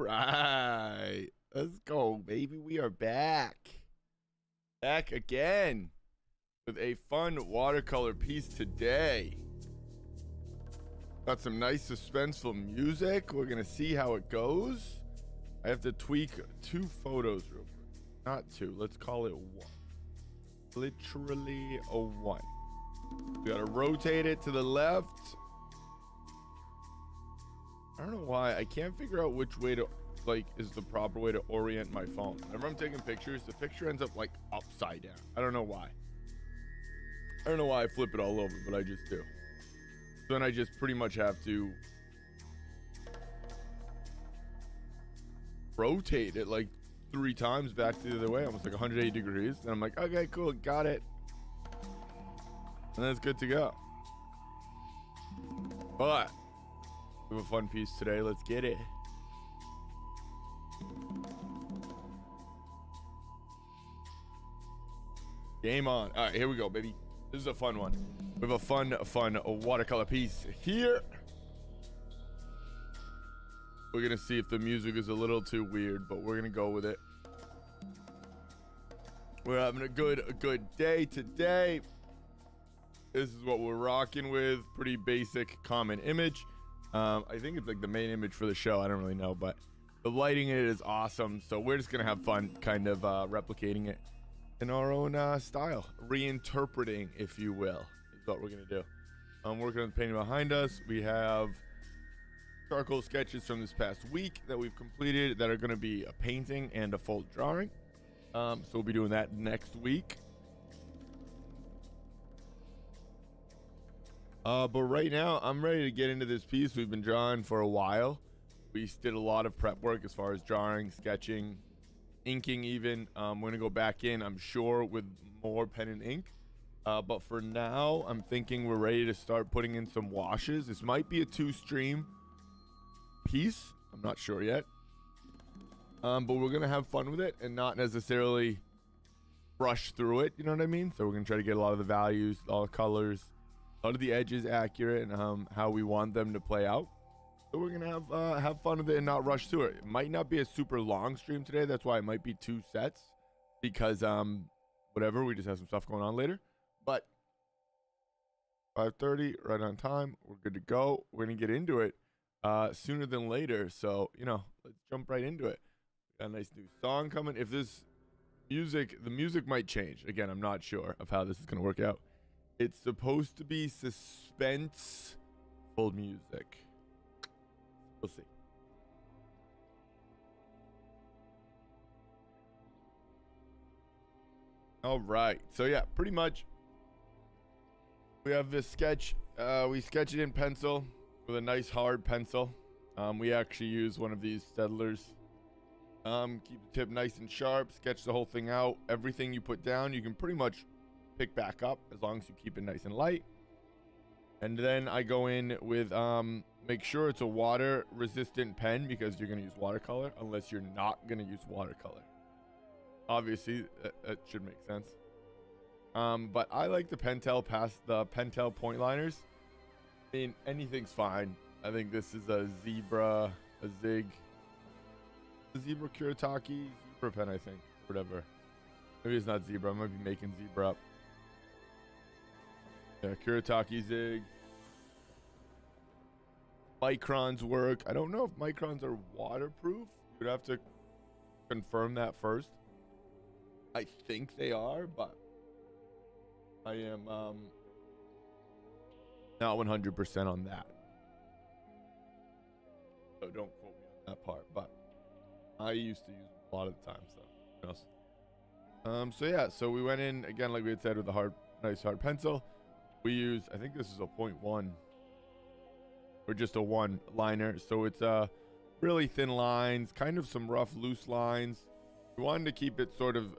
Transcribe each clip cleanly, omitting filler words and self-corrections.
right. Let's go, baby. We are back. Back again with a fun watercolor piece today. Got some nice suspenseful music. We're going to see how it goes. I have to tweak 2 photos real quick. Not 2. Let's call it 1. Literally a 1. We got to rotate it to the left. I don't know why. I can't figure out which way to, is the proper way to orient my phone. Whenever I'm taking pictures, the picture ends up, upside down. I don't know why. I don't know why I flip it all over, but I just do. So then I just pretty much have to rotate it 3 times back the other way, almost 180 degrees. And I'm like, okay, cool, got it. And then it's good to go. But we have a fun piece today. Let's get it. Game on. All right, here we go, baby. This is a fun one. We have a fun watercolor piece here. We're gonna see if the music is a little too weird, but we're gonna go with it. We're having a good day today. This is what we're rocking with. Pretty basic, common image. I think it's the main image for the show. I don't really know, but the lighting in it is awesome. So we're just gonna have fun kind of replicating it in our own style, reinterpreting, if you will, is what we're gonna do. Working on the painting behind us. We have charcoal sketches from this past week that we've completed that are gonna be a painting and a full drawing. So we'll be doing that next week. But right now, I'm ready to get into this piece. We've been drawing for a while. We did a lot of prep work as far as drawing, sketching, inking even. We're going to go back in, I'm sure, with more pen and ink. But for now, I'm thinking we're ready to start putting in some washes. This might be a 2-stream piece. I'm not sure yet. But we're going to have fun with it and not necessarily brush through it. You know what I mean? So we're going to try to get a lot of the values, all the colors, a lot of the edges accurate, and how we want them to play out. So we're gonna have fun with it and not rush through it. It might not be a super long stream today. That's why it might be 2 sets, because whatever, we just have some stuff going on later. But 5:30, right on time. We're good to go. We're gonna get into it sooner than later. So let's jump right into it. We got a nice new song coming. If this music, the music might change. Again, I'm not sure of how this is gonna work out. It's supposed to be suspenseful music. We'll see. All right. So yeah, pretty much we have this sketch. We sketch it in pencil with a nice hard pencil. We actually use one of these Staedtlers. Keep the tip nice and sharp. Sketch the whole thing out. Everything you put down, you can pretty much pick back up as long as you keep it nice and light. And then I go in with make sure it's a water resistant pen, because you're going to use watercolor unless you're not going to use watercolor. Obviously that should make sense. But I like the Pentel point liners. I mean, anything's fine. I think this is a zebra Kuretake zebra pen, I think, whatever. Maybe it's not zebra. I might be making zebra up. Yeah, Kuretake Zig. Microns work. I don't know if microns are waterproof. You would have to confirm that first. I think they are, but I am not 100% on that. So don't quote me on that part, but I used to use them a lot of the time, so who knows. So yeah, so we went in again, like we had said, with a nice hard pencil. We use, I think this is a 0.1 or just a 1 liner. So it's really thin lines, kind of some rough, loose lines. We wanted to keep it sort of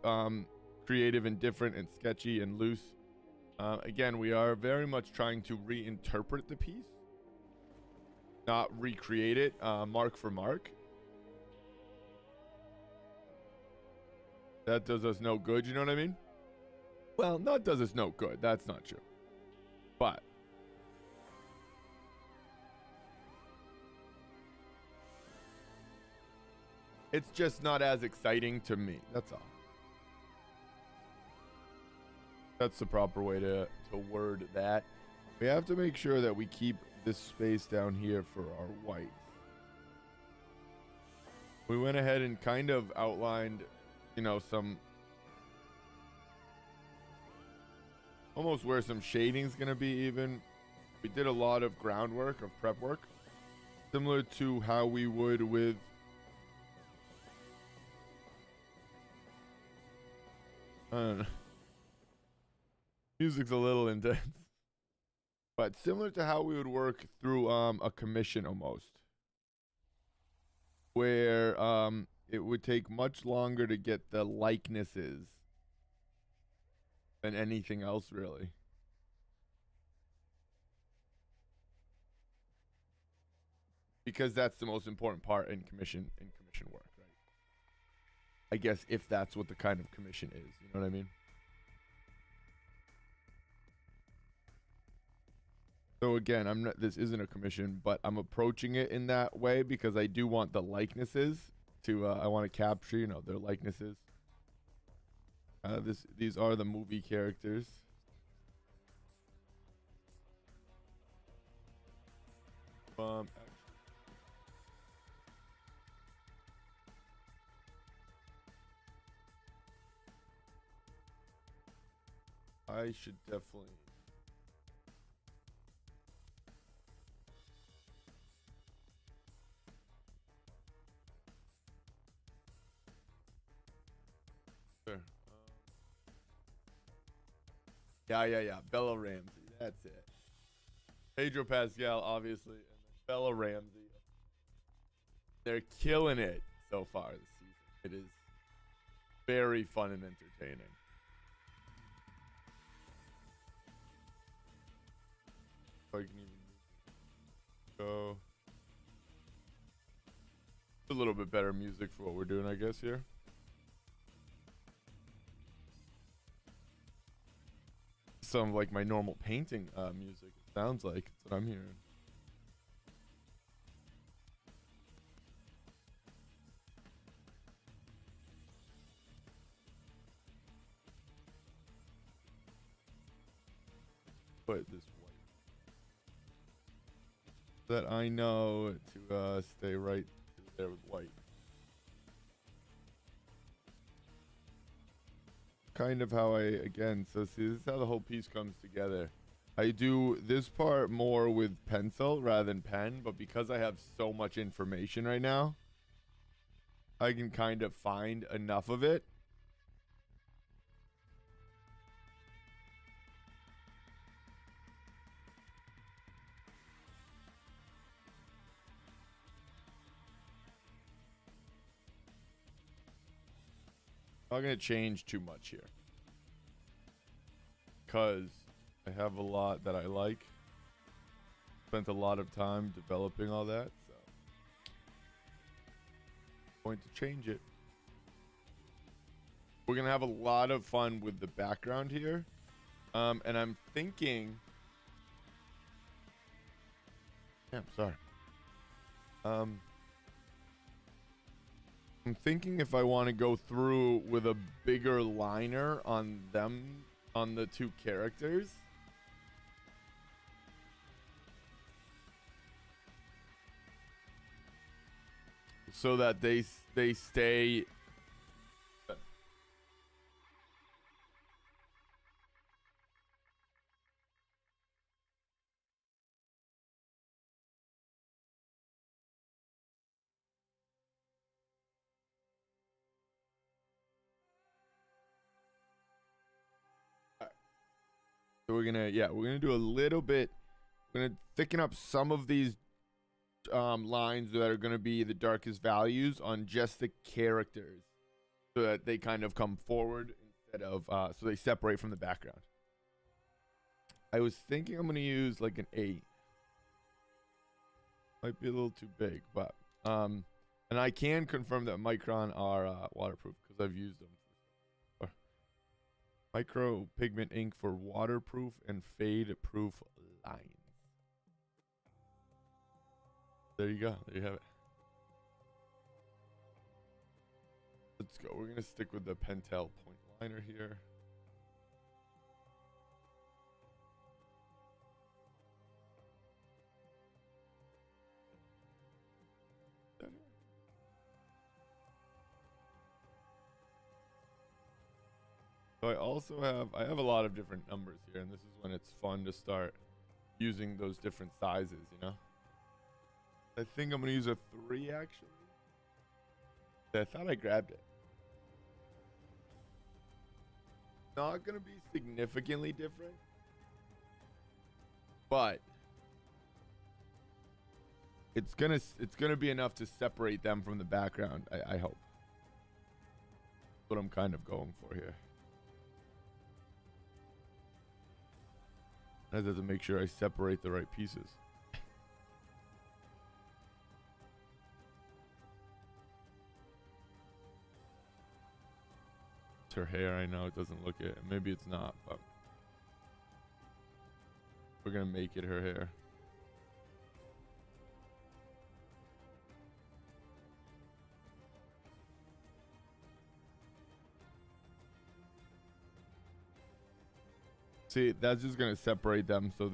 creative and different and sketchy and loose. Again, we are very much trying to reinterpret the piece, not recreate it mark for mark. That does us no good, you know what I mean? Well, not does us no good. That's not true. But It's just not as exciting to me. That's all. That's the proper way to word that. We have to make sure that we keep this space down here for our whites. We went ahead and kind of outlined, you know, some almost where some shading's gonna be even. We did a lot of groundwork, of prep work, similar to how we would with I don't know. Music's a little intense. But similar to how we would work through a commission almost. Where it would take much longer to get the likenesses than anything else really. Because that's the most important part in commission work, right? I guess if that's what the kind of commission is, you know what I mean? So again, I'm not. This isn't a commission, but I'm approaching it in that way because I do want the likenesses to. I want to capture, you know, their likenesses. These are the movie characters. I should definitely. Sure. Yeah. Bella Ramsey. That's it. Pedro Pascal, obviously, and then Bella Ramsey. They're killing it so far this season. It is very fun and entertaining. I can even go a little bit better music for what we're doing, I guess, here. Some like my normal painting music. It sounds like it's what I'm hearing. Put this white that I know to stay right there with white. Kind of how so see, this is how the whole piece comes together. I do this part more with pencil rather than pen, but because I have so much information right now, I can kind of find enough of it. I'm not going to change too much here because I have a lot that I like. Spent a lot of time developing all that, so I'm going to change it. We're going to have a lot of fun with the background here. And I'm thinking... Yeah, sorry. I'm thinking if I want to go through with a bigger liner on them, on the two characters. So that they stay. So we're gonna do a little bit. We're gonna thicken up some of these lines that are gonna be the darkest values on just the characters, so that they kind of come forward instead of so they separate from the background. I was thinking I'm gonna use like an 8. Might be a little too big, but and I can confirm that Micron are waterproof because I've used them. Micro pigment ink for waterproof and fade proof lines. There you go. There you have it. let's go. We're gonna stick with the Pentel point liner here. So I have a lot of different numbers here, and this is when it's fun to start using those different sizes, you know? I think I'm gonna use a 3 actually. I thought I grabbed it. Not gonna be significantly different, but it's gonna be enough to separate them from the background. I hope. That's what I'm kind of going for here. I just have to make sure I separate the right pieces. It's her hair. I know it doesn't look it. Maybe it's not, but we're gonna make it her hair. See, that's just gonna separate them so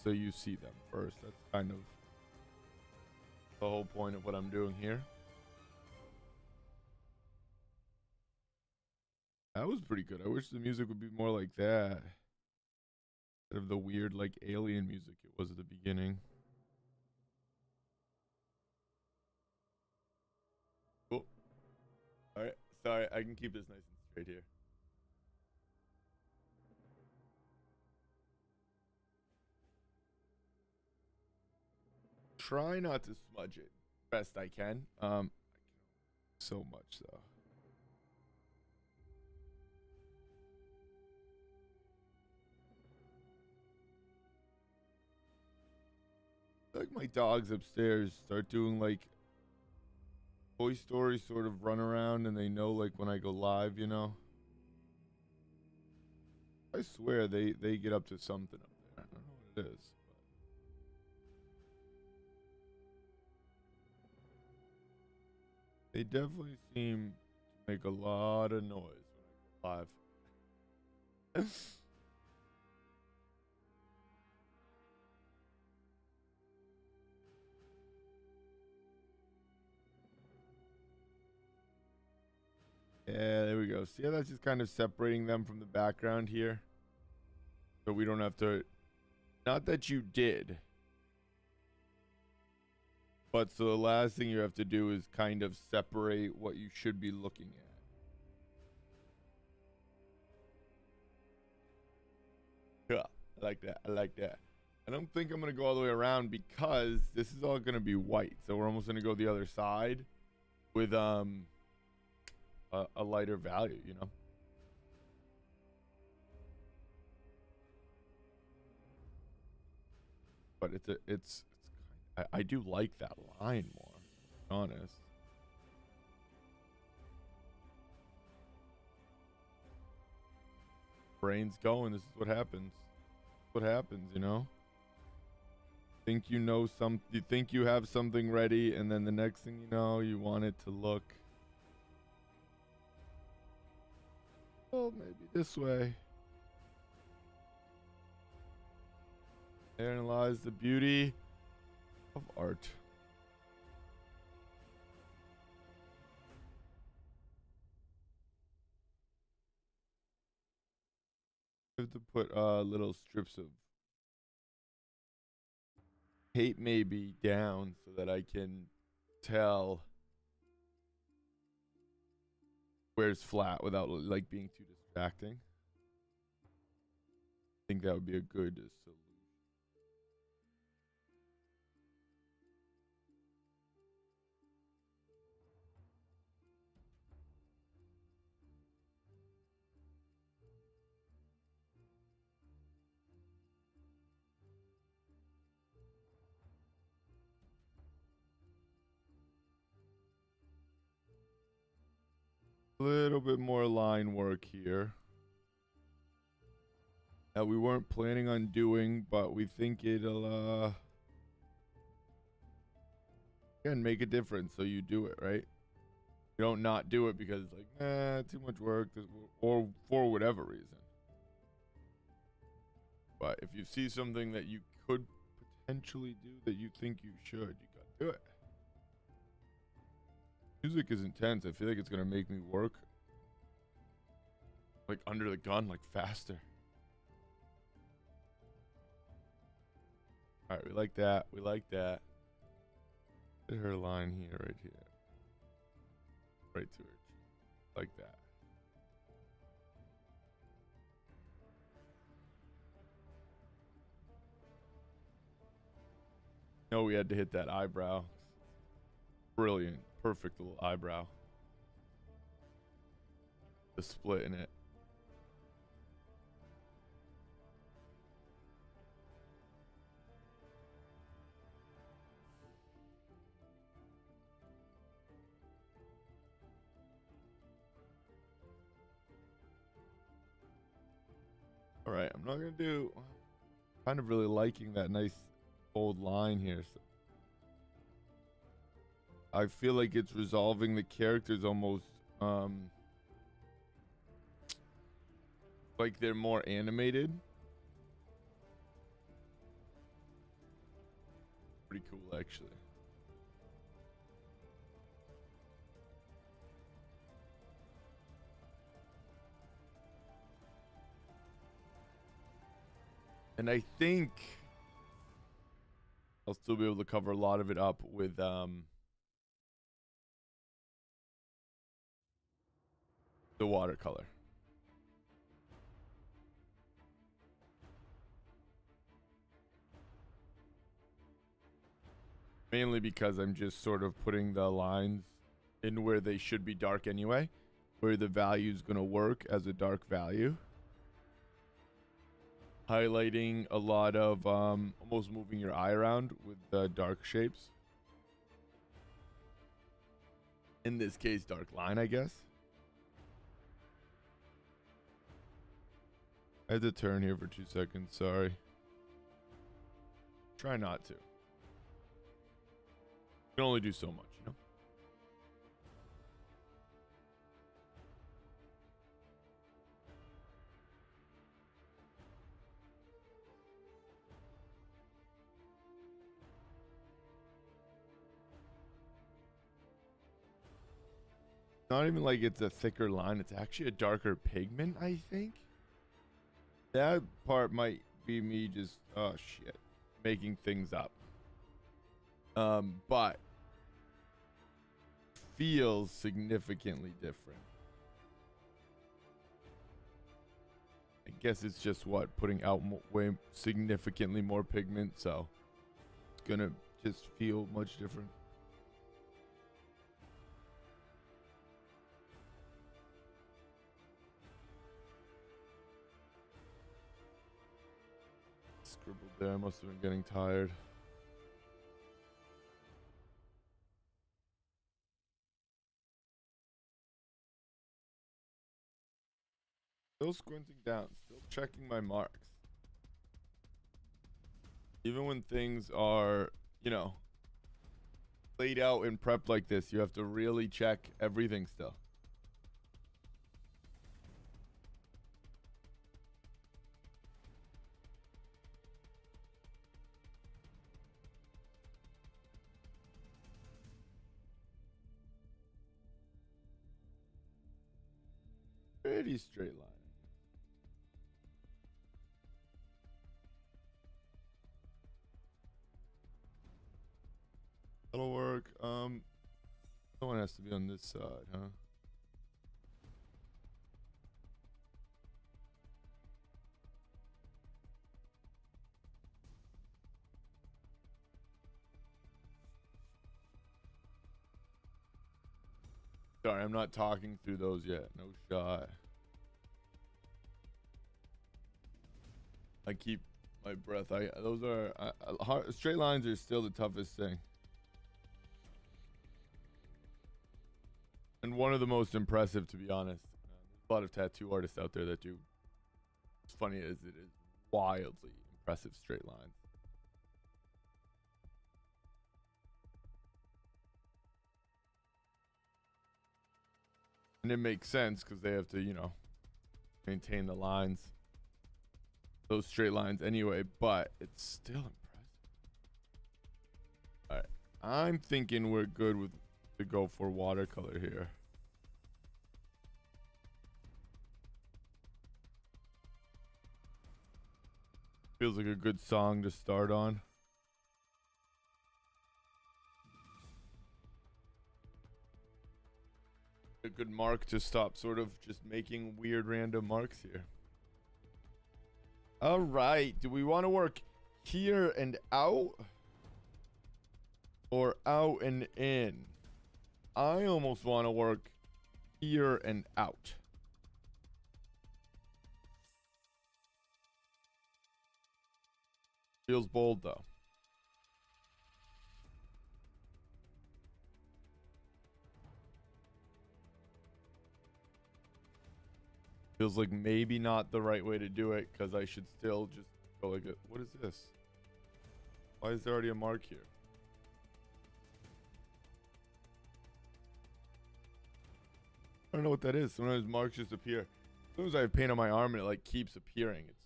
you see them first. That's kind of the whole point of what I'm doing here. That was pretty good. I wish the music would be more like that, instead of the weird like alien music it was at the beginning. Cool. All right. Sorry, I can keep this nice and straight here. Try not to smudge it best I can. So much though. Like my dogs upstairs start doing like Toy Story sort of run around, and they know like when I go live, you know. I swear they get up to something up there. I don't know what it is. They definitely seem to make a lot of noise when I go live. Yeah, there we go. See how that's just kind of separating them from the background here? So we don't have to... Not that you did. But so the last thing you have to do is kind of separate what you should be looking at. Yeah, I like that. I like that. I don't think I'm going to go all the way around because this is all going to be white. So we're almost going to go the other side with a lighter value, you know? But I do like that line more, to be honest. Brain's going. This is what happens. What happens, you know? Think you know you think you have something ready, and then the next thing you know, you want it to look, well, maybe this way. Therein lies the beauty of art. I have to put little strips of tape maybe down so that I can tell where it's flat without like being too distracting. I think that would be a good solution. A little bit more line work here that we weren't planning on doing, but we think it'll again make a difference, so you do it, right? You don't not do it because it's like, too much work, or for whatever reason. But if you see something that you could potentially do that you think you should, you gotta do it. Music is intense. I feel like it's gonna make me work like under the gun, like faster. All right, we like that. We like that. Hit her line here, right here. Right to her. Like that. No, we had to hit that eyebrow. Brilliant. Perfect little eyebrow. The split in it. All right, I'm not gonna do. Kind of really liking that nice bold line here. So I feel like it's resolving the characters almost like they're more animated. Pretty cool, actually. And I think I'll still be able to cover a lot of it up with the watercolor. Mainly because I'm just sort of putting the lines in where they should be dark anyway, where the value is going to work as a dark value. Highlighting a lot of almost moving your eye around with the dark shapes. In this case, dark line, I guess. I had to turn here for 2 seconds. Sorry. Try not to. You can only do so much, you know? Not even like it's a thicker line. It's actually a darker pigment, I think. That part might be me just, oh shit, making things up. But feels significantly different. I guess it's just what, putting out way significantly more pigment, so it's gonna just feel much different. Scribbled there. I must have been getting tired. Still squinting down. Still checking my marks. Even when things are, you know, laid out and prepped like this, you have to really check everything still. Pretty straight line. That'll work. Someone has to be on this side, huh? Sorry, I'm not talking through those yet. No shot. I keep my breath. Those are hard, straight lines are still the toughest thing. And one of the most impressive, to be honest. There's a lot of tattoo artists out there that do. As funny as it is, wildly impressive straight lines. And it makes sense because they have to, you know, maintain the lines, those straight lines anyway, but it's still impressive. All right. I'm thinking we're good with to go for watercolor here. Feels like a good song to start on. A good mark to stop sort of just making weird random marks here. All right. Do we want to work here and out? Or out and in? I almost want to work here and out. Feels bold though. Feels like maybe not the right way to do it because I should still just go like a, what is this? Why is there already a mark here? I don't know what that is. Sometimes marks just appear. As soon as I have paint on my arm and it like keeps appearing, it's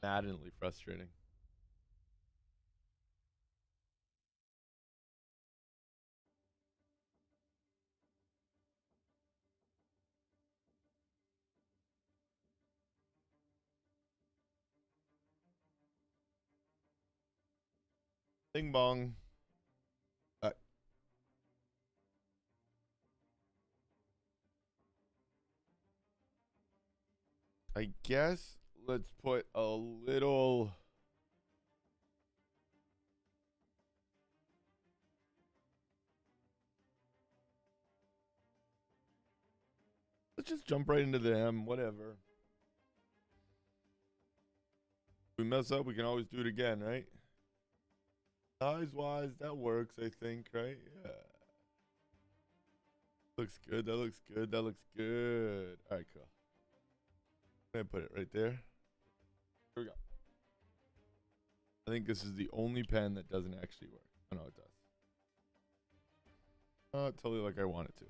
maddeningly frustrating. Bing bong. I guess let's put a little. Let's just jump right into the M, whatever. If we mess up, we can always do it again, right? Size-wise, that works, I think, right? Yeah. Looks good, that looks good, that looks good. All right, cool. I'm gonna put it right there. Here we go. I think this is the only pen that doesn't actually work. Oh, no, it does. Totally like I want it to.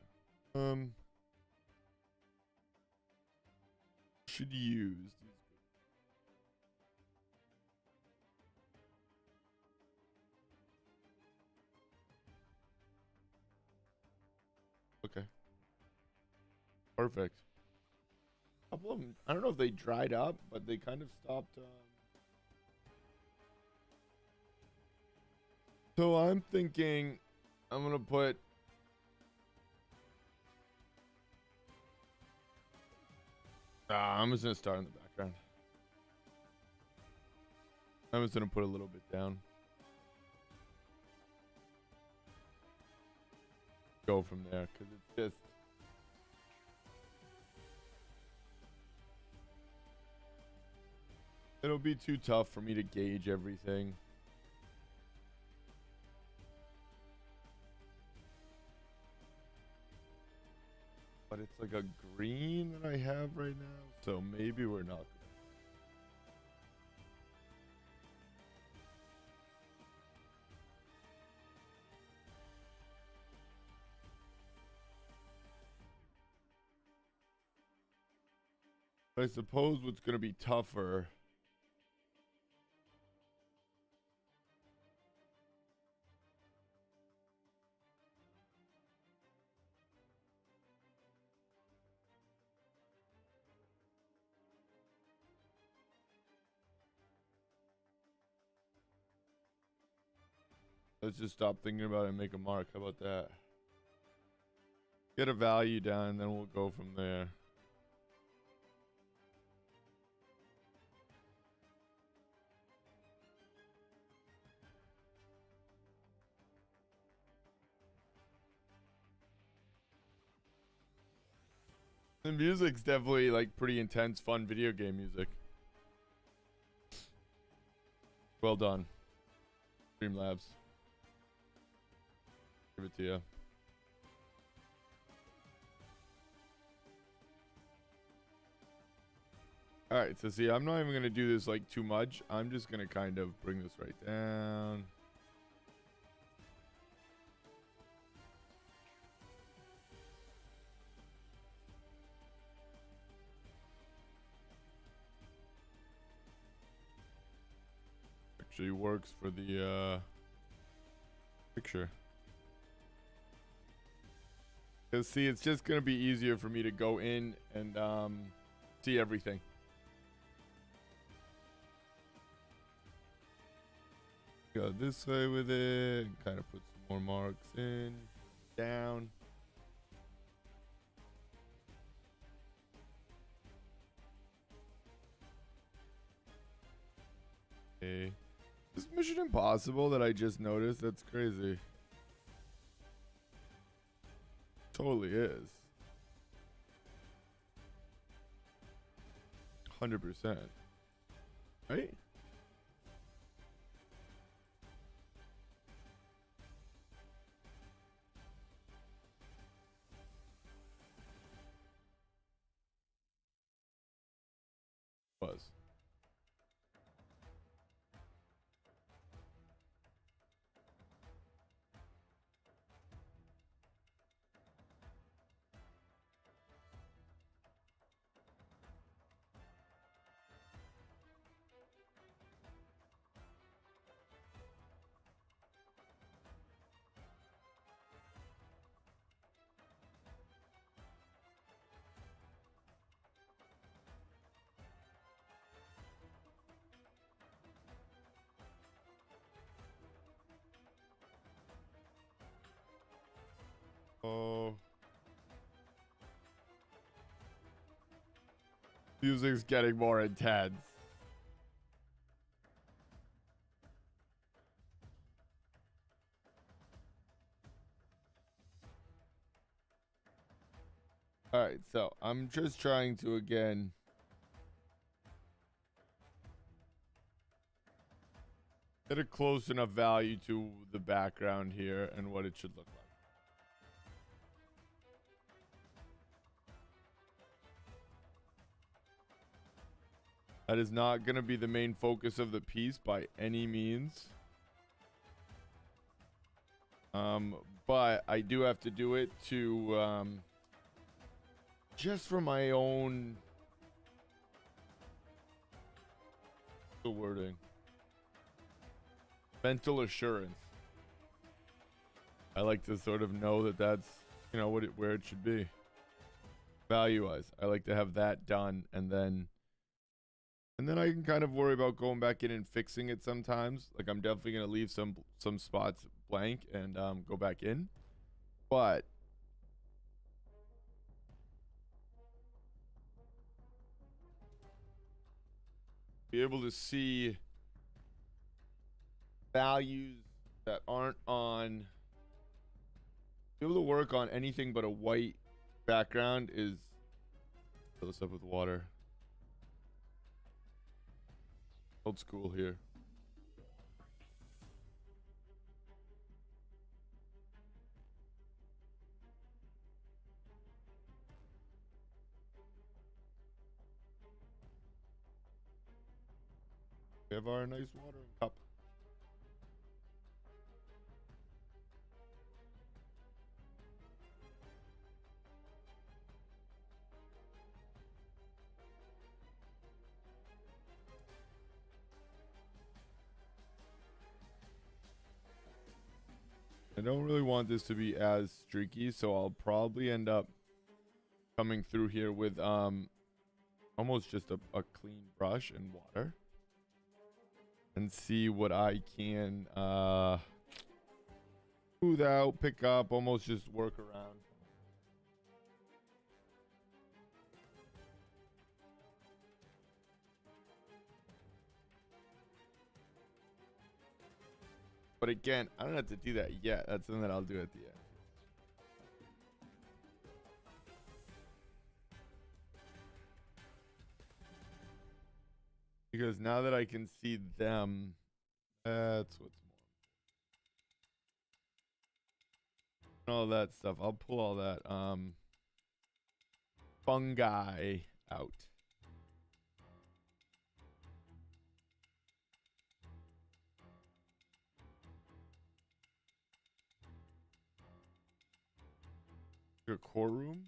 Should use these. Okay. Perfect. A couple of them, I don't know if they dried up, but they kind of stopped. So I'm thinking I'm going to put. I'm just going to start in the background. I'm just going to put a little bit down. Go from there because it's just. It'll be too tough for me to gauge everything. But it's like a green that I have right now. So maybe we're not. But I suppose what's going to be tougher. Let's just stop thinking about it and make a mark. How about that? Get a value down and then we'll go from there. The music's definitely like pretty intense, fun video game music. Well done, Streamlabs. Give it to you. All right, so see, I'm not even gonna do this like too much. I'm just gonna kind of bring this right down. actually works for the picture. Because see, it's just gonna be easier for me to go in and see everything. Go this way with it, kind of put some more marks in, down. Okay. Is Mission Impossible that I just noticed? That's crazy. Totally is. 100%. Right? Was. Oh. Music's getting more intense. All right, so I'm just trying to again get a close enough value to the background here and what it should look like. That is not going to be the main focus of the piece by any means. But I do have to do it to just for my own the wording. Mental assurance. I like to sort of know that that's, you know, where it should be. Value-wise, I like to have that done, and then I can kind of worry about going back in and fixing it sometimes. Like I'm definitely gonna leave some spots blank and go back in, but be able to see values that aren't on. Be able to work on anything but a white background is. Fill this up with water. Old school here. We have our nice watering cup. I don't really want this to be as streaky, so I'll probably end up coming through here with almost just a clean brush and water and see what I can smooth out, pick up, almost just work around. But again, I don't have to do that yet. That's something that I'll do at the end. Because now that I can see them, that's what's more. All that stuff. I'll pull all that fungi out. Your core room.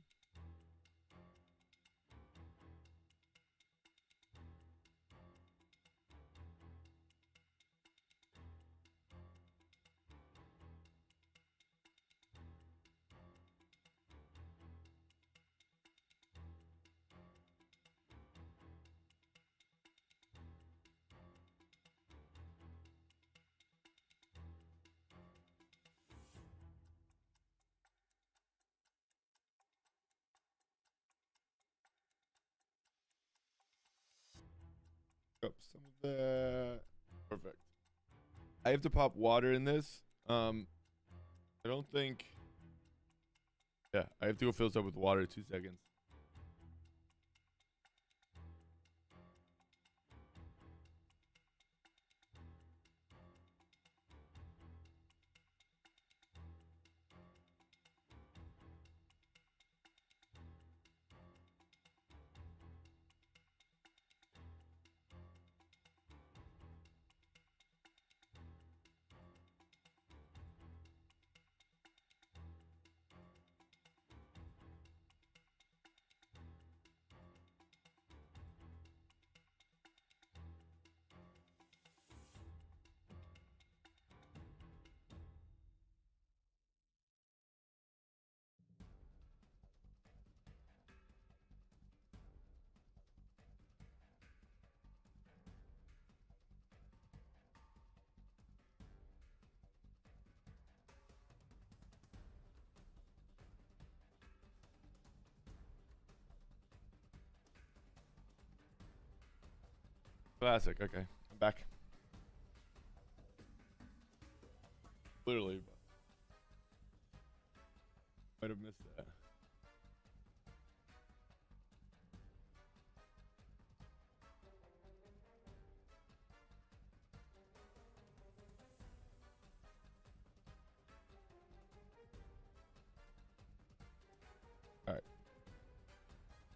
some of that. Perfect. I have to pop water in this. I don't think. Yeah, I have to go fill this up with water. 2 seconds. Classic. Okay, I'm back. Literally, might have missed that.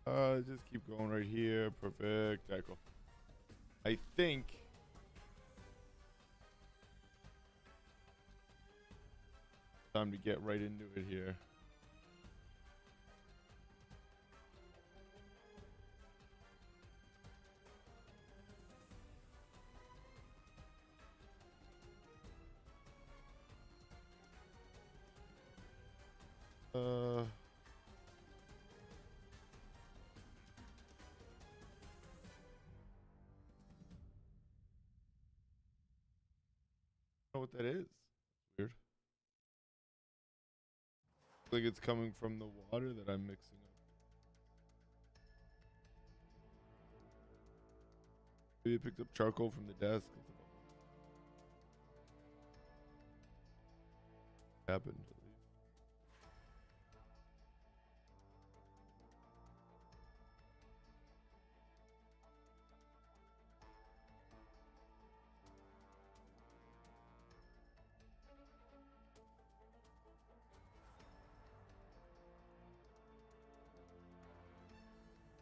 All right. Just keep going right here. Perfect. All right, cool. I think. Time to get right into it here. Know what that is. Weird. Like it's coming from the water that I'm mixing up. Maybe I picked up charcoal from the desk. Happened.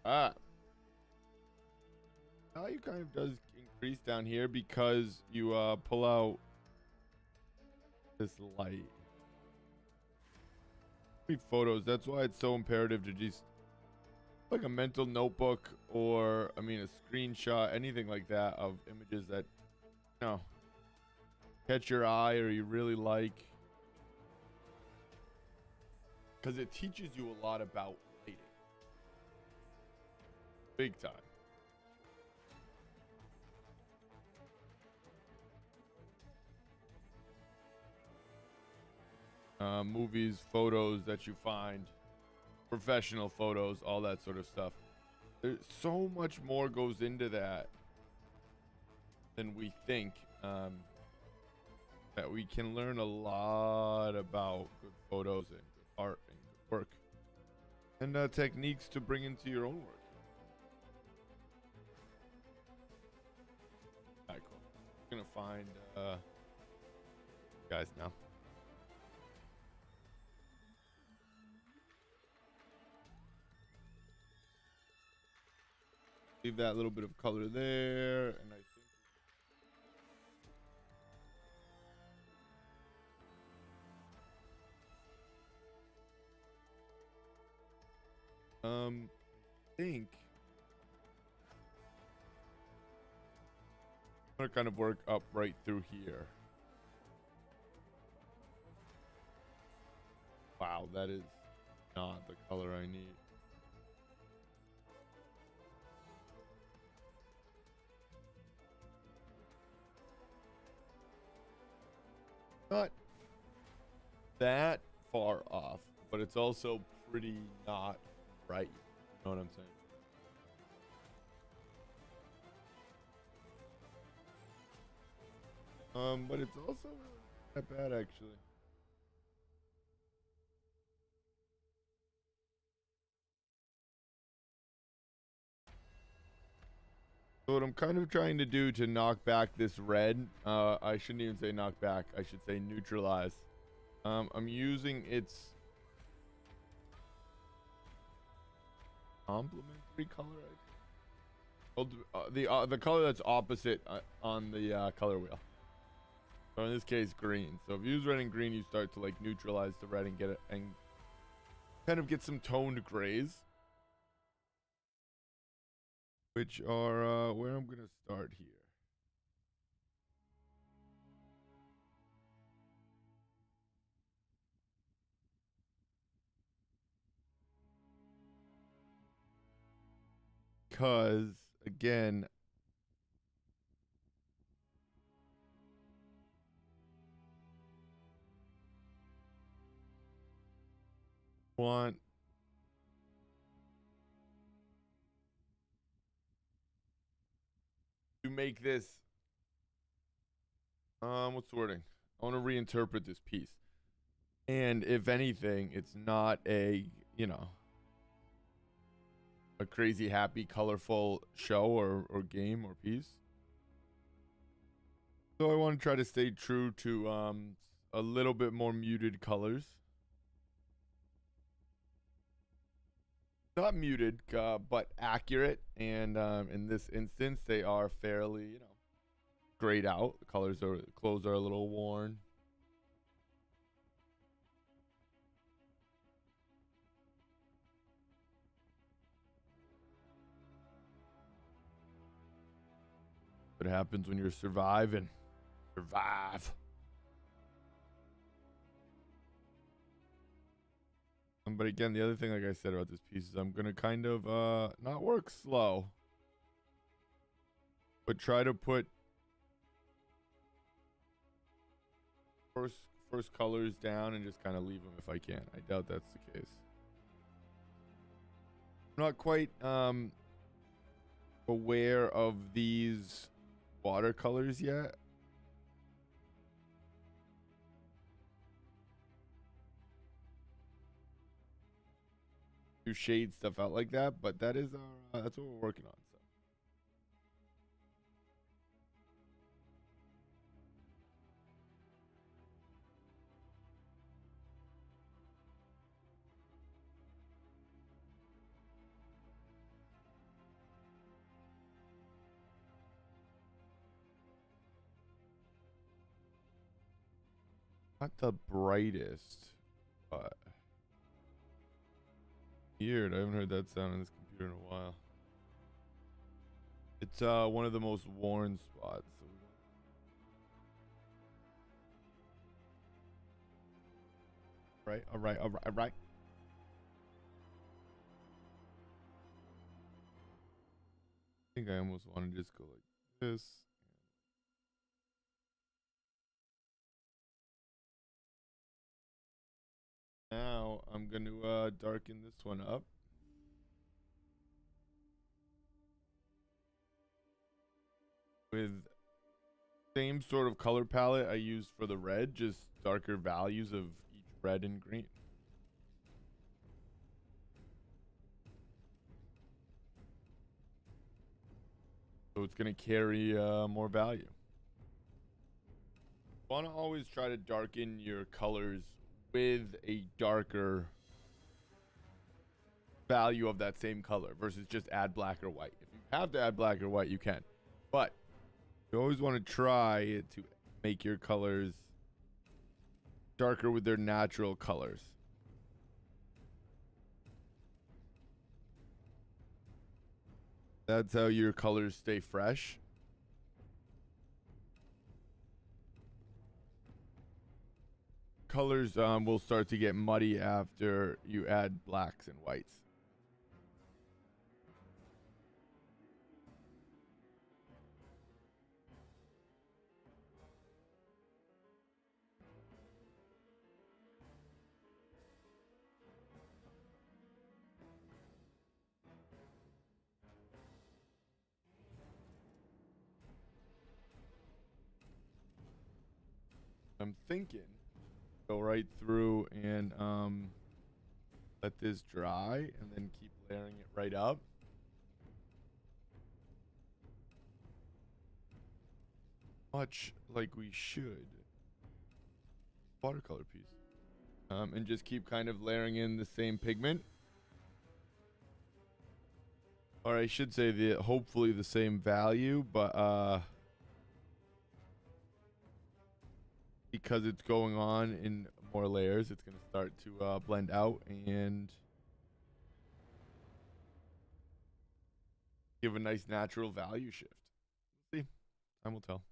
Ah. Value kind of does increase down here because you pull out this light. Photos. That's why it's so imperative to just like a mental notebook or I mean a screenshot, anything like that of images that you know catch your eye or you really like, because it teaches you a lot about lighting. Big time. Movies, photos that you find, professional photos, all that sort of stuff. There's so much more goes into that than we think. That we can learn a lot about good photos and good art and good work and techniques to bring into your own work. All right, cool. I'm gonna find guys now. Leave that little bit of color there, and I think I'm gonna kind of work up right through here. Wow, that is not the color I need. Not that far off, but it's also pretty not right. You know what I'm saying? But it's also not bad actually. So what I'm kind of trying to do to knock back this red, I shouldn't even say knock back, I should say neutralize. I'm using its complementary color. The color that's opposite on the color wheel. So in this case, green. So if you use red and green, you start to like neutralize the red and get it and kind of get some toned grays, which are where I'm gonna start here. Because again, want to make this what's the wording? I want to reinterpret this piece. And if anything, it's not a, you know, a crazy happy colorful show or game or piece. So I want to try to stay true to a little bit more muted colors. Not muted, but accurate. And in this instance, they are fairly, you know, grayed out. The clothes are a little worn. What happens when you're surviving? Survive. But again, the other thing, like I said about this piece, is I'm gonna kind of not work slow, but try to put first colors down and just kind of leave them if I can. I doubt that's the case. I'm not quite aware of these watercolors yet. To shade stuff out like that, but that is our that's what we're working on. So. Not the brightest, but weird. I haven't heard that sound on this computer in a while. It's one of the most worn spots. Right, all right, all right, all right. I think I almost want to just go like this. Now I'm going to darken this one up. With same sort of color palette I used for the red, just darker values of each red and green. So it's going to carry more value. You want to always try to darken your colors with a darker value of that same color versus just add black or white. If you have to add black or white, you can. But you always want to try to make your colors darker with their natural colors. That's how your colors stay fresh. Colors will start to get muddy after you add blacks and whites. thinking go right through and let this dry and then keep layering it right up. Much like we should. Watercolor piece. And just keep kind of layering in the same pigment. Or I should say hopefully the same value, but because it's going on in more layers, it's going to start to blend out and give a nice natural value shift. We'll see. Time will tell.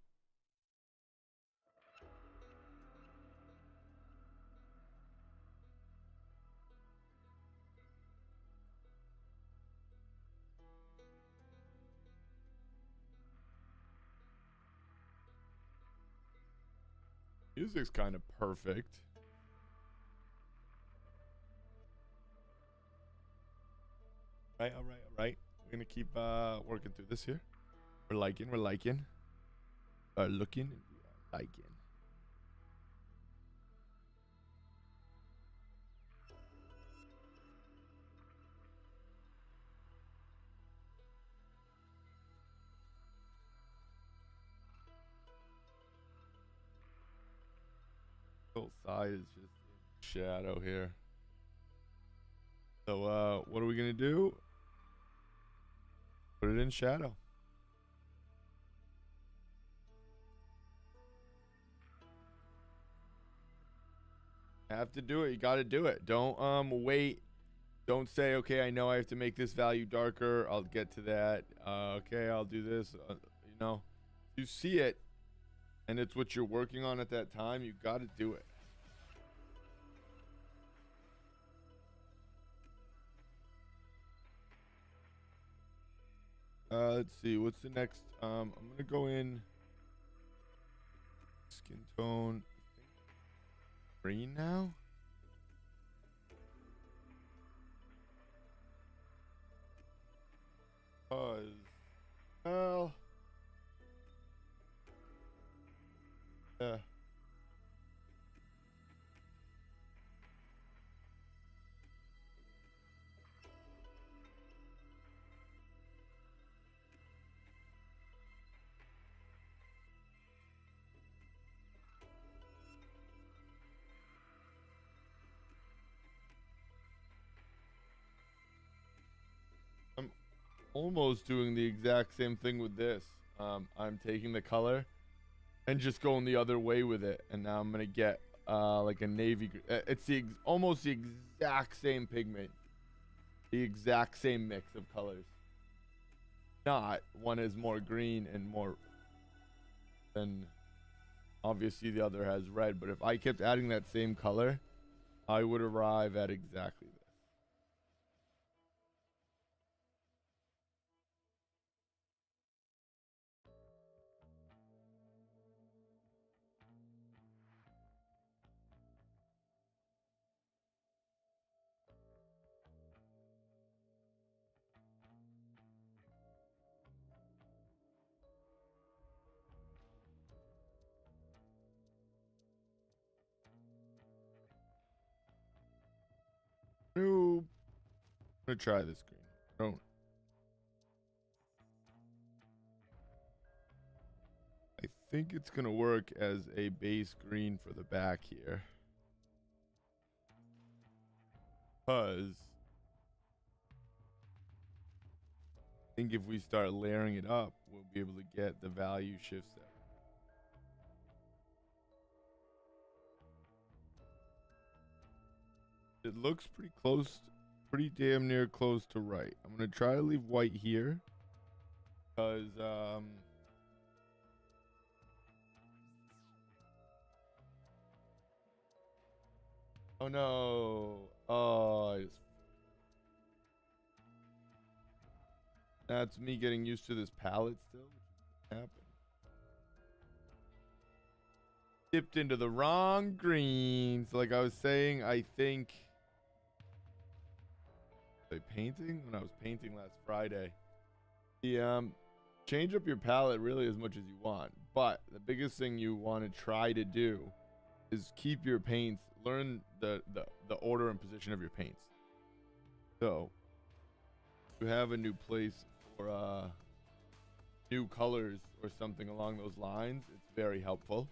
Music's kind of perfect. Right, all right, all right. We're gonna keep working through this here. We're liking. Looking, liking. Whole side is just in shadow here. So what are we gonna do? Put it in shadow. Have to do it. You got to do it. Don't wait. Don't say, okay, I know I have to make this value darker. I'll get to that. Okay, I'll do this. You know, you see it, and it's what you're working on at that time. You got to do it. Let's see. What's the next? I'm gonna go in skin tone green now. Well, yeah. I'm almost doing the exact same thing with this. I'm taking the color and just going the other way with it, and now I'm gonna get like a navy. It's almost the exact same pigment, the exact same mix of colors. Not one is more green and more than obviously the other has red. But if I kept adding that same color, I would arrive at exactly this. Nope. I'm gonna try this green. Don't. I think it's gonna work as a base green for the back here. Because I think if we start layering it up, we'll be able to get the value shifts there. It looks pretty close, pretty damn near close to right. I'm gonna try to leave white here, because oh no, that's me getting used to this palette still, which happened. Dipped into the wrong greens. Like I was saying, I think painting when I was painting last Friday. The change up your palette really as much as you want, but the biggest thing you want to try to do is keep your paints, learn the order and position of your paints. So you have a new place for new colors or something along those lines, it's very helpful.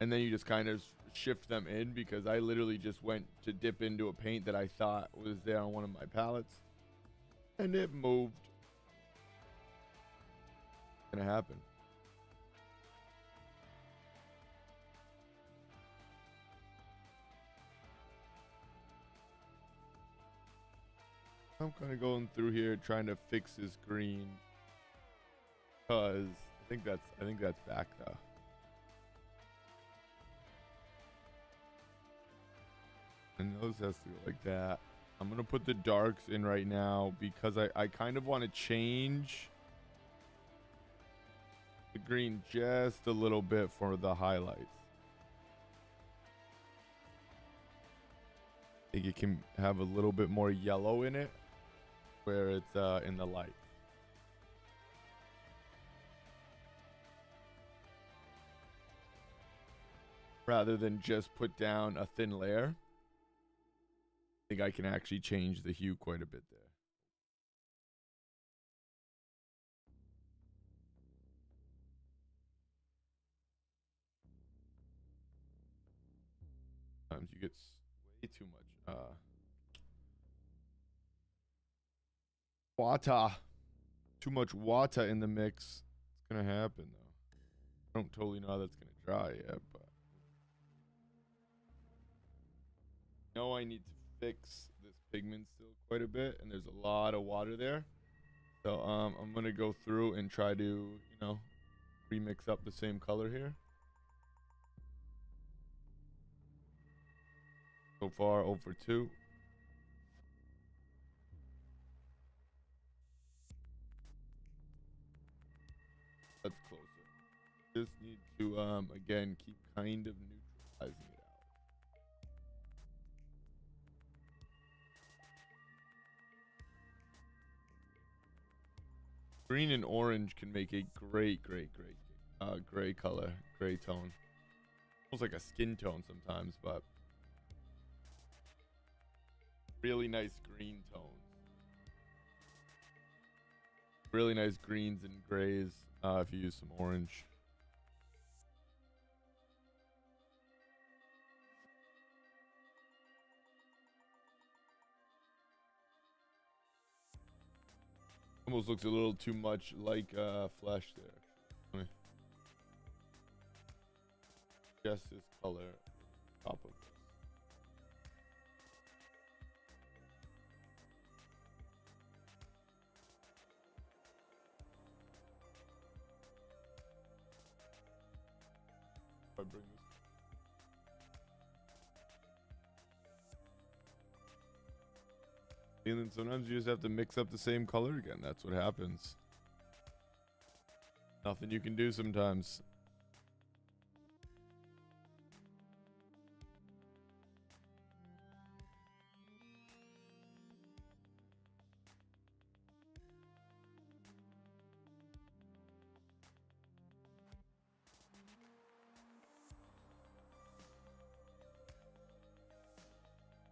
And then you just kind of shift them in, because I literally just went to dip into a paint that I thought was there on one of my palettes and it moved. It's gonna happen. I'm kind of going through here trying to fix his green, because I think that's back though. And those has to go like that. I'm gonna put the darks in right now because I kind of want to change the green just a little bit for the highlights. I think it can have a little bit more yellow in it where it's in the light. Rather than just put down a thin layer, I think I can actually change the hue quite a bit there. Sometimes you get way too much water. Too much water in the mix. It's gonna happen though. I don't totally know how that's gonna dry yet, but I know I need to fix this pigment still quite a bit, and there's a lot of water there. So I'm gonna go through and try to, you know, remix up the same color here. So far 0 for 2. That's closer. Just need to again keep kind of neutralizing it out. Green and orange can make a great gray color, gray tone. Almost like a skin tone sometimes, but really nice green tones. Really nice greens and grays if you use some orange. Almost looks a little too much like flesh there. Just this color top of this. If I bring this. And then sometimes you just have to mix up the same color again. That's what happens. Nothing you can do sometimes.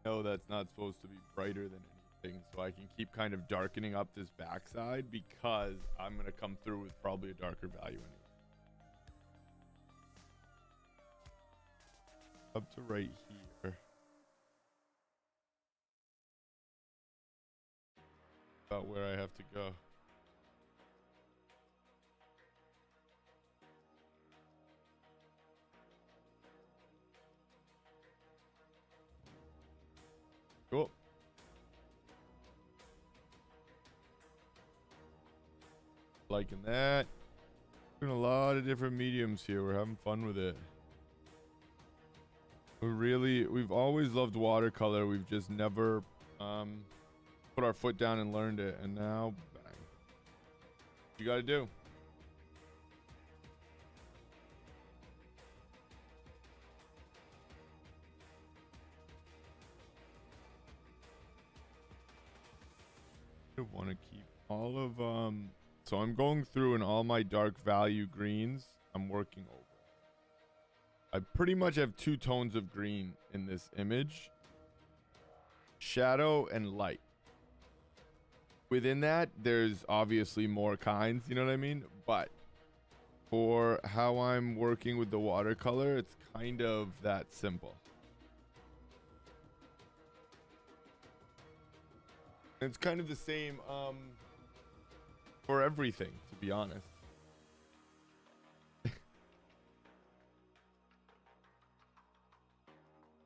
No, that's not supposed to be brighter than anything, so I can keep kind of darkening up this backside because I'm going to come through with probably a darker value anyway. Up to right here. About where I have to go. Cool. Liking that. Doing a lot of different mediums here. We're having fun with it. We've always loved watercolor. We've just never put our foot down and learned it. And now, bang. You gotta do. I want to keep all of so I'm going through and all my dark value greens I'm working over. I pretty much have two tones of green in this image. Shadow and light. Within that, there's obviously more kinds, you know what I mean? But for how I'm working with the watercolor, it's kind of that simple. It's kind of the same for everything, to be honest.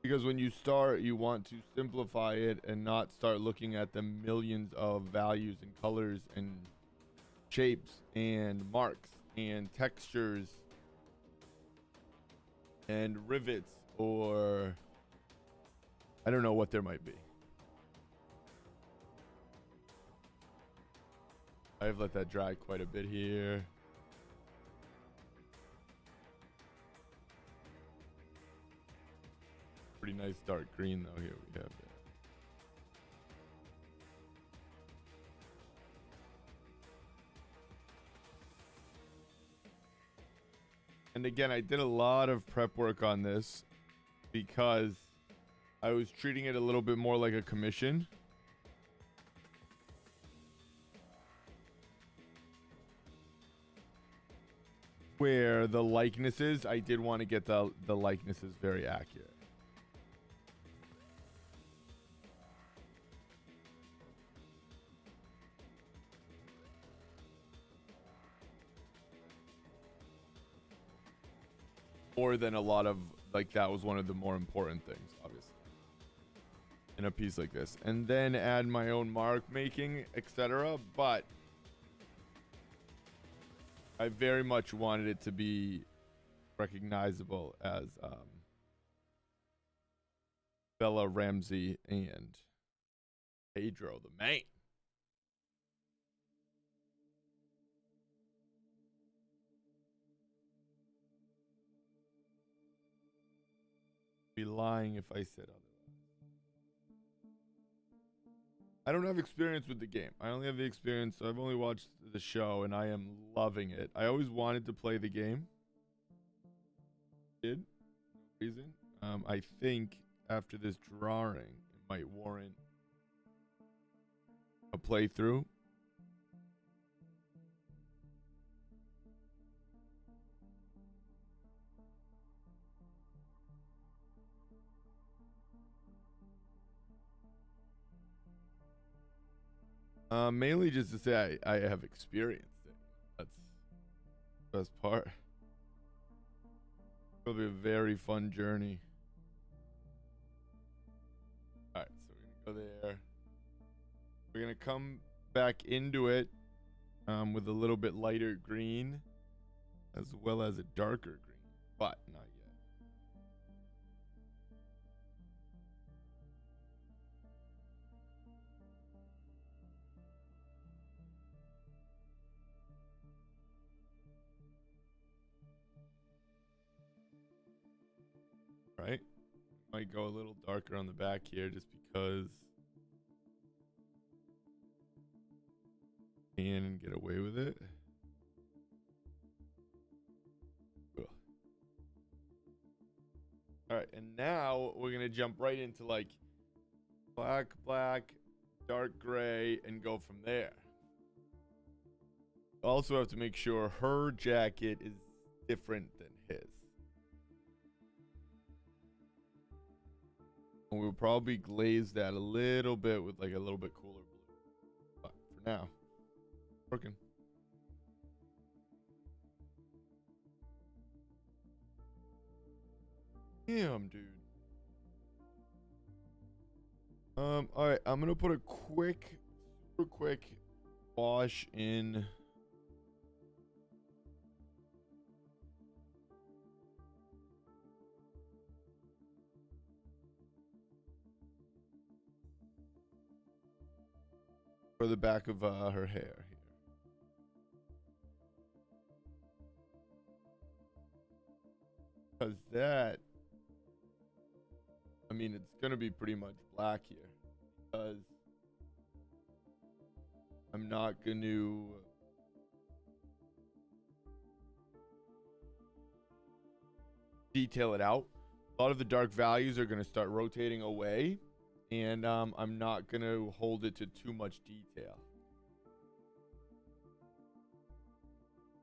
Because when you start, you want to simplify it and not start looking at the millions of values and colors and shapes and marks and textures and rivets, or I don't know what there might be. I've let that dry quite a bit here. Pretty nice dark green though. Here we have it. And again, I did a lot of prep work on this because I was treating it a little bit more like a commission. Where the likenesses, I did want to get the likenesses very accurate. More than a lot of, like, that was one of the more important things, obviously, in a piece like this. And then add my own mark making, etc. But I very much wanted it to be recognizable as Bella Ramsey and Pedro the man. Be lying if I said otherwise. I don't have experience with the game. I only have the experience. So I've only watched the show and I am loving it. I always wanted to play the game. Did no reason. I think after this drawing, it might warrant a playthrough. Mainly just to say I have experienced it. That's the best part. It'll be a very fun journey. Alright, so we're gonna go there. We're gonna come back into it with a little bit lighter green as well as a darker green, but not yet. Right? Might go a little darker on the back here just because I can and get away with it. Ugh. All right, and now we're gonna jump right into like black, dark gray, and go from there. Also have to make sure her jacket is different than his. And we'll probably glaze that a little bit with like a little bit cooler blue. But for now, working. Damn, dude. All right, I'm gonna put a super quick wash in. For the back of her hair here. Because that, I mean, it's going to be pretty much black here. Because I'm not going to... detail it out. A lot of the dark values are going to start rotating away, and I'm not going to hold it to too much detail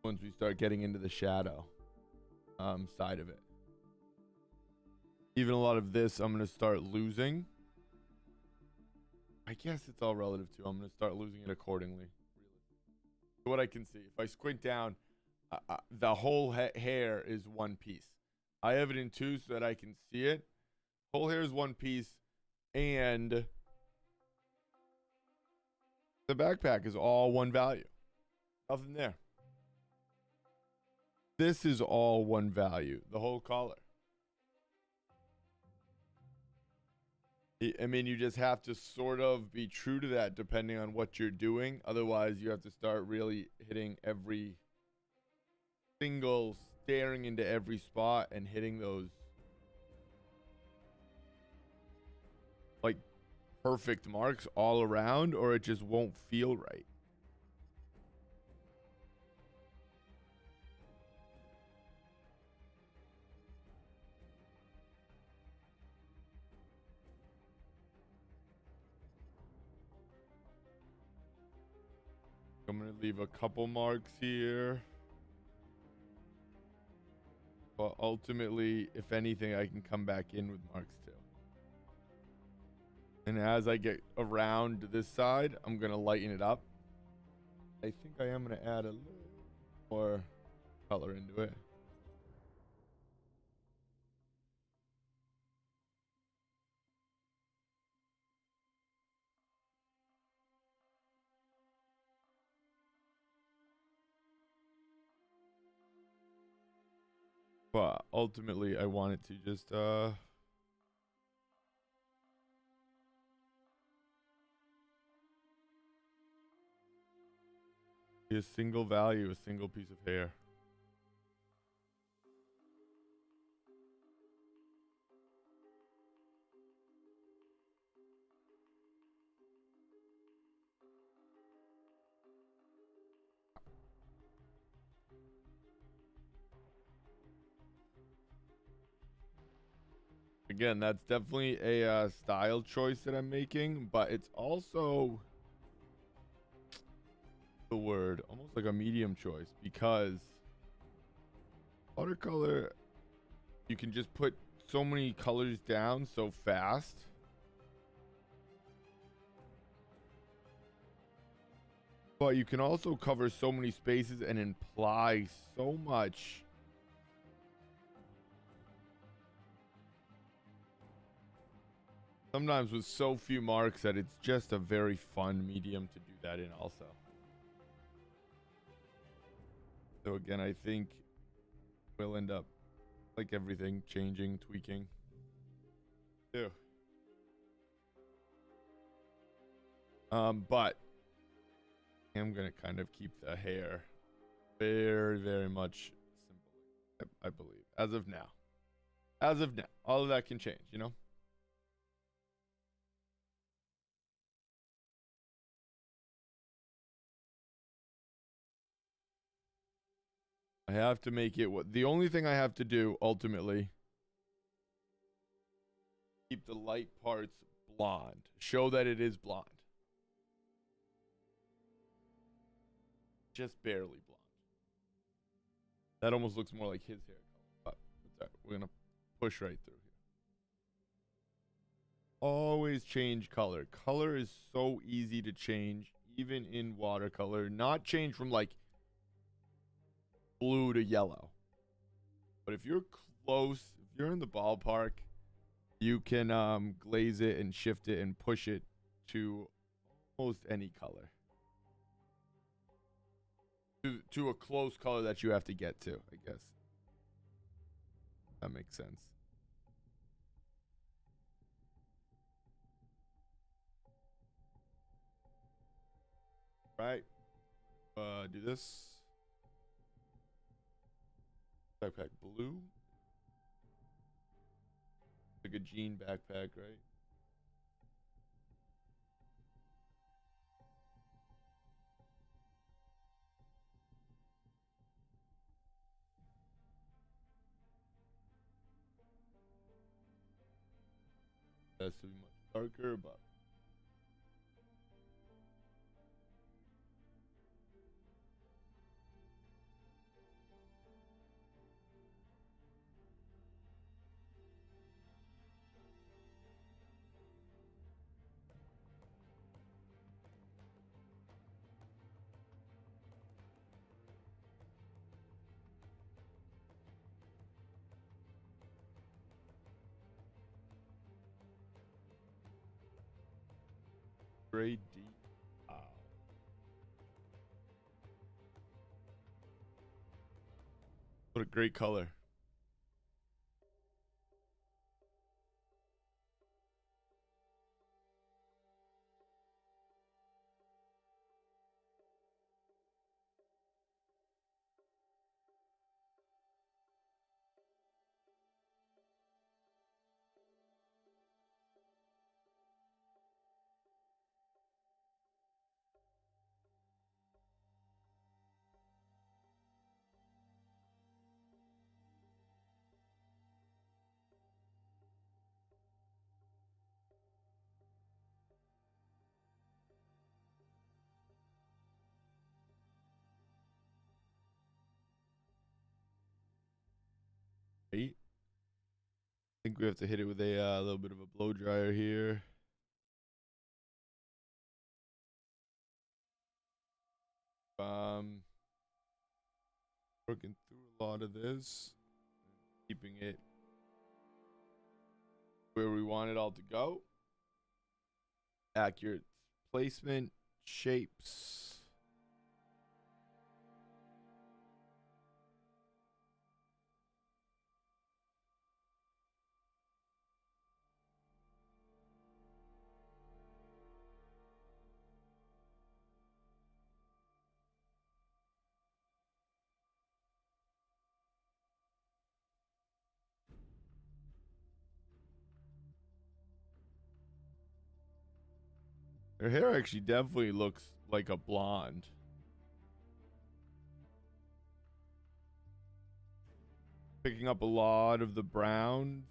once we start getting into the shadow side of it. Even a lot of this I'm going to start losing. I guess it's all relative too. I'm going to start losing it accordingly. What I can see, if I squint down, the whole hair is one piece. I have it in two so that I can see it. Whole hair is one piece, and the backpack is all one value. Nothing there. This is all one value, the whole collar. I mean, you just have to sort of be true to that depending on what you're doing. Otherwise, you have to start really hitting every single, staring into every spot and hitting those like perfect marks all around, or it just won't feel right. I'm going to leave a couple marks here. But ultimately, if anything, I can come back in with marks too. And as I get around this side, I'm going to lighten it up. I think I am going to add a little more color into it. But ultimately, I want it to just be a single value, a single piece of hair. Again, that's definitely a style choice that I'm making, but it's also the word, almost like a medium choice, because watercolor, you can just put so many colors down so fast. But you can also cover so many spaces and imply so much sometimes with so few marks that it's just a very fun medium to do that in also. So again, I think we'll end up, like everything, changing, tweaking. Too. But I'm gonna kind of keep the hair very, very much simple, I believe, as of now. As of now, all of that can change, you know. I have to make it what the only thing I have to do ultimately, keep the light parts blonde. Show that it is blonde. Just barely blonde. That almost looks more like his hair color, but that's all right. We're gonna push right through here. Always change color. Color is so easy to change, even in watercolor. Not change from like blue to yellow. But if you're close, if you're in the ballpark, you can glaze it and shift it and push it to almost any color. To a close color that you have to get to, I guess. That makes sense. Right. Do this. Backpack blue. Like a jean backpack, right? Has to be much darker, but gray deep. Wow. What a great color. Right? I think we have to hit it with a little bit of a blow dryer here. Working through a lot of this, keeping it where we want it all to go. Accurate placement, shapes. Her hair actually definitely looks like a blonde. Picking up a lot of the browns,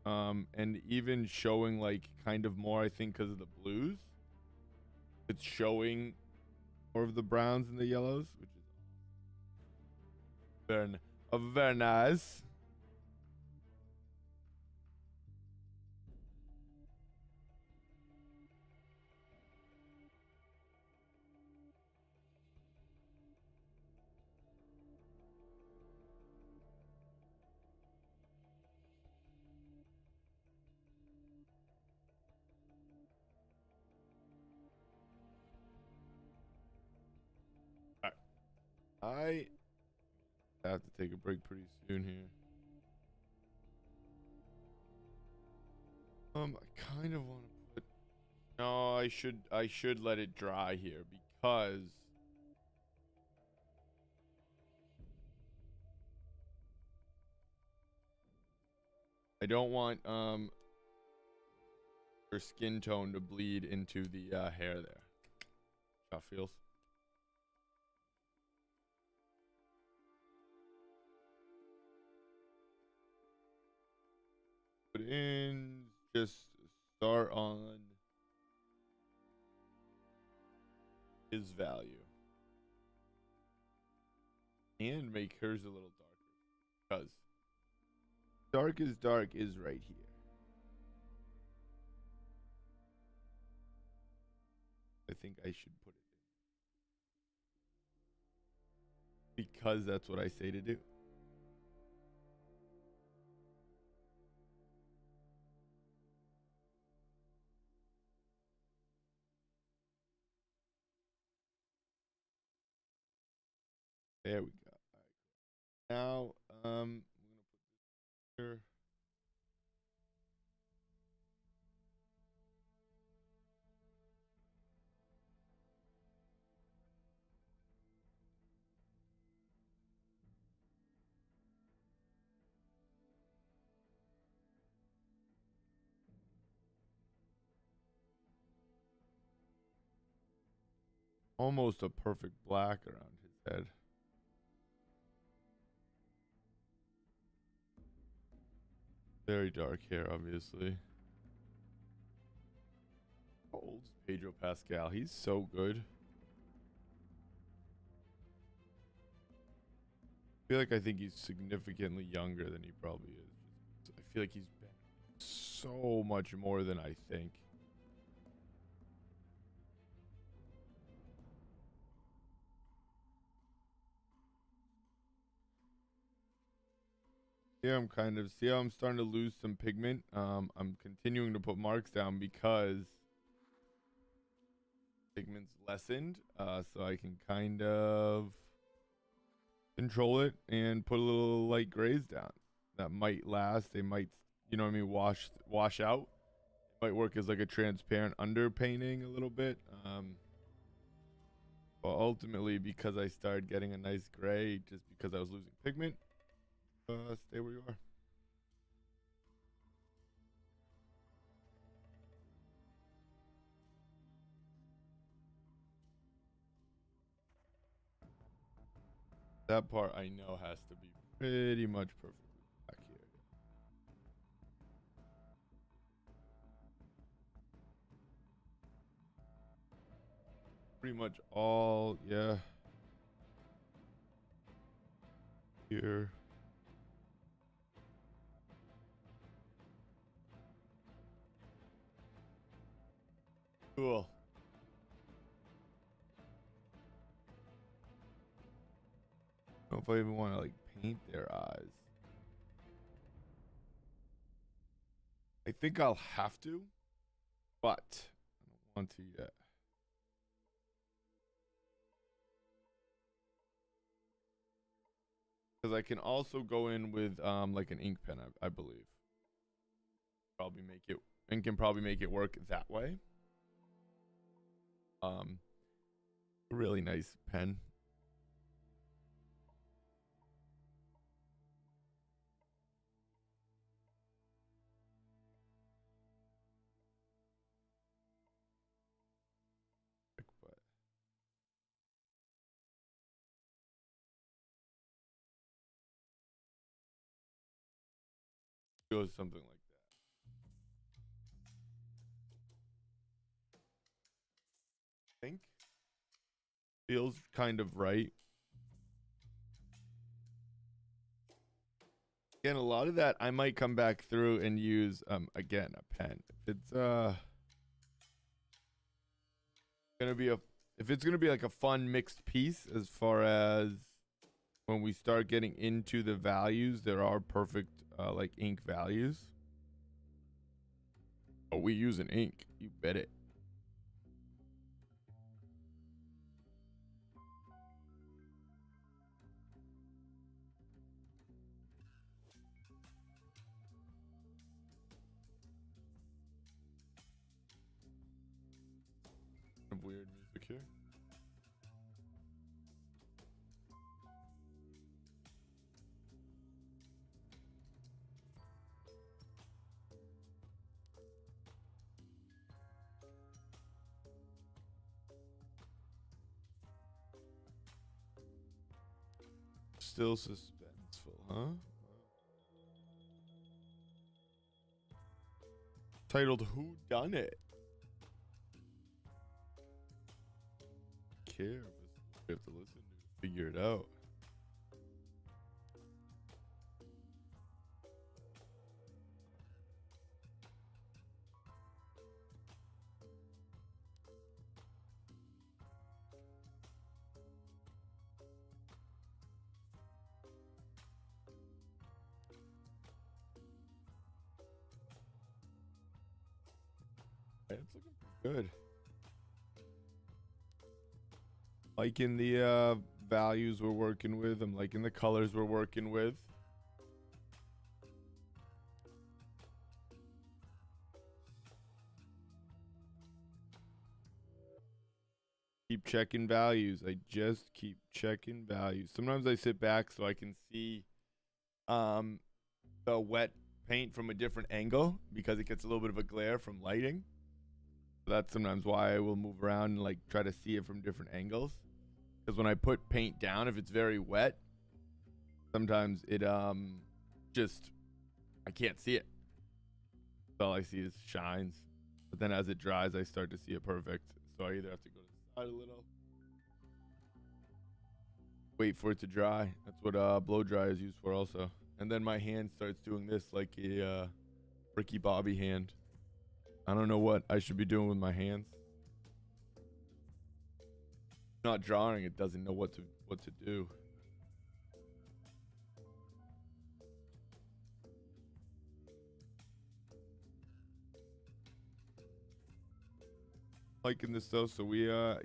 and even showing like kind of more, I think, because of the blues. It's showing more of the browns and the yellows, which is very nice. I have to take a break pretty soon here. I kind of want to put. No, I should let it dry here because I don't want her skin tone to bleed into the hair there. How it feels. Put in, just start on his value and make hers a little darker because dark is right here. I think I should put it in because that's what I say to do. There we go. All right. Now, I'm gonna put this here. Almost a perfect black around his head. Very dark hair, obviously. Pedro Pascal. He's so good. I think he's significantly younger than he probably is. I feel like he's been so much more than I think. Yeah, I'm kind of see how I'm starting to lose some pigment. I'm continuing to put marks down because pigment's lessened, so I can kind of control it and put a little light grays down. That might last. They might, you know what I mean, wash out. It might work as like a transparent underpainting a little bit. But ultimately, because I started getting a nice gray, just because I was losing pigment, stay where you are. That part I know has to be pretty much perfectly back here. Pretty much all, yeah. Here. Cool. I don't know if I even want to like paint their eyes. I think I'll have to, but I don't want to yet. Because I can also go in with like an ink pen, I believe. Probably make it and can probably make it work that way. Really nice pen. But goes something like that. I think feels kind of right. Again, a lot of that I might come back through and use again a pen. If it's gonna be like a fun mixed piece as far as when we start getting into the values, there are perfect like ink values. Oh, we use an ink. You bet it. Weird music here. Still suspenseful, huh? Titled "Who Done It?" Care, but we have to listen to figure it out. It's looking pretty good. Liking the values we're working with. I'm liking the colors we're working with. Keep checking values. I just keep checking values. Sometimes I sit back so I can see the wet paint from a different angle because it gets a little bit of a glare from lighting. So that's sometimes why I will move around and like try to see it from different angles. Because when I put paint down, if it's very wet, sometimes it just I can't see it. All I see is shines. But then as it dries, I start to see it perfect. So I either have to go to the side a little, wait for it to dry. That's what blow dry is used for also. And then my hand starts doing this like a Ricky Bobby hand. I don't know what I should be doing with my hands. Not drawing, it doesn't know what to do. Liking this though, so we are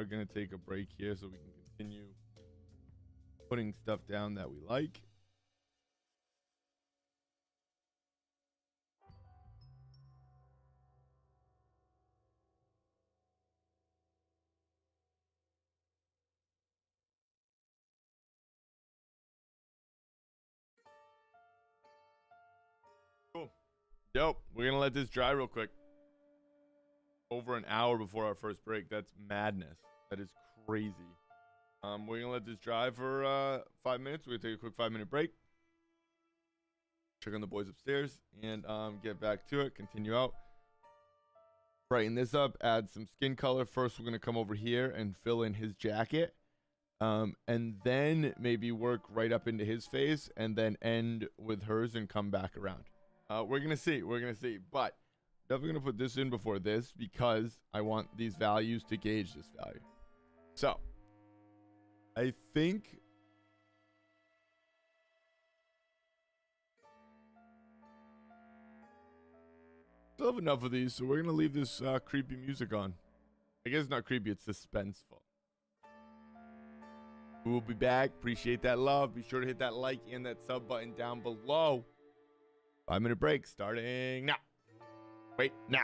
gonna take a break here so we can continue putting stuff down that we like. Cool. Yo, we're gonna let this dry real quick. Over an hour before our first break. That's madness. That is crazy. We're gonna let this dry for 5 minutes. We're gonna take a quick 5-minute break. Check on the boys upstairs and get back to it. Continue out. Brighten this up. Add some skin color. First, we're gonna come over here and fill in his jacket. And then maybe work right up into his face and then end with hers and come back around. We're gonna see. But definitely gonna put this in before this because I want these values to gauge this value. So I think still have enough of these, so we're gonna leave this creepy music on. I guess it's not creepy, it's suspenseful. We'll be back. Appreciate that love. Be sure to hit that like and that sub button down below. 5-minute break starting now. Wait, now.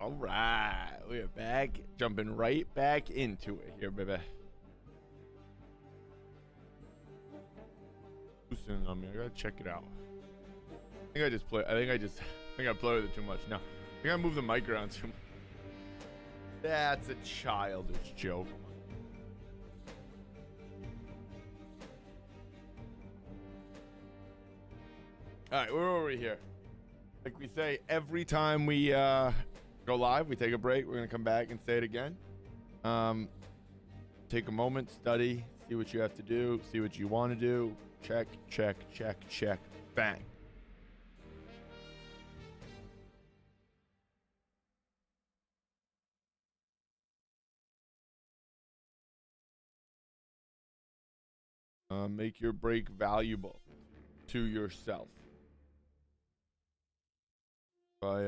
All right, we're back, jumping right back into it here, baby. Loosening on me. I gotta check it out. I think I just play. I think I play with it too much. No, I think I move the mic around too much. That's a childish joke. All right, where were we here? Like we say every time we go live, we take a break. We're gonna come back and say it again. Take a moment, study, see what you have to do, see what you want to do. Check, check, check, check, bang. Make your break valuable to yourself. By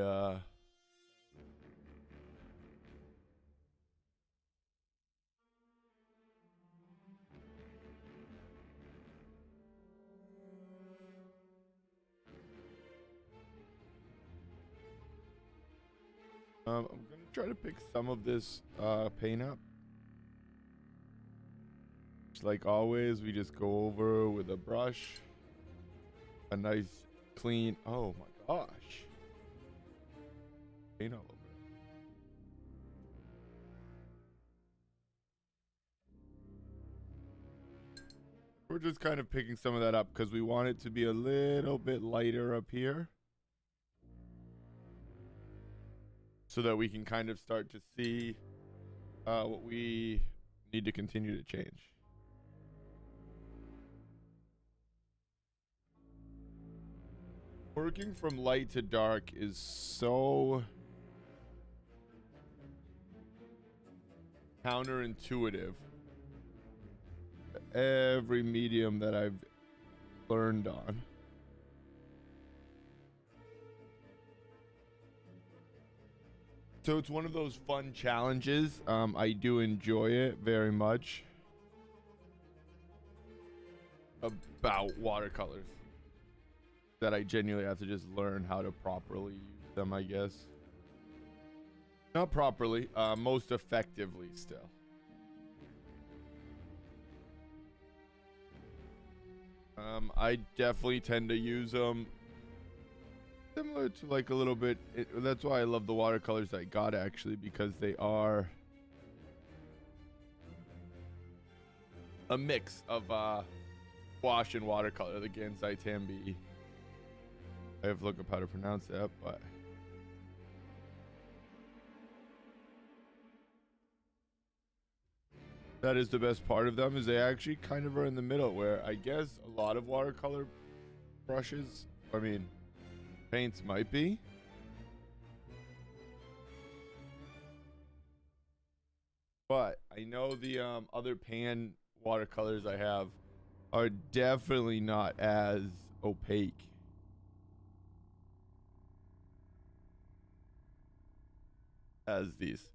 I'm gonna try to pick some of this paint up. Just like always, we just go over with a brush. A nice clean, oh my gosh. Paint all over it. We're just kind of picking some of that up because we want it to be a little bit lighter up here. So that we can kind of start to see what we need to continue to change. Working from light to dark is so counterintuitive. Every medium that I've learned on. So it's one of those fun challenges. I do enjoy it very much. About watercolors. That I genuinely have to just learn how to properly use them, I guess. Not properly, most effectively still. I definitely tend to use them similar to like a little bit. That's why I love the watercolors I got actually, because they are a mix of wash and watercolor. The Gansai Tambi. I have to look up how to pronounce that, but that is the best part of them, is they actually kind of are in the middle, where I guess a lot of watercolor brushes, I mean, paints might be. But I know the other pan watercolors I have are definitely not as opaque as these.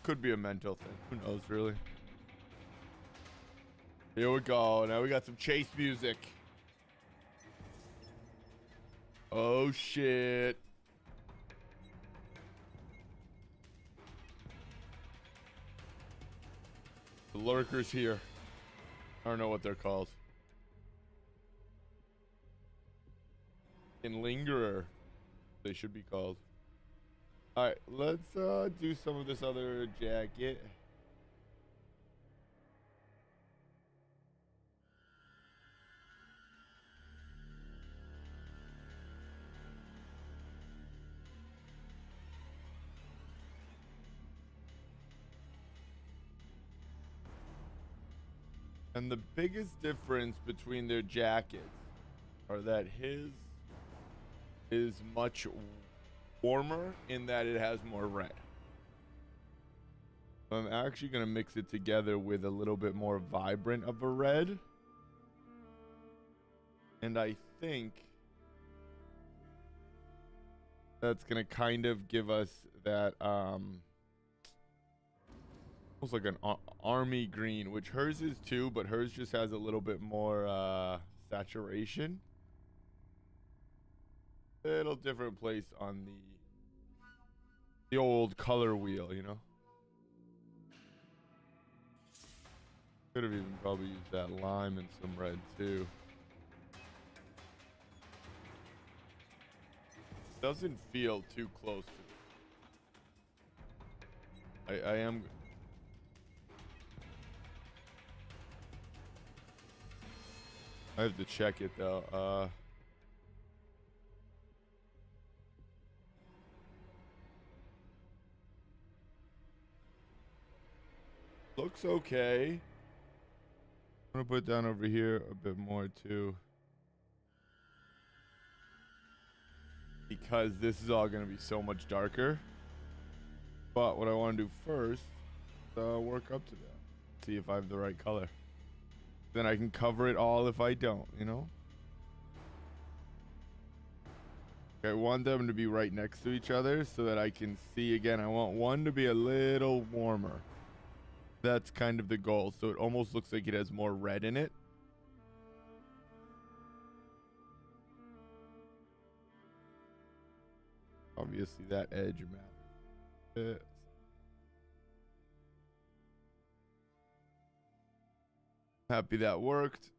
Could be a mental thing. Who knows, really? Here we go. Now we got some chase music. Oh, shit. The lurkers here. I don't know what they're called. And lingerer, they should be called. All right, let's do some of this other jacket. And the biggest difference between their jackets are that his is much warmer in that it has more red. I'm actually going to mix it together with a little bit more vibrant of a red. And I think that's going to kind of give us that almost like an army green, which hers is too, but hers just has a little bit more saturation. Little different place on the old color wheel, you know? Could have even probably used that lime and some red too. Doesn't feel too close to it. I am. I have to check it though. Looks okay. I'm gonna put down over here a bit more too. Because this is all gonna be so much darker. But what I want to do first, work up to that. See if I have the right color. Then I can cover it all if I don't, you know? Okay, I want them to be right next to each other so that I can see again. I want one to be a little warmer. That's kind of the goal. So it almost looks like it has more red in it. Obviously that edge matters. Happy that worked.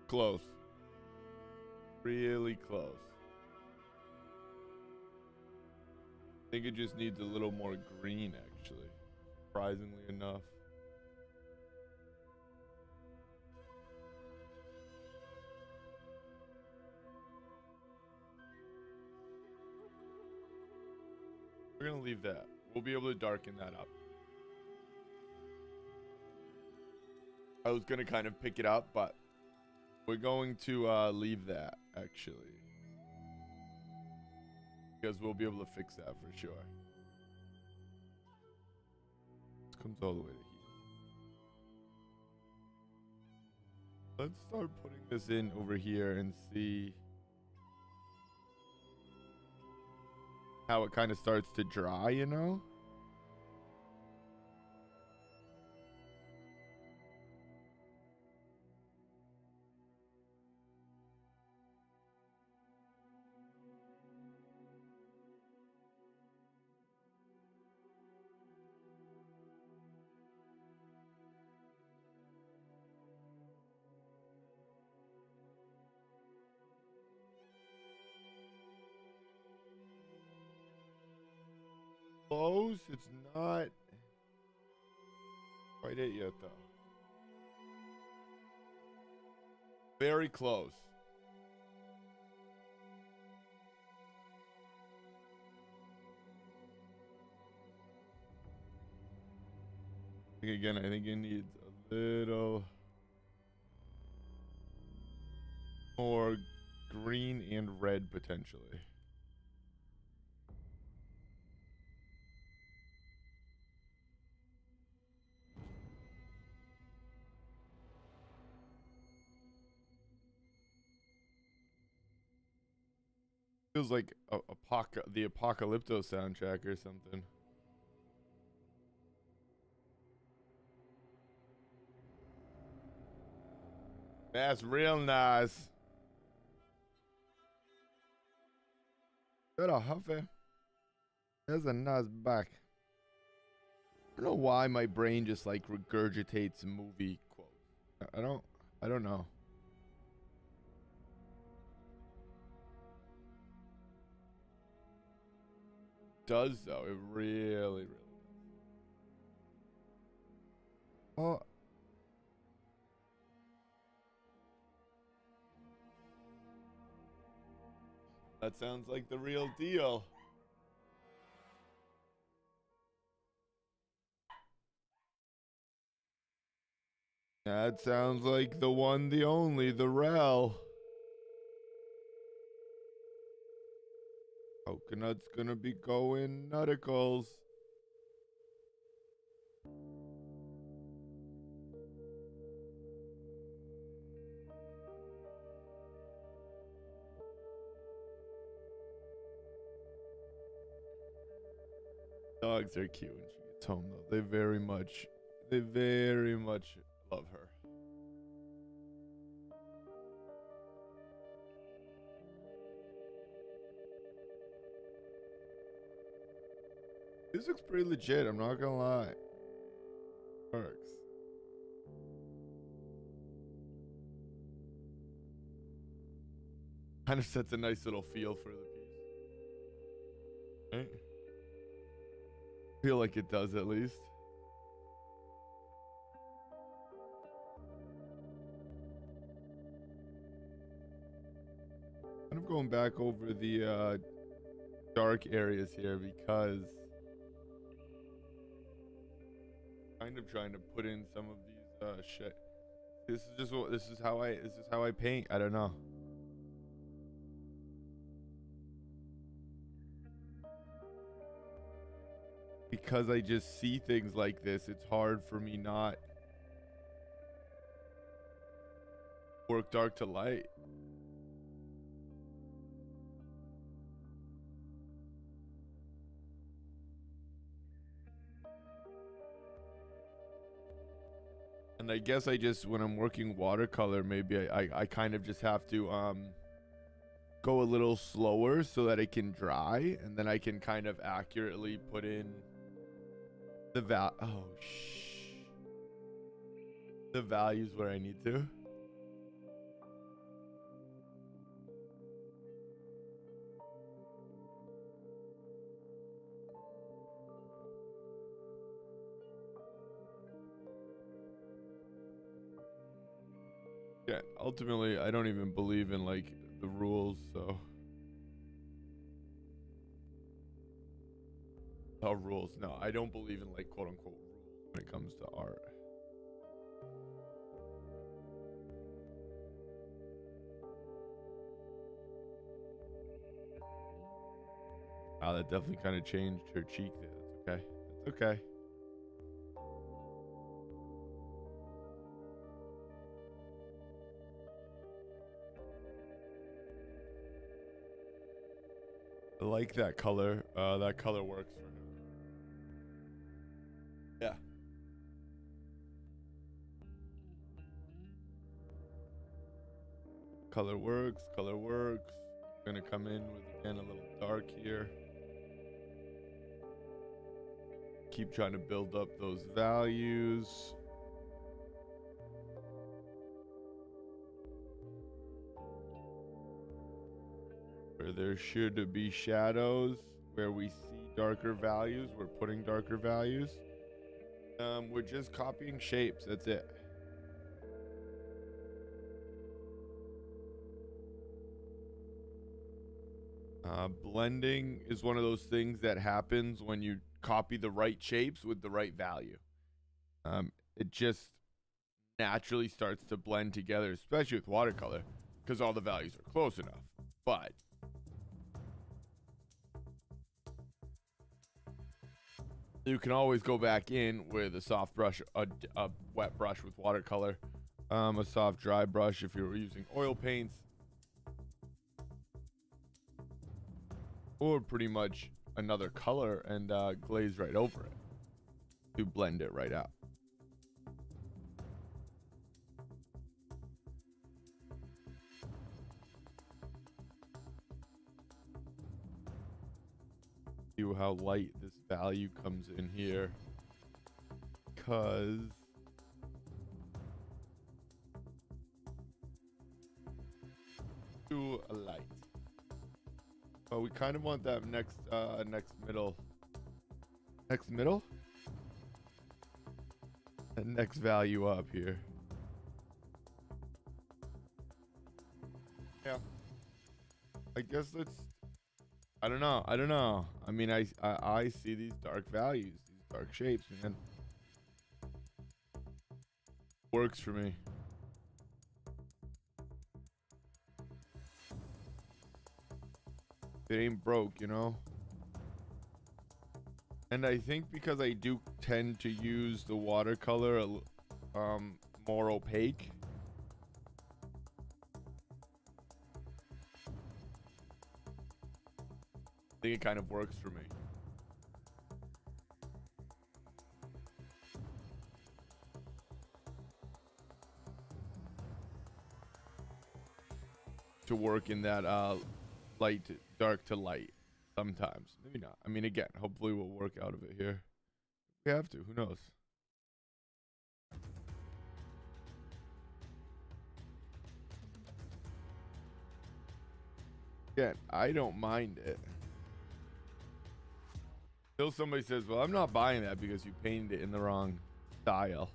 Close. Really close. I think it just needs a little more green, actually. Surprisingly enough. We're going to leave that. We'll be able to darken that up. I was going to kind of pick it up, but we're going to leave that, actually. Because we'll be able to fix that for sure. This comes all the way to here. Let's start putting this in over here and see how it kind of starts to dry, you know? Close. It's not quite it yet, though. Very close. Again, I think it needs a little more green and red potentially. Feels like the Apocalypto soundtrack or something. That's real nice. Got a Huffy. That's a nice back. I don't know why my brain just like regurgitates movie quotes. I don't know. Does though. It really does. Oh. That sounds like the real deal. That sounds like the one, the only, the Rel. Coconut's gonna be going nutticles. Dogs are cute when she gets home, though. They very much love her. This looks pretty legit, I'm not gonna lie. Works. Kind of sets a nice little feel for the piece. Right? Feel like it does at least. Kind of going back over the dark areas here because kind of trying to put in some of these shit. This is how I paint. I don't know. Because I just see things like this, it's hard for me not work dark to light. And I guess I just, when I'm working watercolor, maybe I kind of just have to go a little slower so that it can dry, and then I can kind of accurately put in the the values where I need to. Yeah, ultimately, I don't even believe in like the rules, so. Oh, rules. No, I don't believe in like quote unquote rules when it comes to art. Wow, that definitely kind of changed her cheek there. That's okay. That's okay. I like that color. That color works for him. Yeah. Color works. Color works. Gonna come in with again a little dark here. Keep trying to build up those values. Where there should be shadows, where we see darker values, we're putting darker values. We're just copying shapes, that's it. Blending is one of those things that happens when you copy the right shapes with the right value. It just naturally starts to blend together, especially with watercolor, because all the values are close enough. But you can always go back in with a soft brush, a wet brush with watercolor, a soft dry brush if you're using oil paints, or pretty much another color and glaze right over it to blend it right out. See how light this value comes in here, because too light. But we kind of want that next middle. Next middle? That next value up here. Yeah. I guess let's, I don't know. I mean, I see these dark values, these dark shapes, man. Works for me. It ain't broke, you know? And I think because I do tend to use the watercolor more opaque, I think it kind of works for me. to work in that light, dark to light sometimes. Maybe not. I mean, again, hopefully we'll work out of it here. We have to. Who knows? Again, I don't mind it. Till somebody says, well, I'm not buying that because you painted it in the wrong style.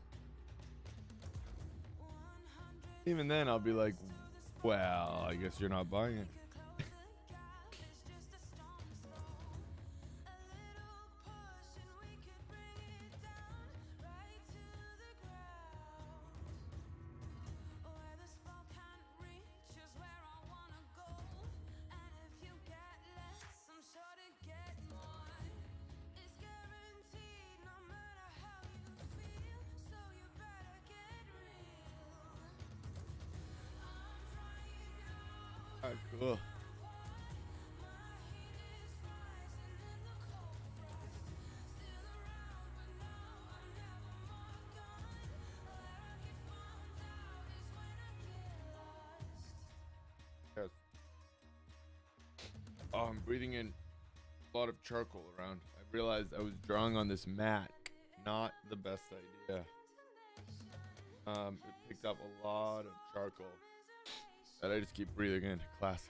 Even then, I'll be like, well, I guess you're not buying it. Cool. Yes. Oh, I'm breathing in a lot of charcoal around. I realized I was drawing on this mat. Not the best idea. It picked up a lot of charcoal that I just keep breathing in. Classic.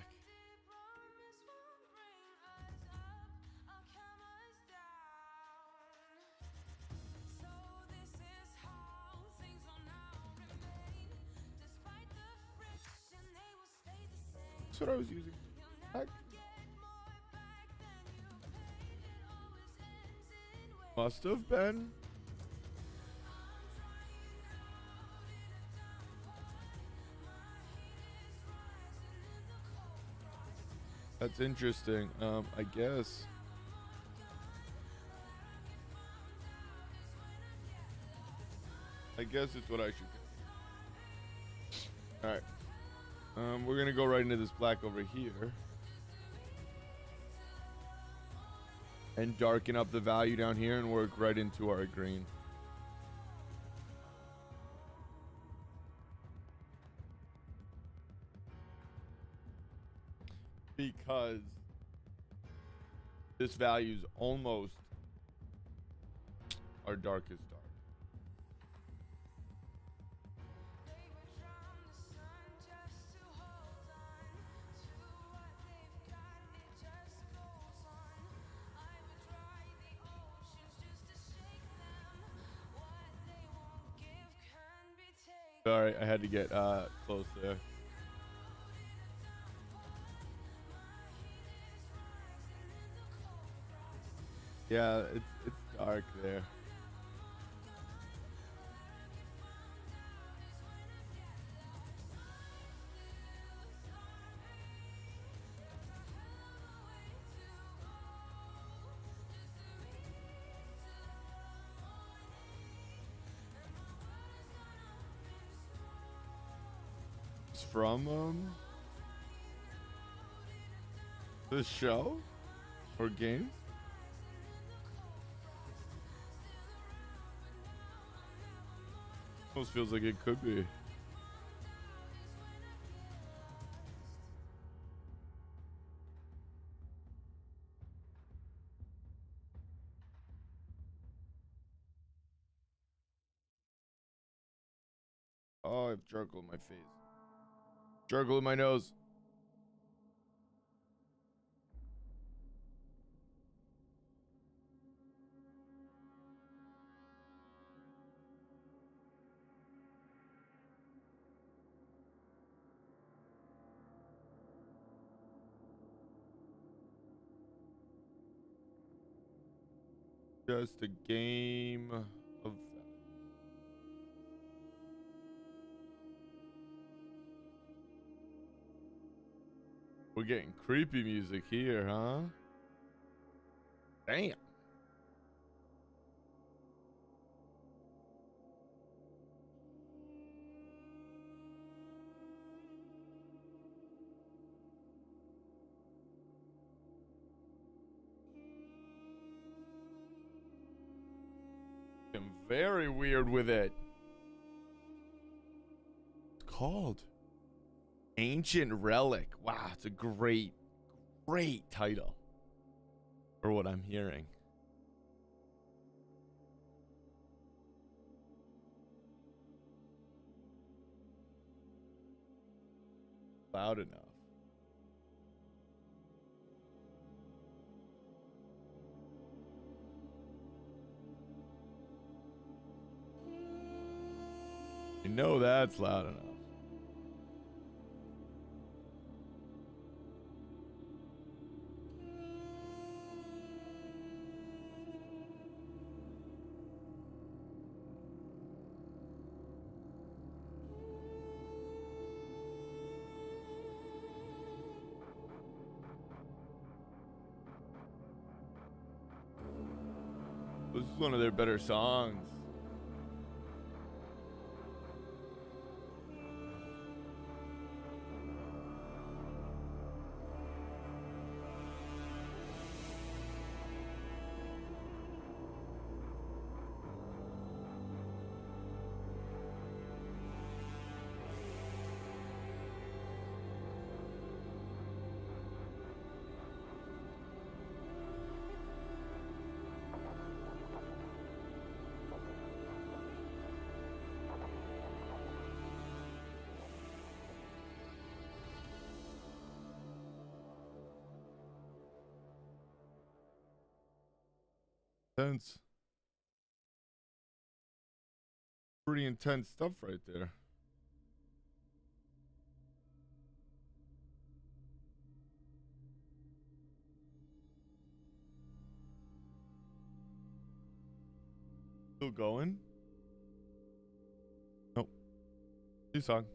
That's what I was using. Must have been. That's interesting. I guess. I guess it's what I should do. Alright. We're gonna go right into this black over here. And darken up the value down here and work right into our green. Because this value is almost our darkest dark. Sorry, I had to get close there. Yeah, it's dark there. It's from this show or game. Almost feels like it could be. Oh, I have charcoal in my face. Charcoal in my nose. Just a game of. We're getting creepy music here, huh? Damn. I'm very weird with it. It's called. Ancient Relic. Wow, it's a great title for what I'm hearing. Loud enough. You know that's loud enough. This is one of their better songs. Intense. Pretty intense stuff right there. Still going? Nope. New song.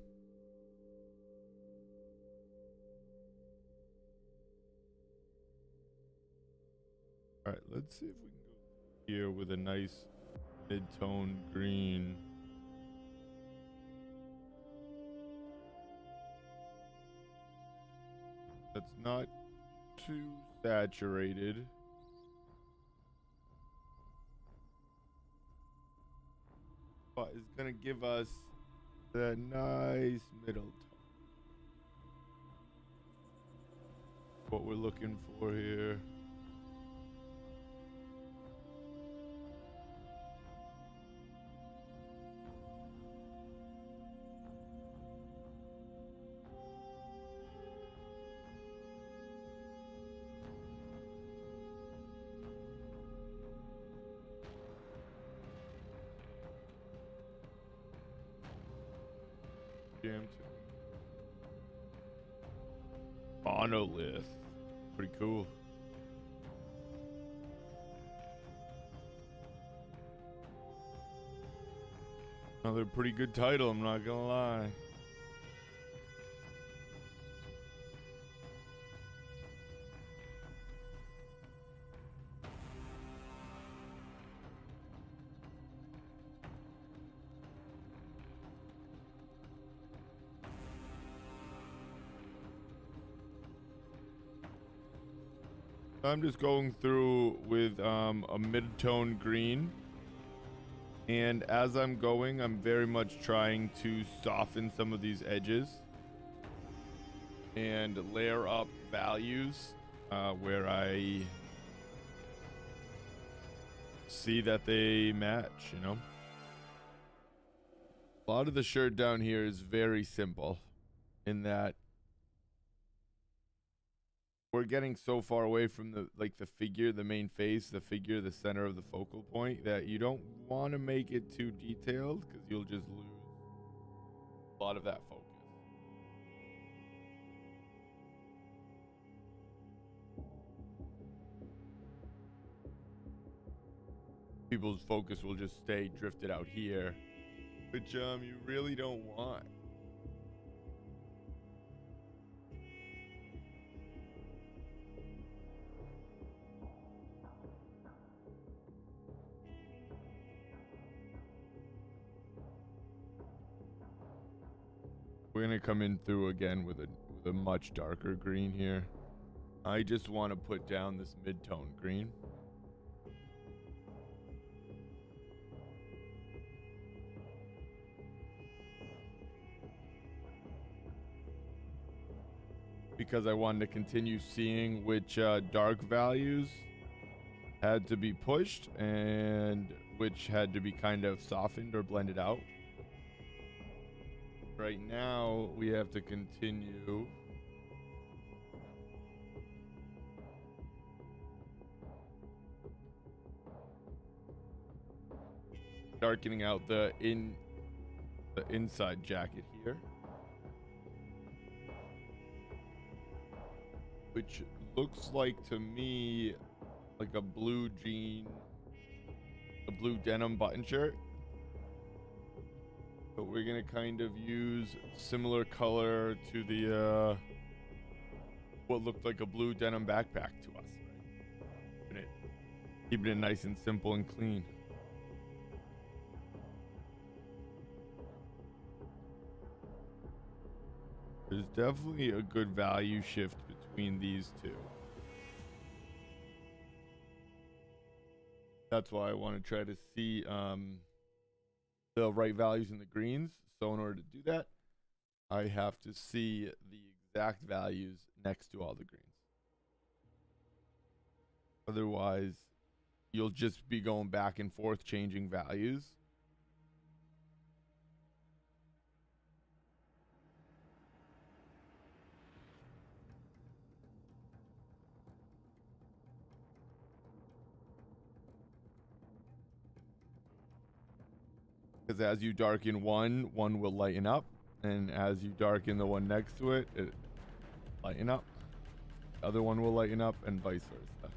All right, let's see if we can go here with a nice mid-tone green. That's not too saturated. But it's gonna give us the nice middle tone. What we're looking for here. Monolith. Pretty cool. Another pretty good title, I'm not gonna lie. I'm just going through with a mid-tone green, and as I'm going, I'm very much trying to soften some of these edges and layer up values where I see that they match, you know? A lot of the shirt down here is very simple in that we're getting so far away from the figure, the main face, the figure, the center of the focal point, that you don't want to make it too detailed because you'll just lose a lot of that focus. People's focus will just stay drifted out here, which you really don't want. We're gonna come in through again with a much darker green here. I just want to put down this mid-tone green. because I wanted to continue seeing which dark values had to be pushed and which had to be kind of softened or blended out. Right now, we have to continue darkening out the inside jacket here, which looks like to me like a blue jean, a blue denim button shirt. But we're gonna kind of use similar color to the what looked like a blue denim backpack to us, right? Keeping it nice and simple and clean. There's definitely a good value shift between these two. That's why I want to try to see the right values in the greens. So in order to do that, I have to see the exact values next to all the greens. Otherwise, you'll just be going back and forth changing values. Because as you darken one will lighten up, and as you darken the one next to it, it lighten up. The other one will lighten up, and vice versa.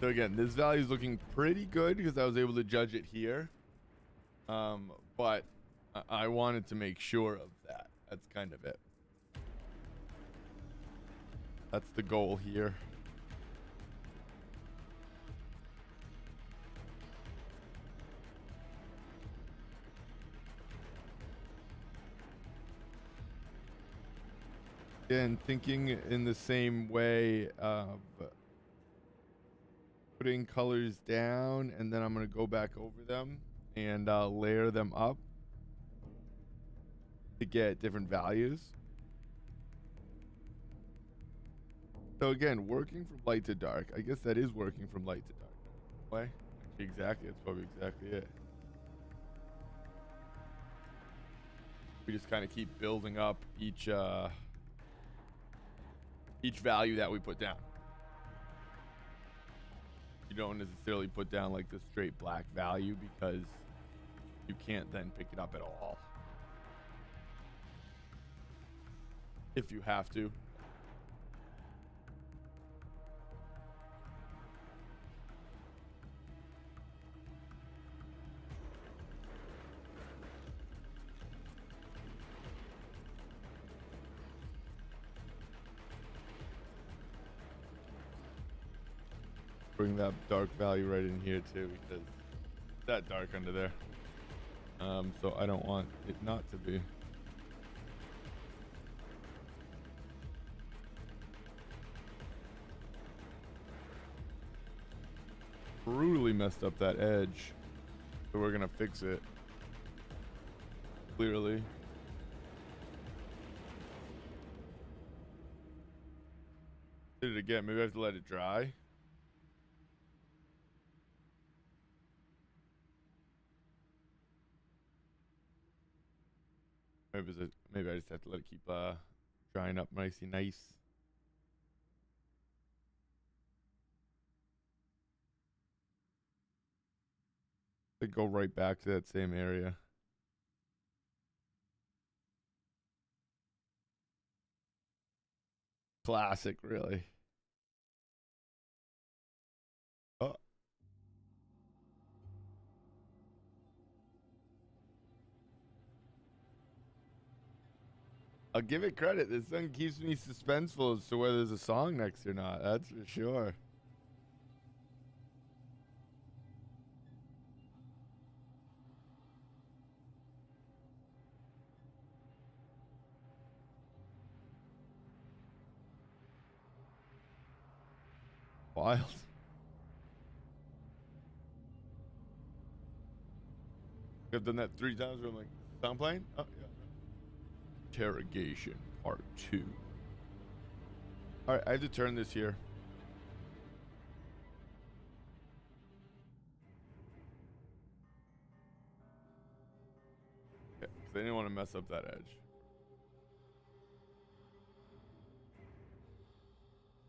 So again, this value is looking pretty good because I was able to judge it here, but I wanted to make sure of that. That's kind of it. That's the goal here. And thinking in the same way of putting colors down, and then I'm going to go back over them and layer them up to get different values. So again, working from light to dark. I guess that is working from light to dark. Way? Actually, exactly. That's probably exactly it. We just kind of keep building up each value that we put down. You don't necessarily put down like the straight black value because you can't then pick it up at all. If you have to. Bring that dark value right in here too, because it's that dark under there. So I don't want it not to be. Brutally messed up that edge, so we're gonna fix it. Clearly. Did it again. Maybe I have to let it dry. Maybe I just have to let it keep drying up nice. To go right back to that same area. Classic, really. Oh. I'll give it credit. This song keeps me suspenseful as to whether there's a song next or not. That's for sure. Wild. I've done that 3 times where I'm like, Sound playing? Oh, yeah. Interrogation part 2. All right, I have to turn this here. Okay, because I didn't want to mess up that edge.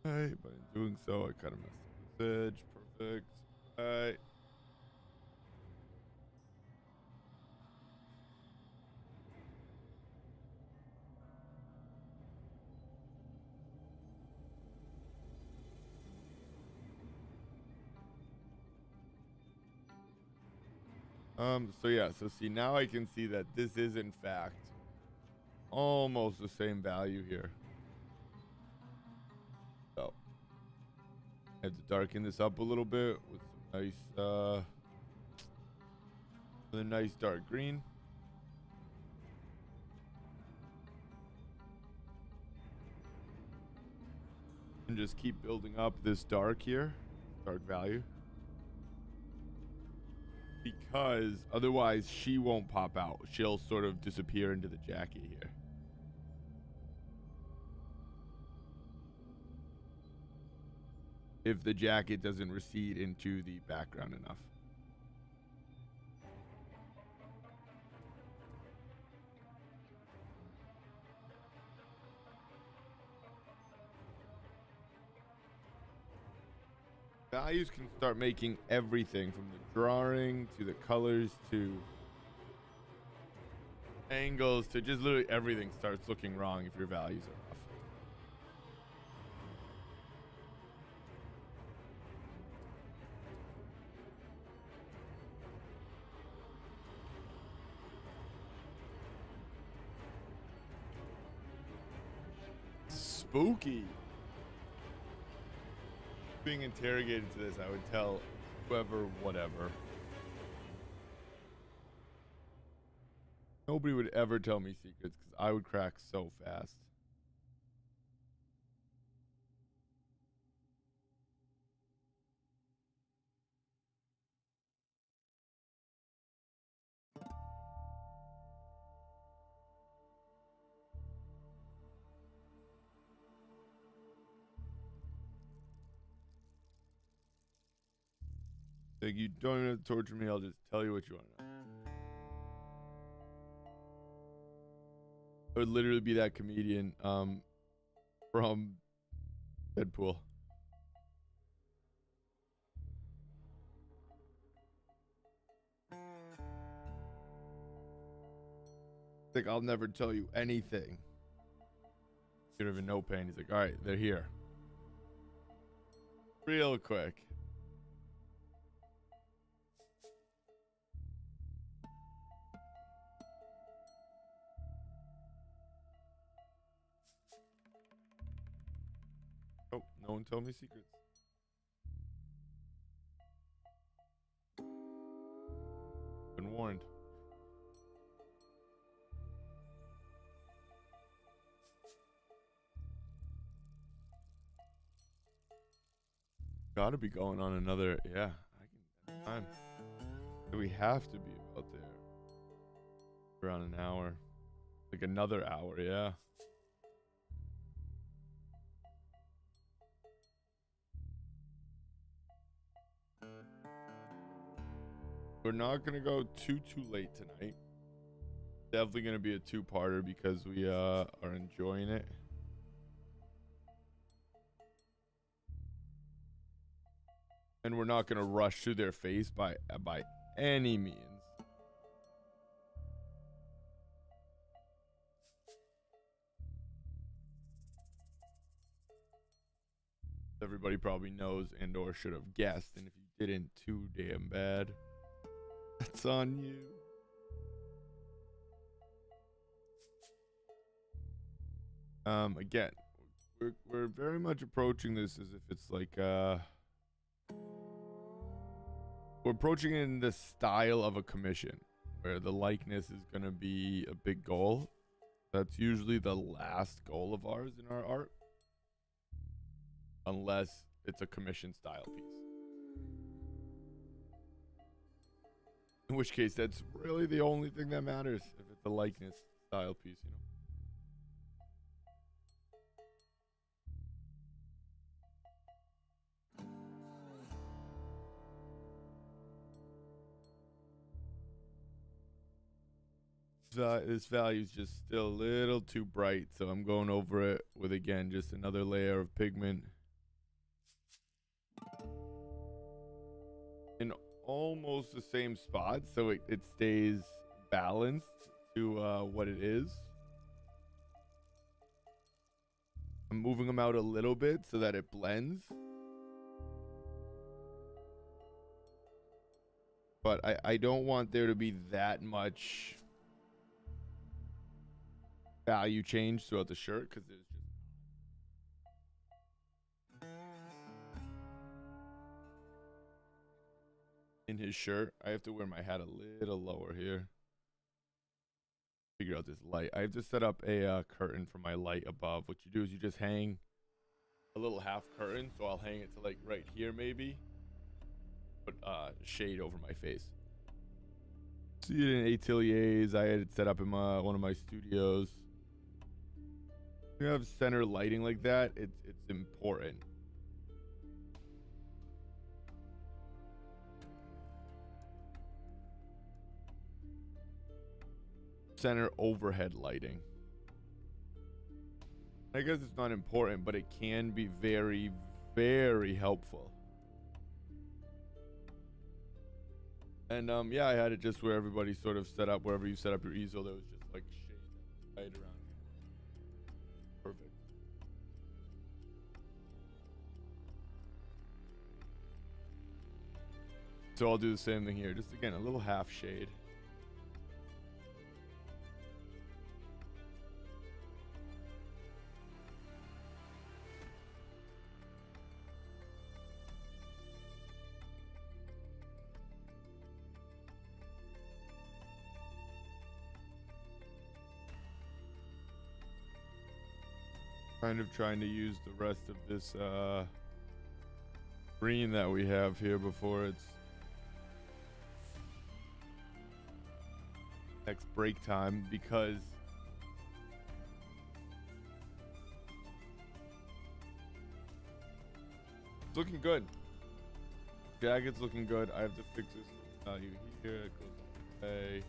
Alright, but in doing so, I kind of messed up this edge. Perfect. Alright. So yeah, so see, now I can see that this is in fact almost the same value here. So I have to darken this up a little bit with some nice with a nice dark green. And just keep building up this dark here, dark value. Because otherwise she won't pop out. She'll sort of disappear into the jacket here. If the jacket doesn't recede into the background enough. Values can start making everything from the drawing to the colors to angles to just literally everything starts looking wrong if your values are off. Spooky. Being interrogated to this, I would tell whoever, whatever. Nobody would ever tell me secrets because I would crack so fast. Like, you don't even have to torture me, I'll just tell you what you want to know. I would literally be that comedian from Deadpool. Like, I'll never tell you anything. You don't even know pain. He's like, all right, they're here. Real quick. Oh, no one told me secrets. Been warned. Gotta be going on another, yeah, I can time. So we have to be about there. Around an hour. Like another hour, yeah. We're not gonna go too late tonight. Definitely gonna be a two-parter because we are enjoying it. And we're not gonna rush through their face by any means. Everybody probably knows and or should have guessed, and if you didn't, too damn bad. That's on you. Again, we're very much approaching this as if it's like we're approaching it in the style of a commission, where the likeness is gonna be a big goal. That's usually the last goal of ours in our art, unless it's a commission style piece. In which case, that's really the only thing that matters. If it's the likeness style piece, you know. This value is just still a little too bright, so I'm going over it with, again, just another layer of pigment in almost the same spot, so it stays balanced to what it is. I'm moving them out a little bit so that it blends, but I don't want there to be that much value change throughout the shirt, because there's just in his shirt. I have to wear my hat a little lower here. Figure out this light. I have to set up a curtain for my light above. What you do is you just hang a little half curtain, so I'll hang it to like right here maybe. Put shade over my face. See it in Ateliers. I had it set up in one of my studios. You have center lighting like that, it's important. Center overhead lighting. I guess it's not important, but it can be very, very helpful. And yeah, I had it just where everybody sort of set up, wherever you set up your easel, there was just like shade right around. Perfect. So I'll do the same thing here. Just again, a little half shade. Kind of trying to use the rest of this green that we have here before it's next break time, because it's looking good. Jacket's looking good. I have to fix this value here. It goes away.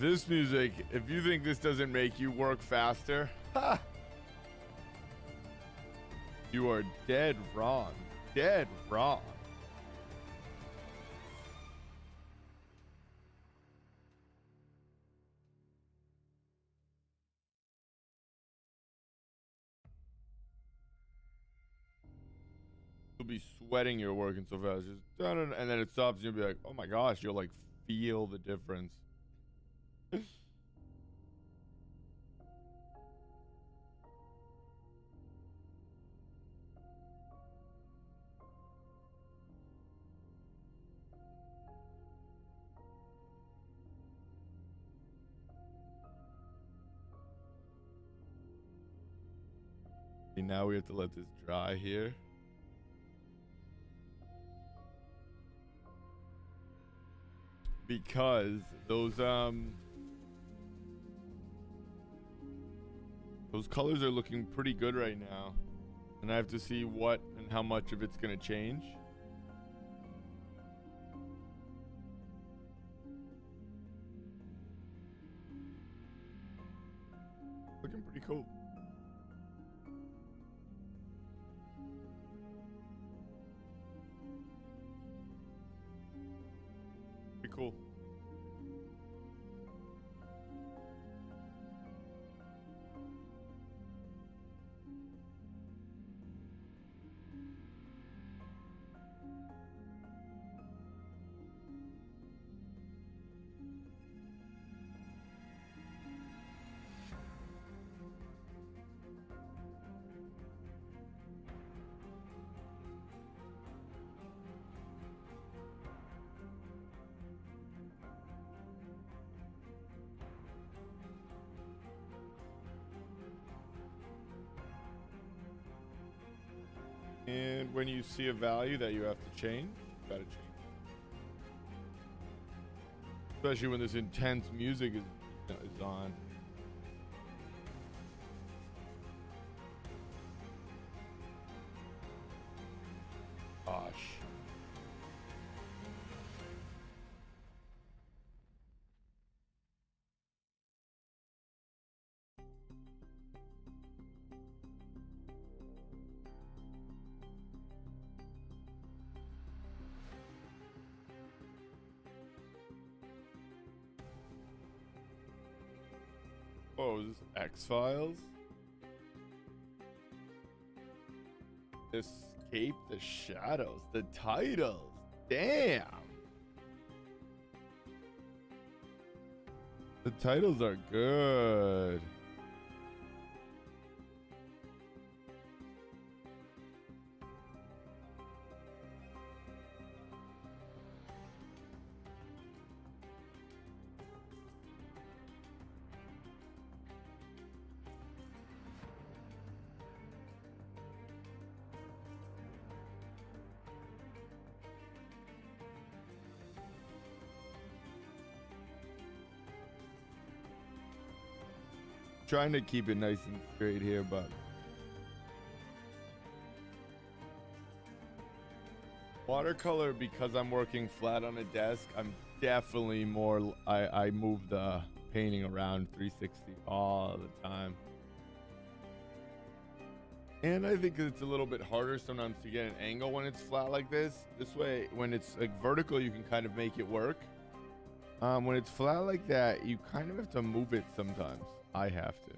This music, if you think this doesn't make you work faster, ha! You are dead wrong. Dead wrong. You'll be sweating, you're working so fast. Just dun, and then it stops and you'll be like, oh my gosh, you'll like feel the difference. Okay, now we have to let this dry here. Because those colors are looking pretty good right now. And I have to see what and how much of it's gonna change. Looking pretty cool. Pretty cool. And when you see a value that you have to change, you gotta change. Especially when this intense music is on. Gosh. Oh, is this X-Files? Escape the Shadows. The titles. Damn. The titles are good. Trying to keep it nice and straight here, but watercolor, because I'm working flat on a desk, I'm definitely more, I move the painting around 360 all the time. And I think it's a little bit harder sometimes to get an angle when it's flat like this. This way, when it's like vertical, you can kind of make it work. When it's flat like that, you kind of have to move it sometimes. I have to.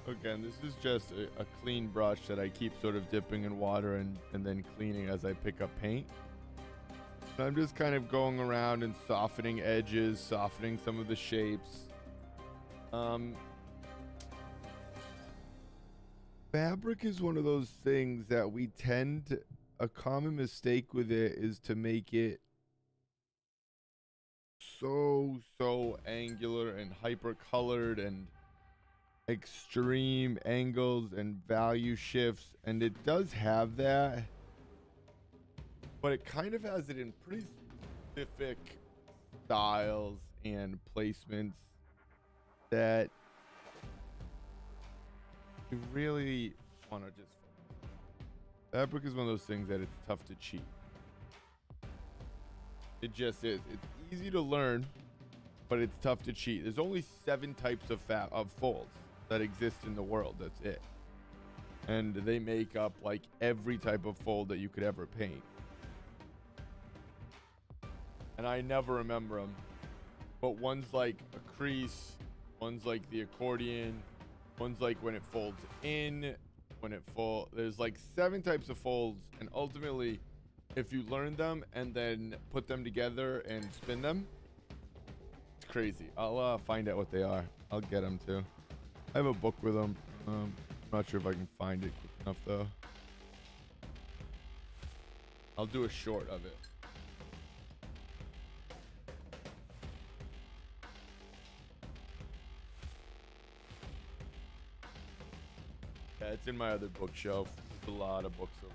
Again, this is just a clean brush that I keep sort of dipping in water and then cleaning as I pick up paint. And I'm just kind of going around and softening edges, softening some of the shapes. Fabric is one of those things that we tend to, a common mistake with it is to make it so angular and hyper colored and extreme angles and value shifts, and it does have that, but it kind of has it in pretty specific styles and placements that you really want to just... Fabric is one of those things that it's tough to cheat. It just is. It's easy to learn, but it's tough to cheat. There's only 7 types of folds that exist in the world. That's it. And they make up like every type of fold that you could ever paint. And I never remember them. But one's like a crease, one's like the accordion, one's like when it folds in, when it folds. There's like 7 types of folds, and ultimately, if you learn them and then put them together and spin them, it's crazy. I'll find out what they are. I'll get them too. I have a book with them. I'm not sure if I can find it quick enough though. I'll do a short of it. Yeah, it's in my other bookshelf. There's a lot of books over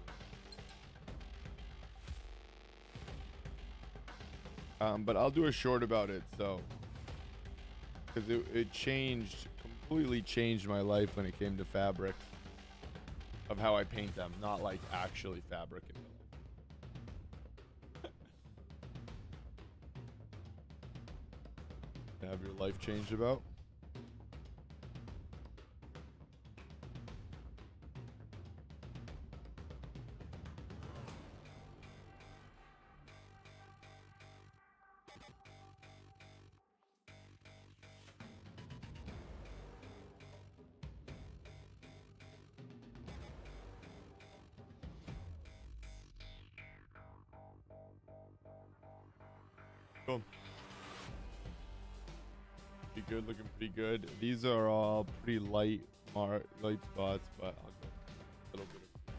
there. But I'll do a short about it, so because it completely changed my life when it came to fabric, of how I paint them, not like actually fabric in them. Have your life changed about? Cool. Pretty good, looking pretty good. These are all pretty light spots, but I'll go a little bit of...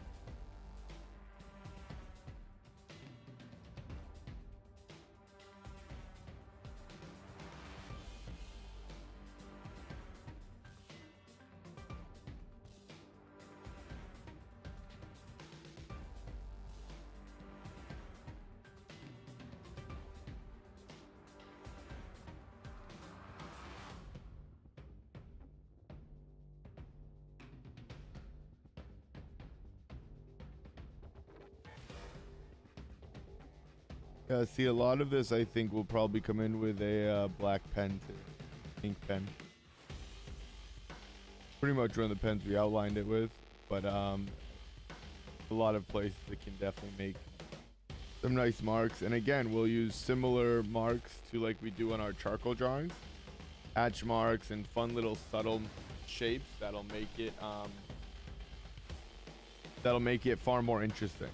Yeah, see, a lot of this I think will probably come in with a black pen, ink pen. Pretty much one of the pens we outlined it with, but a lot of places it can definitely make some nice marks. And again, we'll use similar marks to like we do on our charcoal drawings, hatch marks and fun little subtle shapes that'll make it far more interesting.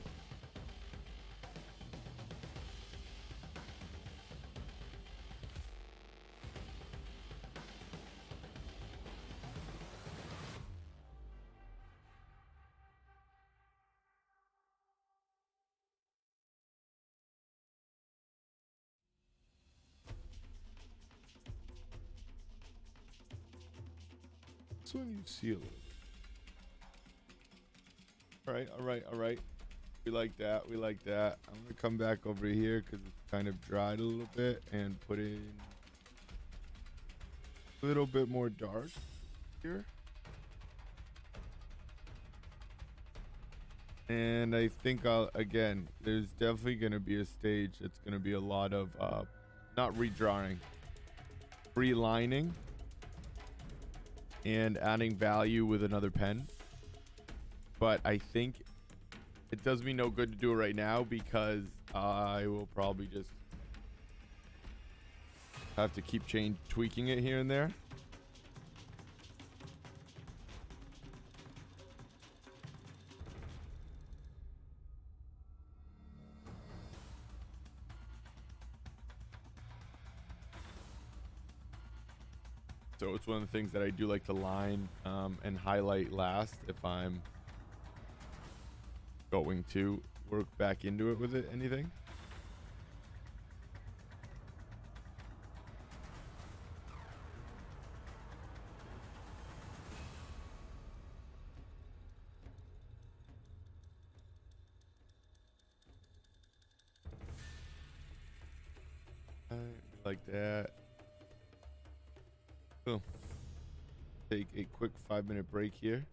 This one you see a little bit. All right. We like that. I'm gonna come back over here because it's kind of dried a little bit and put in a little bit more dark here. And I think again, there's definitely gonna be a stage that's gonna be a lot of not redrawing, relining, and adding value with another pen. But I think it does me no good to do it right now because I will probably just have to keep tweaking it here and there. So it's one of the things that I do like to line and highlight last if I'm going to work back into it with anything. Like that. Cool. Take a quick 5-minute break here.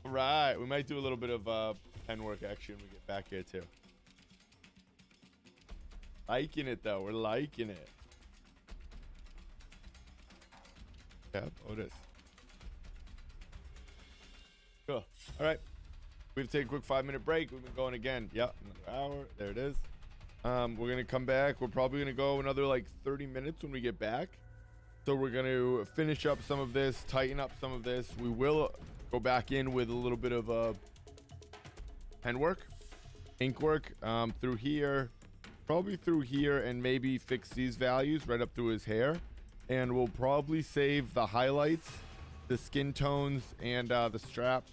All right, we might do a little bit of pen work action when we get back here too. Liking it though, we're liking it. Yeah, Otis. Cool. All right, we've taken a quick 5-minute break. We've been going again. Yep, another hour. There it is. We're gonna come back. We're probably gonna go another like 30 minutes when we get back. So we're gonna finish up some of this, tighten up some of this. We will go back in with a little bit of pen work, ink work through here, probably through here, and maybe fix these values right up through his hair. And we'll probably save the highlights, the skin tones, and the strap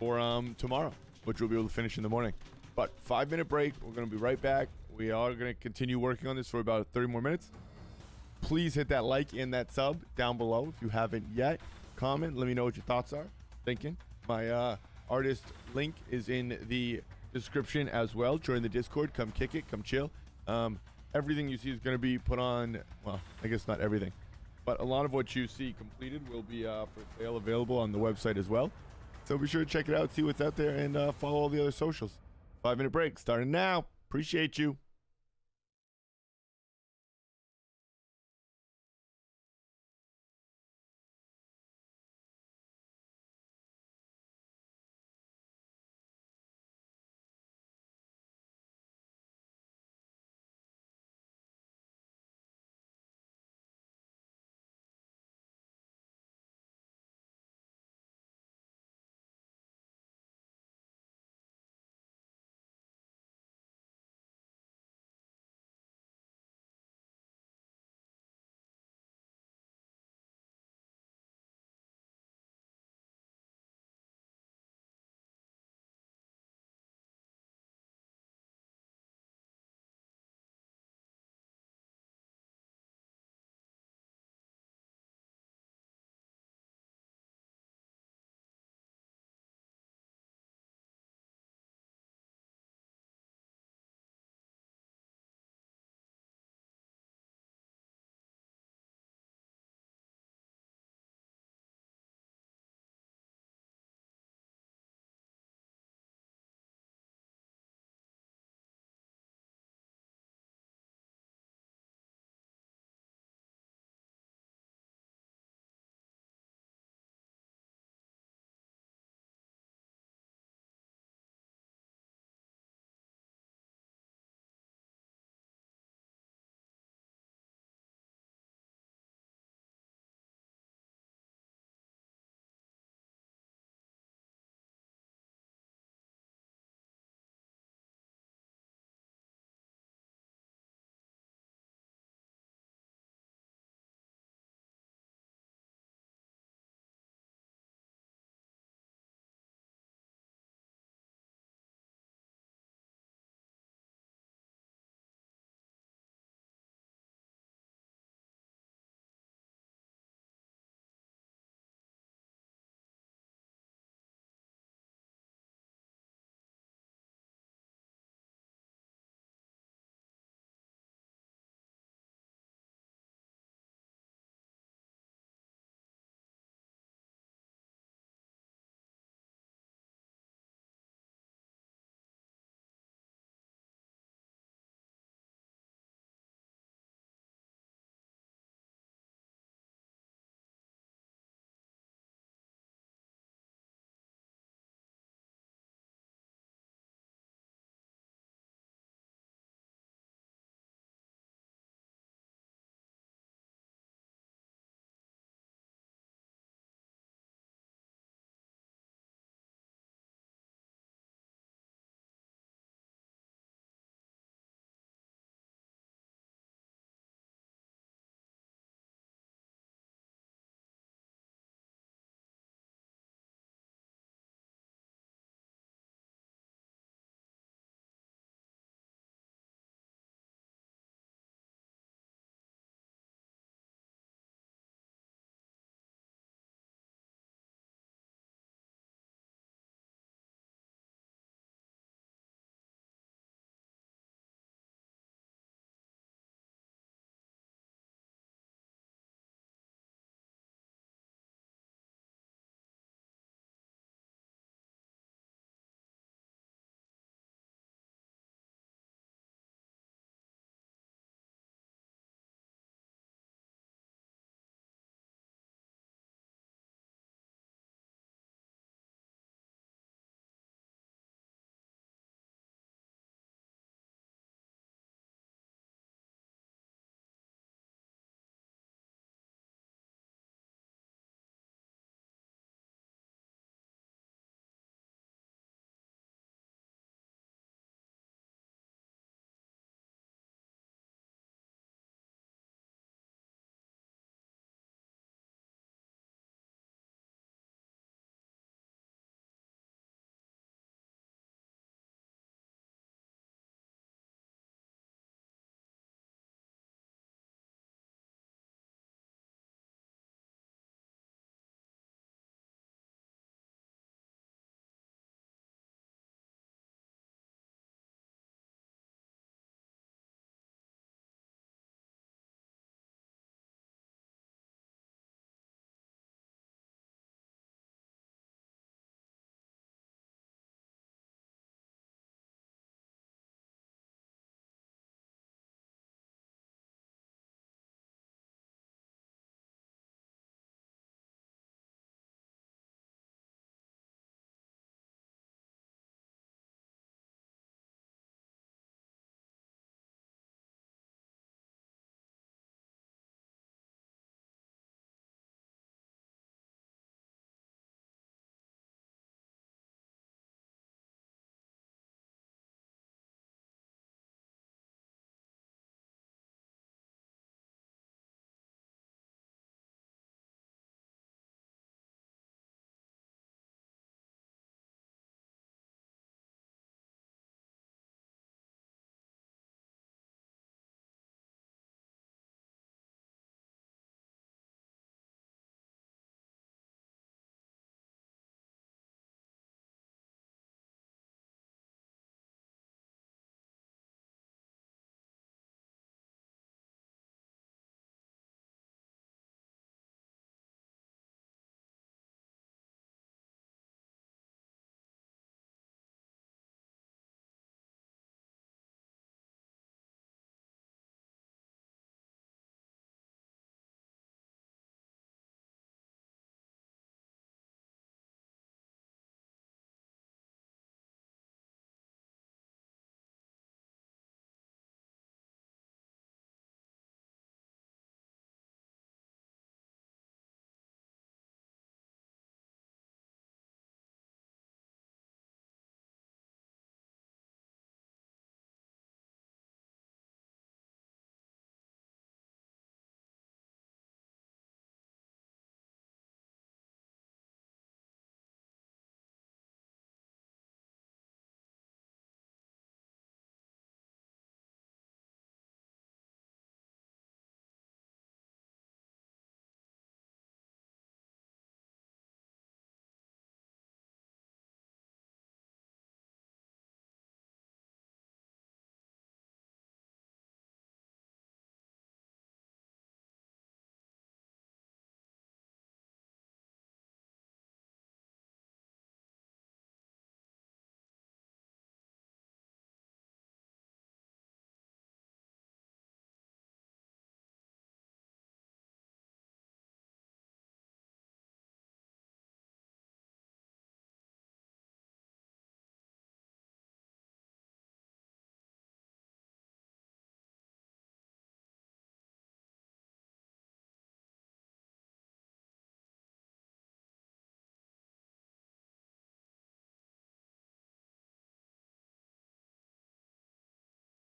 for tomorrow, which we'll be able to finish in the morning. But 5-minute break. We're gonna be right back. We are gonna continue working on this for about 30 more minutes. Please hit that like and that sub down below if you haven't yet. Comment, let me know what your thoughts are. Thinking. My artist link is in the description as well. Join the Discord. Come kick it. Come chill. Everything you see is going to be put on. Well, I guess not everything, but a lot of what you see completed will be for sale, available on the website as well. So be sure to check it out, see what's out there, and follow all the other socials. 5-minute break starting now. Appreciate you.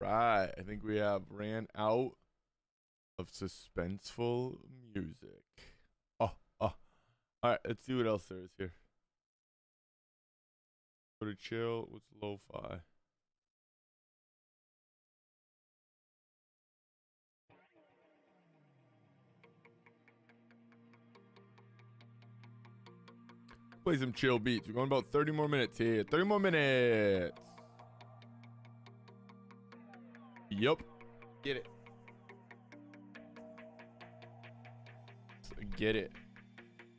Right. I think we have ran out of suspenseful music. Oh. All right. Let's see what else there is here. Go to chill. What's lo-fi? Play some chill beats. We're going about 30 more minutes here. 30 more minutes. Yup. Get it. Get it.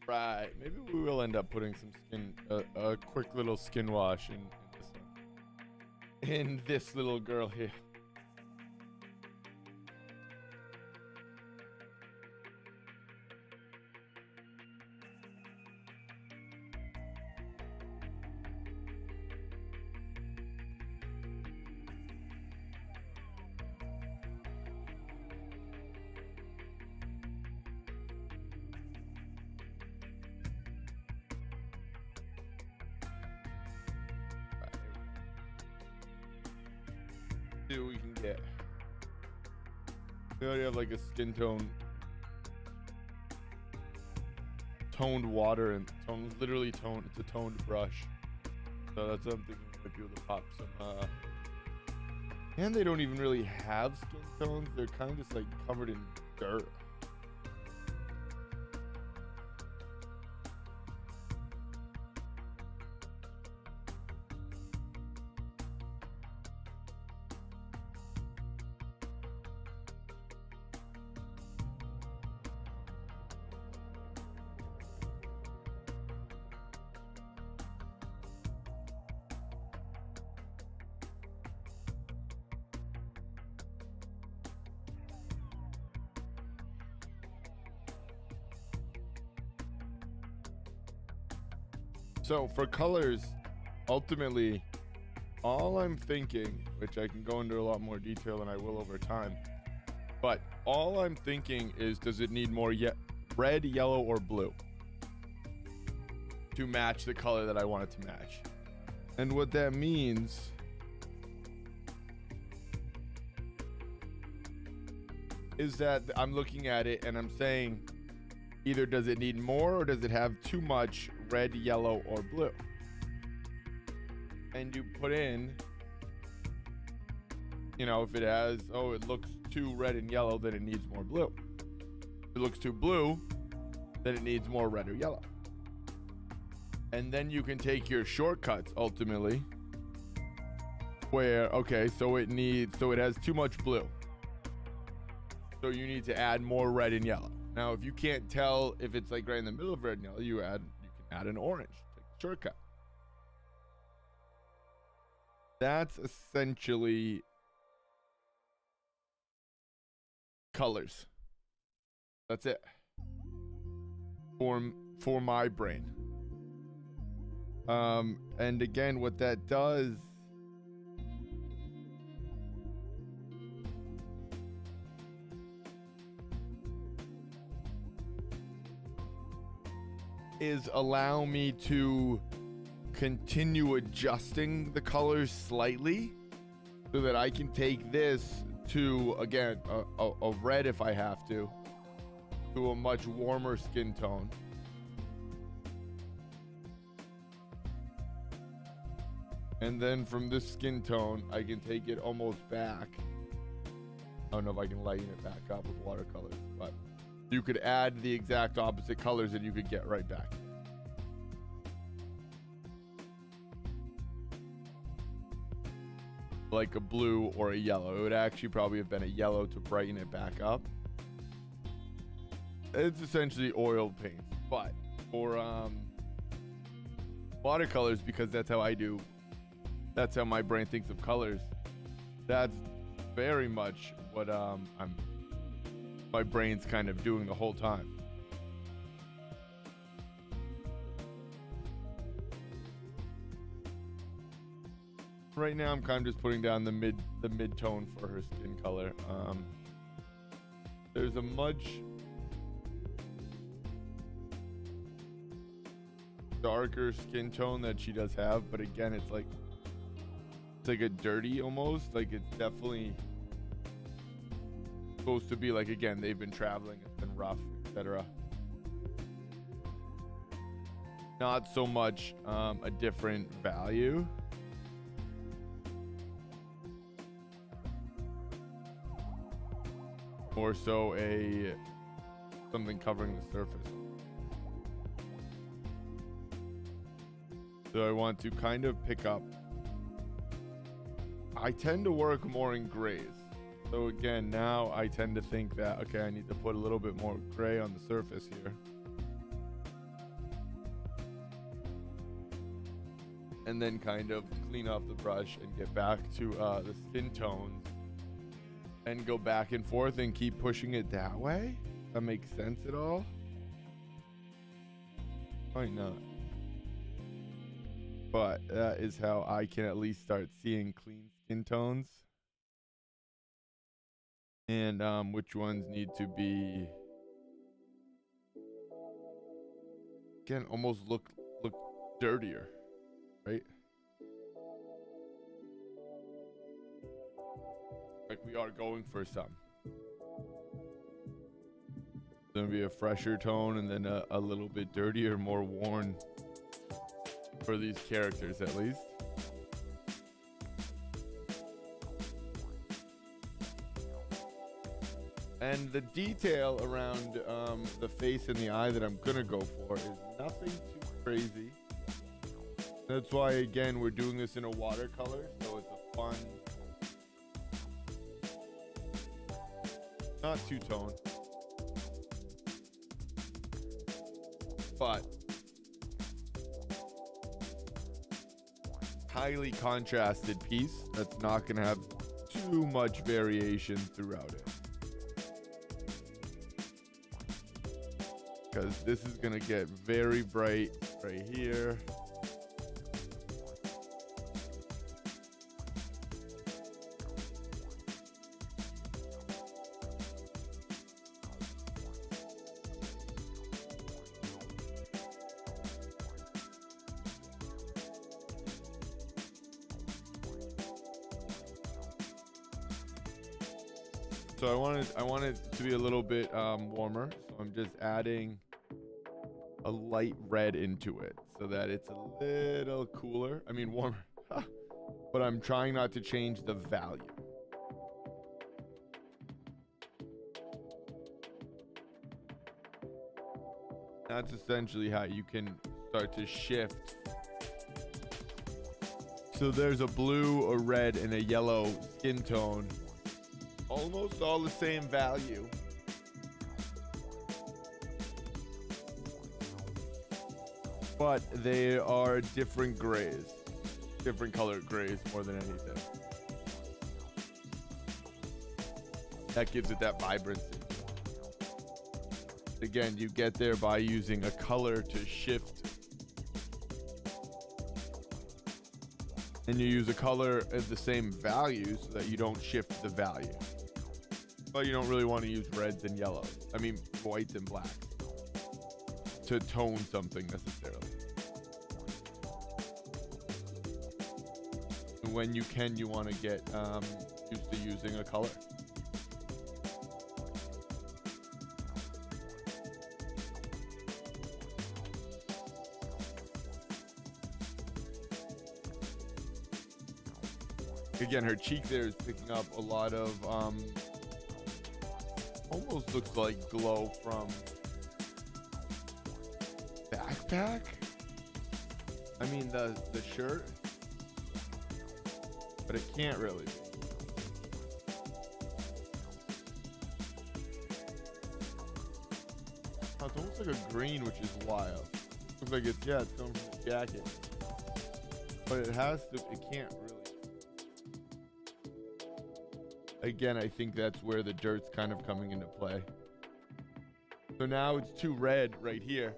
Right. Maybe we will end up putting some skin, a quick little skin wash in this one. In this little girl here. See what we can get. We already have like a skin tone, toned water, and literally toned. It's a toned brush, so that's something we might be able to pop some. And they don't even really have skin tones. They're kind of just like covered in dirt. So for colors, ultimately, all I'm thinking, which I can go into a lot more detail than I will over time, but all I'm thinking is, does it need more red, yellow, or blue to match the color that I want it to match? And what that means is that I'm looking at it and I'm saying, either does it need more or does it have too much red, yellow, or blue? And you put in, you know, if it has, oh, it looks too red and yellow, then it needs more blue. If it looks too blue, then it needs more red or yellow. And then you can take your shortcuts ultimately, where, okay, so it has too much blue. So you need to add more red and yellow. Now, if you can't tell if it's like right in the middle of red and yellow, you can add an orange. Take the shortcut. That's essentially colors. That's it. For my brain. And again, what that does is allow me to continue adjusting the colors slightly so that I can take this to, again, a red if I have to a much warmer skin tone. And then from this skin tone, I can take it almost back. I don't know if I can lighten it back up with watercolors, but you could add the exact opposite colors and you could get right back. Like a blue or a yellow. It would actually probably have been a yellow to brighten it back up. It's essentially oil paint, but for watercolors, because that's how I do, that's how my brain thinks of colors. That's very much what my brain's kind of doing the whole time. Right now, I'm kind of just putting down the mid tone for her skin color. There's a much darker skin tone that she does have, but again, it's like It's like a dirty almost. Like it's definitely supposed to be like, again, they've been traveling, it's been rough, etc. Not so much a different value. More so a something covering the surface. So I want to kind of pick up. I tend to work more in grays. So again, now I tend to think that, okay, I need to put a little bit more gray on the surface here. And then kind of clean off the brush and get back to the skin tones and go back and forth and keep pushing it that way. That makes sense at all? Might not. But that is how I can at least start seeing clean skin tones. And which ones need to be, again, almost look dirtier, right? Like we are going for some. Gonna be a fresher tone and then a little bit dirtier, more worn for these characters at least. And the detail around the face and the eye that I'm gonna go for is nothing too crazy. That's why, again, we're doing this in a watercolor, so it's a fun, not two-tone, but highly contrasted piece that's not gonna have too much variation throughout it. Because this is gonna get very bright right here. So I want it to be a little bit warmer. So I'm just adding a light red into it so that it's a little cooler. I mean warmer. But I'm trying not to change the value. That's essentially how you can start to shift. So there's a blue, a red, and a yellow skin tone. Almost all the same value. But they are different grays. Different colored grays more than anything. That gives it that vibrancy. Again, you get there by using a color to shift. And you use a color of the same value so that you don't shift the value. But you don't really want to use reds and yellows. I mean, whites and blacks to tone something necessarily. And when you can, you want to get used to using a color. Again, her cheek there is picking up a lot of almost looks like glow from backpack. I mean the shirt, but it can't really be. Oh, it's almost like a green, which is wild. Looks like it's it's coming from the jacket, but it can't really. Again, I think that's where the dirt's kind of coming into play. So now it's too red right here.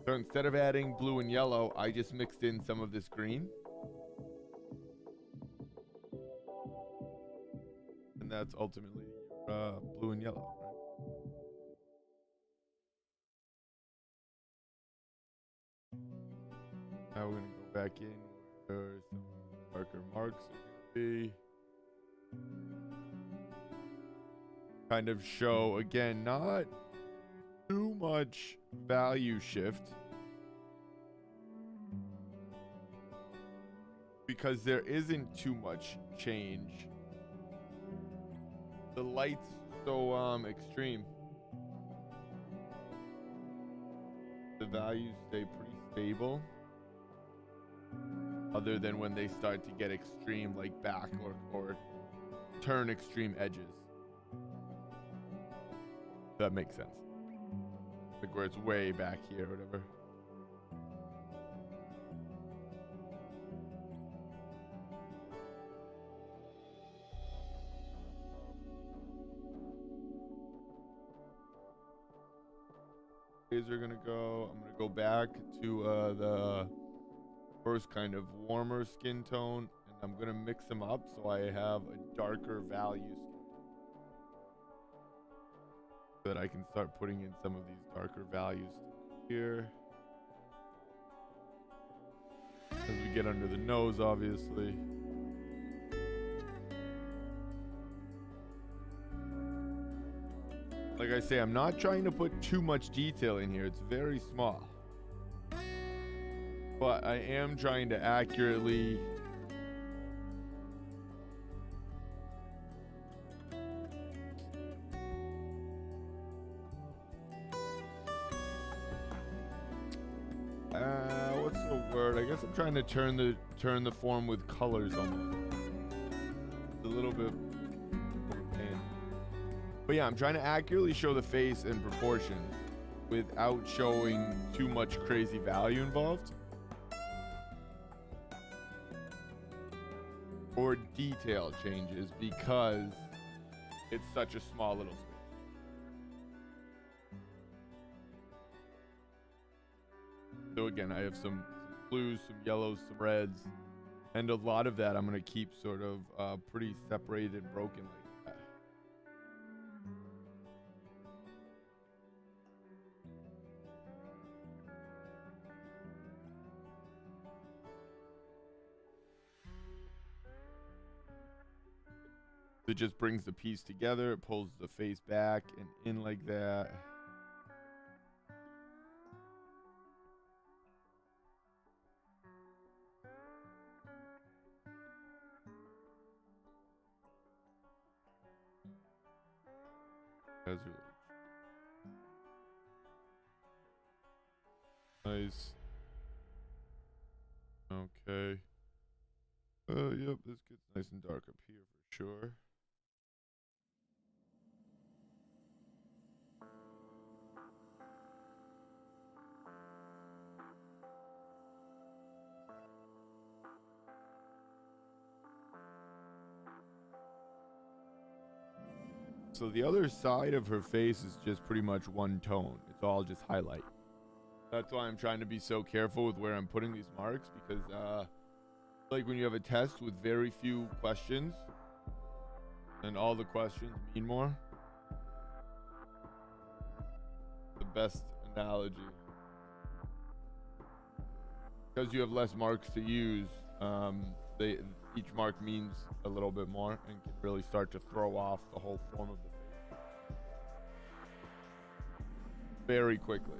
So instead of adding blue and yellow, I just mixed in some of this green. And that's ultimately blue and yellow, right? Now we're gonna go back in where some darker marks are. be kind of show again, not too much value shift, because there isn't too much change. The light's so extreme. The values stay pretty stable, other than when they start to get extreme, like back or turn extreme edges. That makes sense. Like where it's way back here or whatever. Are gonna go. I'm gonna go back to the first kind of warmer skin tone, and I'm gonna mix them up so I have a darker value so that I can start putting in some of these darker values here as we get under the nose, obviously. Like I say, I'm not trying to put too much detail in here. It's very small. But I am trying to accurately what's the word? I guess I'm trying to turn the form with colors almost. It's a little bit. But yeah, I'm trying to accurately show the face and proportions without showing too much crazy value involved. Or detail changes because it's such a small little space. So again, I have some blues, some yellows, some reds, and a lot of that I'm going to keep sort of pretty separated and broken like that. It just brings the piece together. It pulls the face back and in like that. That's really nice. Okay. Yep, this gets nice and dark up here for sure. So the other side of her face is just pretty much one tone. It's all just highlight. That's why I'm trying to be so careful with where I'm putting these marks, because like when you have a test with very few questions and all the questions mean more. The best analogy. Because you have less marks to use, each mark means a little bit more and can really start to throw off the whole form of the face very quickly.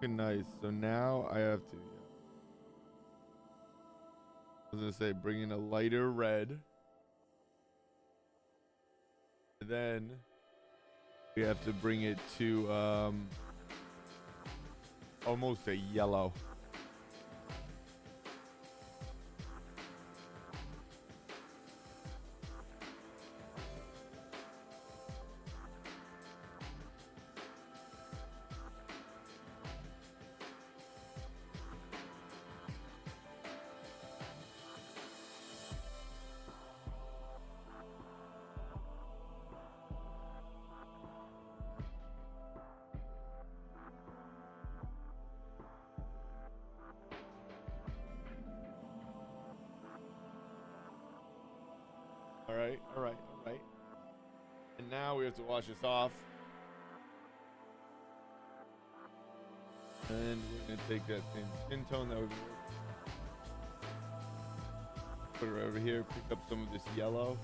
Nice. So now I have to, I was gonna say, bring in a lighter red. And then we have to bring it to almost a yellow. right, all right, all right. And now we have to wash this off. And we're gonna take that same skin tone that we've been working on. Put it over here, pick up some of this yellow.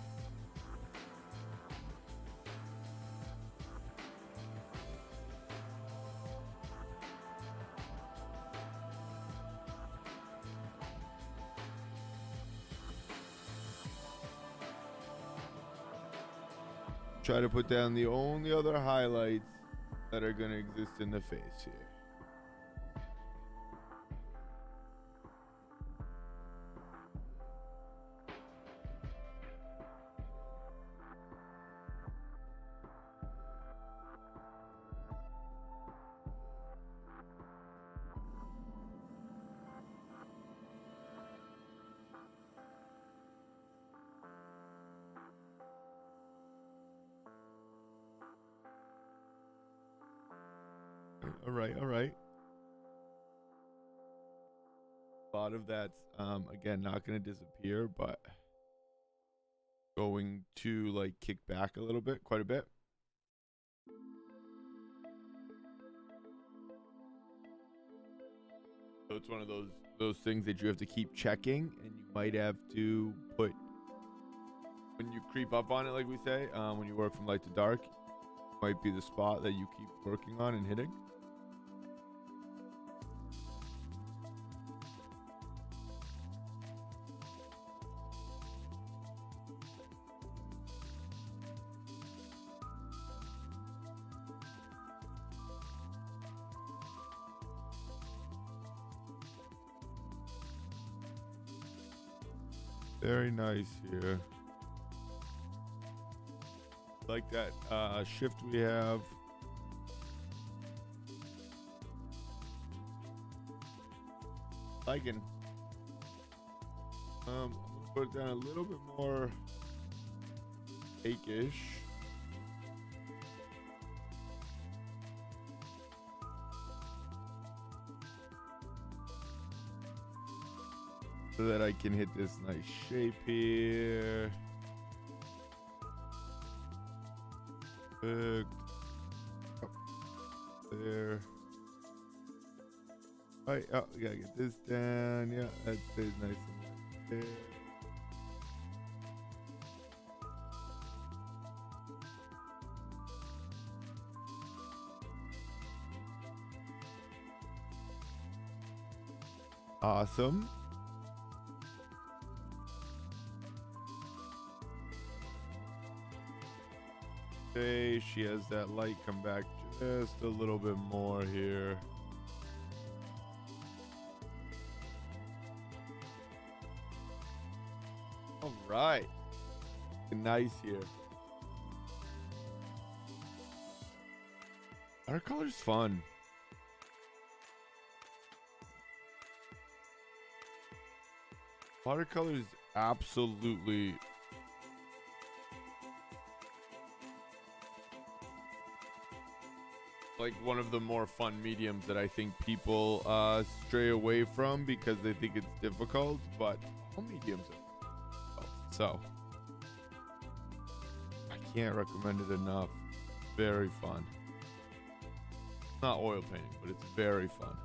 Try to put down the only other highlights that are going to exist in the face here. All right, all right. A lot of that's again not going to disappear, but going to like kick back a little bit, quite a bit. So it's one of those things that you have to keep checking, and you might have to put, when you creep up on it, like we say, when you work from light to dark, might be the spot that you keep working on and hitting. Very nice here. Like that shift we have. Liking. I'm gonna put it down a little bit more cake-ish. So that I can hit this nice shape here. Perfect. Up there. All right, oh, we gotta get this down. Yeah, that stays nice and right there. Awesome. Okay, she has that light come back just a little bit more here. All right. Nice here. Watercolor's fun. Watercolor is absolutely like one of the more fun mediums that I think people stray away from because they think it's difficult, but all mediums are difficult. So I can't recommend it enough. Very fun. Not oil painting, but it's very fun.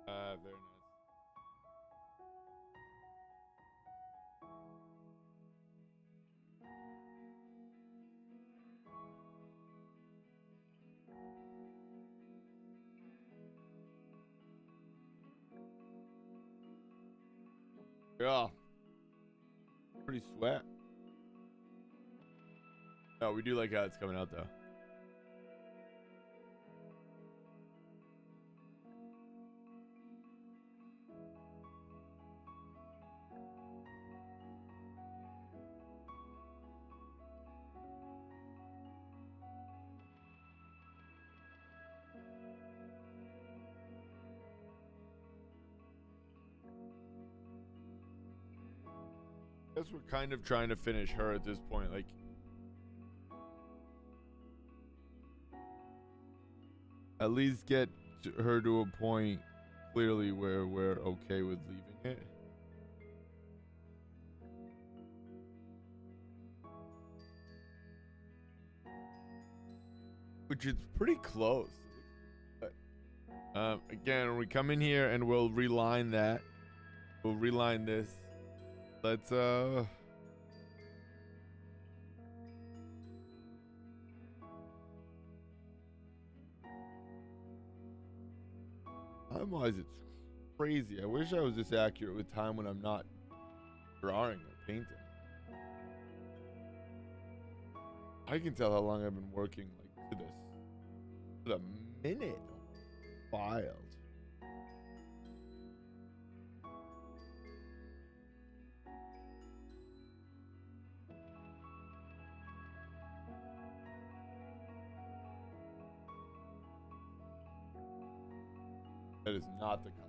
Very nice. Yeah. Pretty sweat. No, we do like how it's coming out though. I guess we're kind of trying to finish her at this point, like at least get her to a point clearly where we're okay with leaving it. Which is pretty close. Again, we come in here and we'll reline that. We'll reline this. Let's time-wise it's crazy. I wish I was this accurate with time when I'm not drawing or painting. I can tell how long I've been working like to this. To the minute. Wild. That is not the color.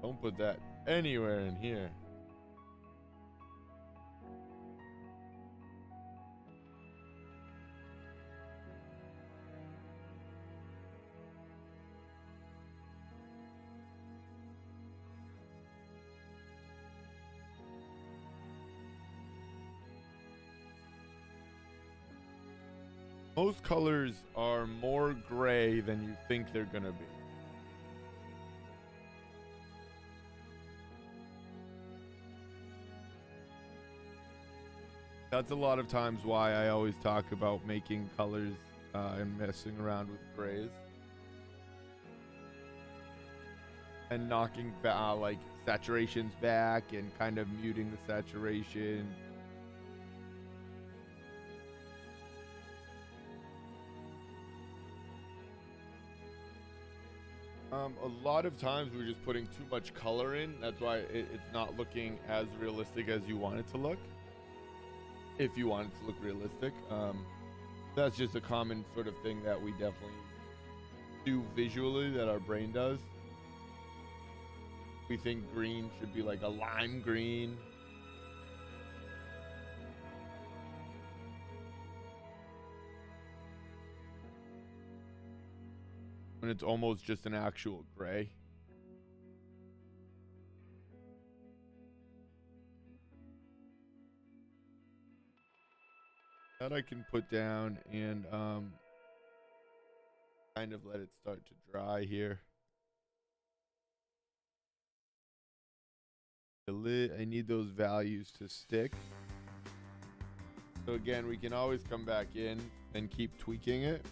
Don't put that anywhere in here. Most colors are more gray than you think they're gonna be. That's a lot of times why I always talk about making colors and messing around with grays. And knocking like saturations back and kind of muting the saturation. A lot of times we're just putting too much color in. That's why it's not looking as realistic as you want it to look. If you want it to look realistic. That's just a common sort of thing that we definitely do visually, that our brain does. We think green should be like a lime green. When it's almost just an actual gray. That I can put down and kind of let it start to dry here. I need those values to stick. So again, we can always come back in and keep tweaking it.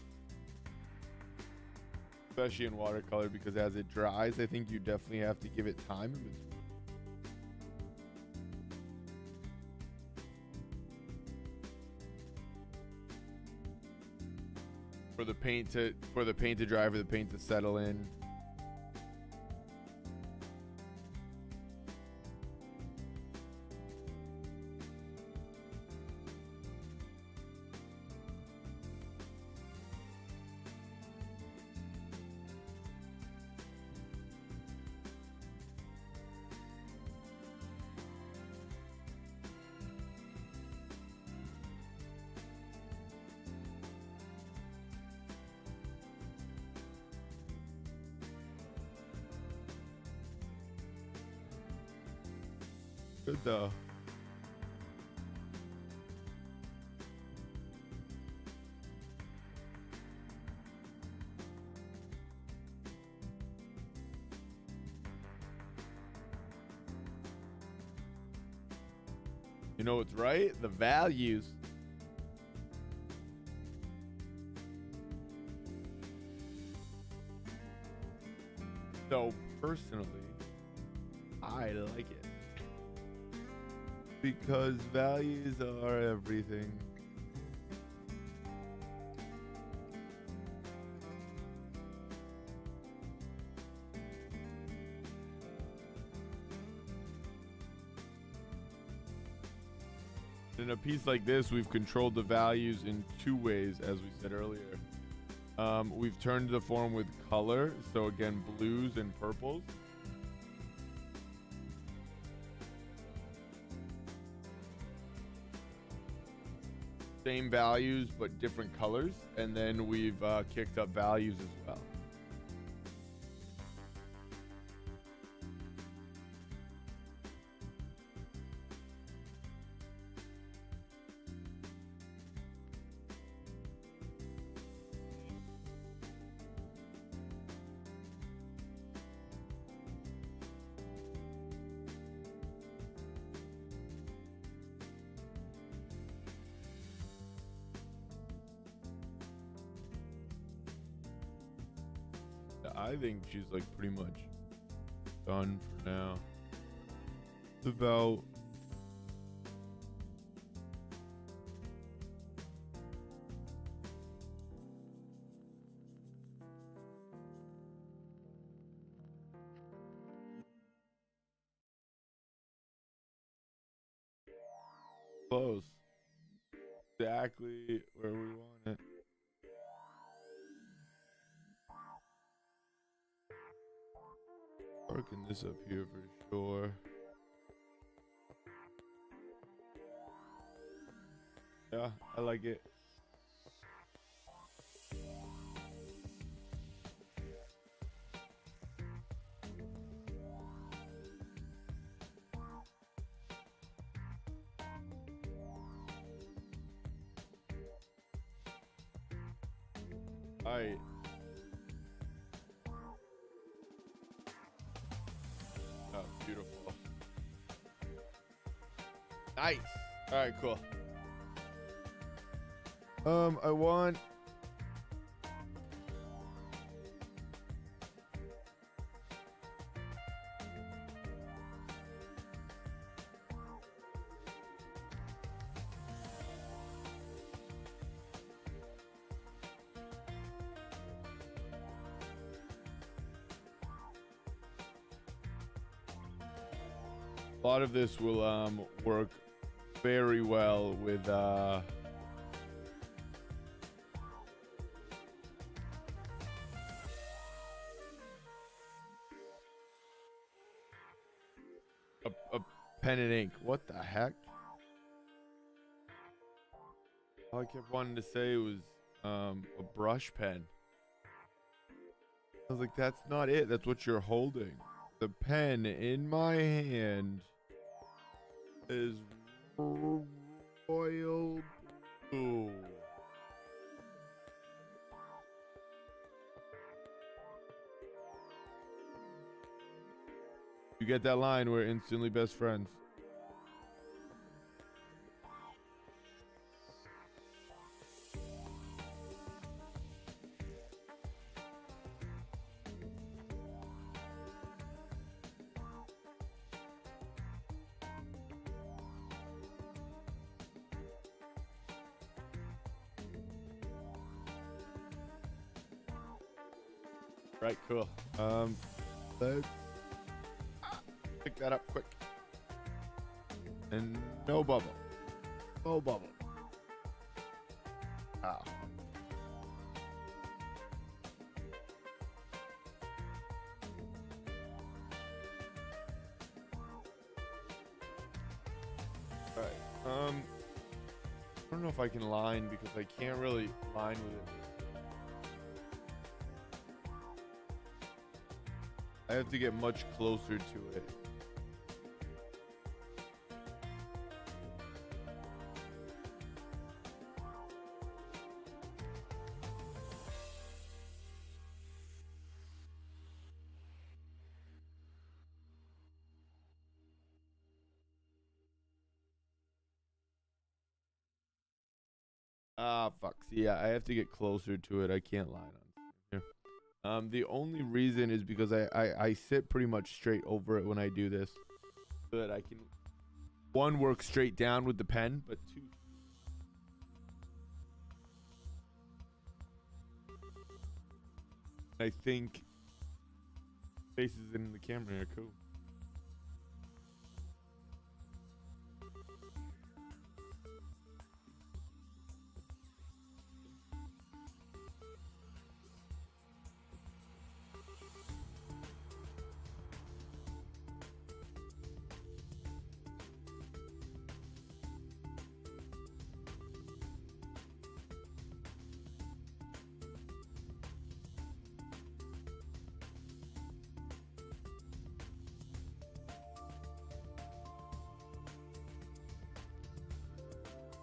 Especially in watercolor, because as it dries, I think you definitely have to give it time in between. For the paint to dry, for the paint to settle in. Good though. You know what's right? The values. So personally, I like it. because values are everything. In a piece like this, we've controlled the values in two ways, as we said earlier. We've turned the form with color, so again, blues and purples. Same values, but different colors. And then we've kicked up values as well. I think she's like pretty much done for now. It's about close. Exactly where we want it. Working this up here for sure. Yeah, I like it. All right. Oh, beautiful. Nice. All right, cool. I want a lot of this will work very well with a pen and ink. What the heck? All I kept wanting to say was a brush pen. I was like, that's not it. That's what you're holding. The pen in my hand is royal blue. You get that line, we're instantly best friends. Right, cool. Let's pick that up quick. And no bubble. No bubble. Ah. Alright. I don't know if I can line because I can't really line with it. I have to get much closer to it. Ah, fuck. See, yeah, I have to get closer to it. I can't line on here. The only reason is because I sit pretty much straight over it when I do this, so that I can one, work straight down with the pen, but two, I think faces in the camera are cool.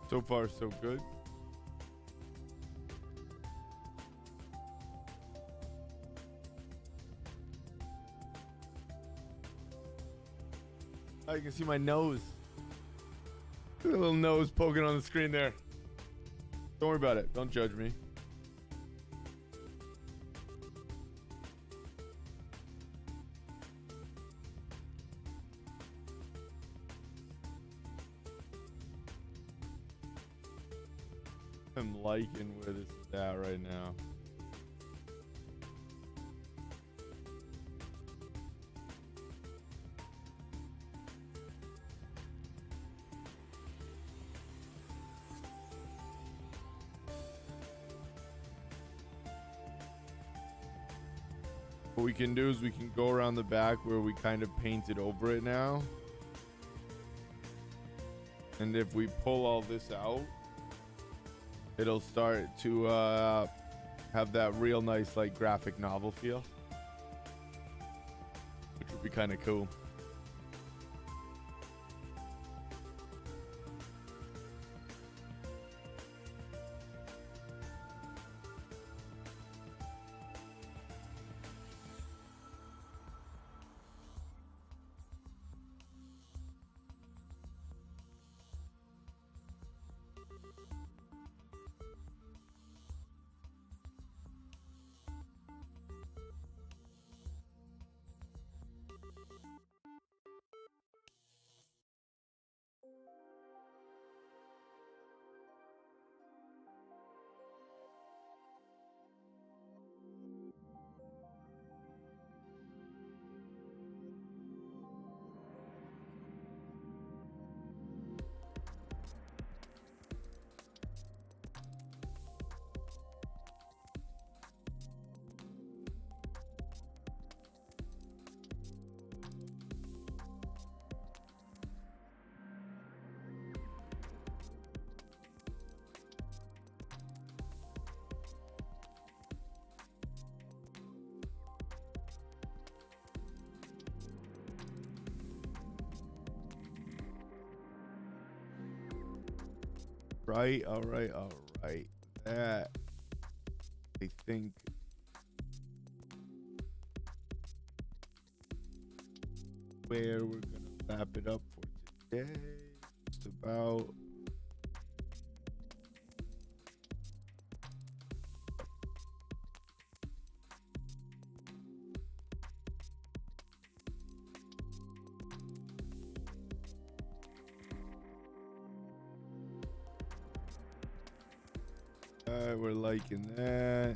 So far, so good. Oh, you can see my nose. A little nose poking on the screen there. Don't worry about it. Don't judge me. I'm liking where this is at right now. What we can do is we can go around the back where we kind of painted over it now. And if we pull all this out, it'll start to have that real nice like graphic novel feel, which would be kind of cool. Right, all right, all right. That, I think, where we're gonna wrap it up for today. Just about. We're liking that.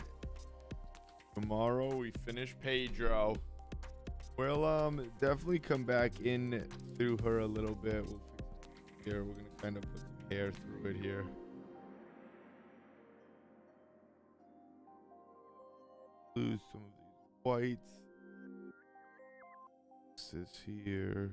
Tomorrow we finish Pedro. We'll definitely come back in through her a little bit. We'll fix it here. We're gonna kind of put some hair through it here. Lose some of these whites. This is here.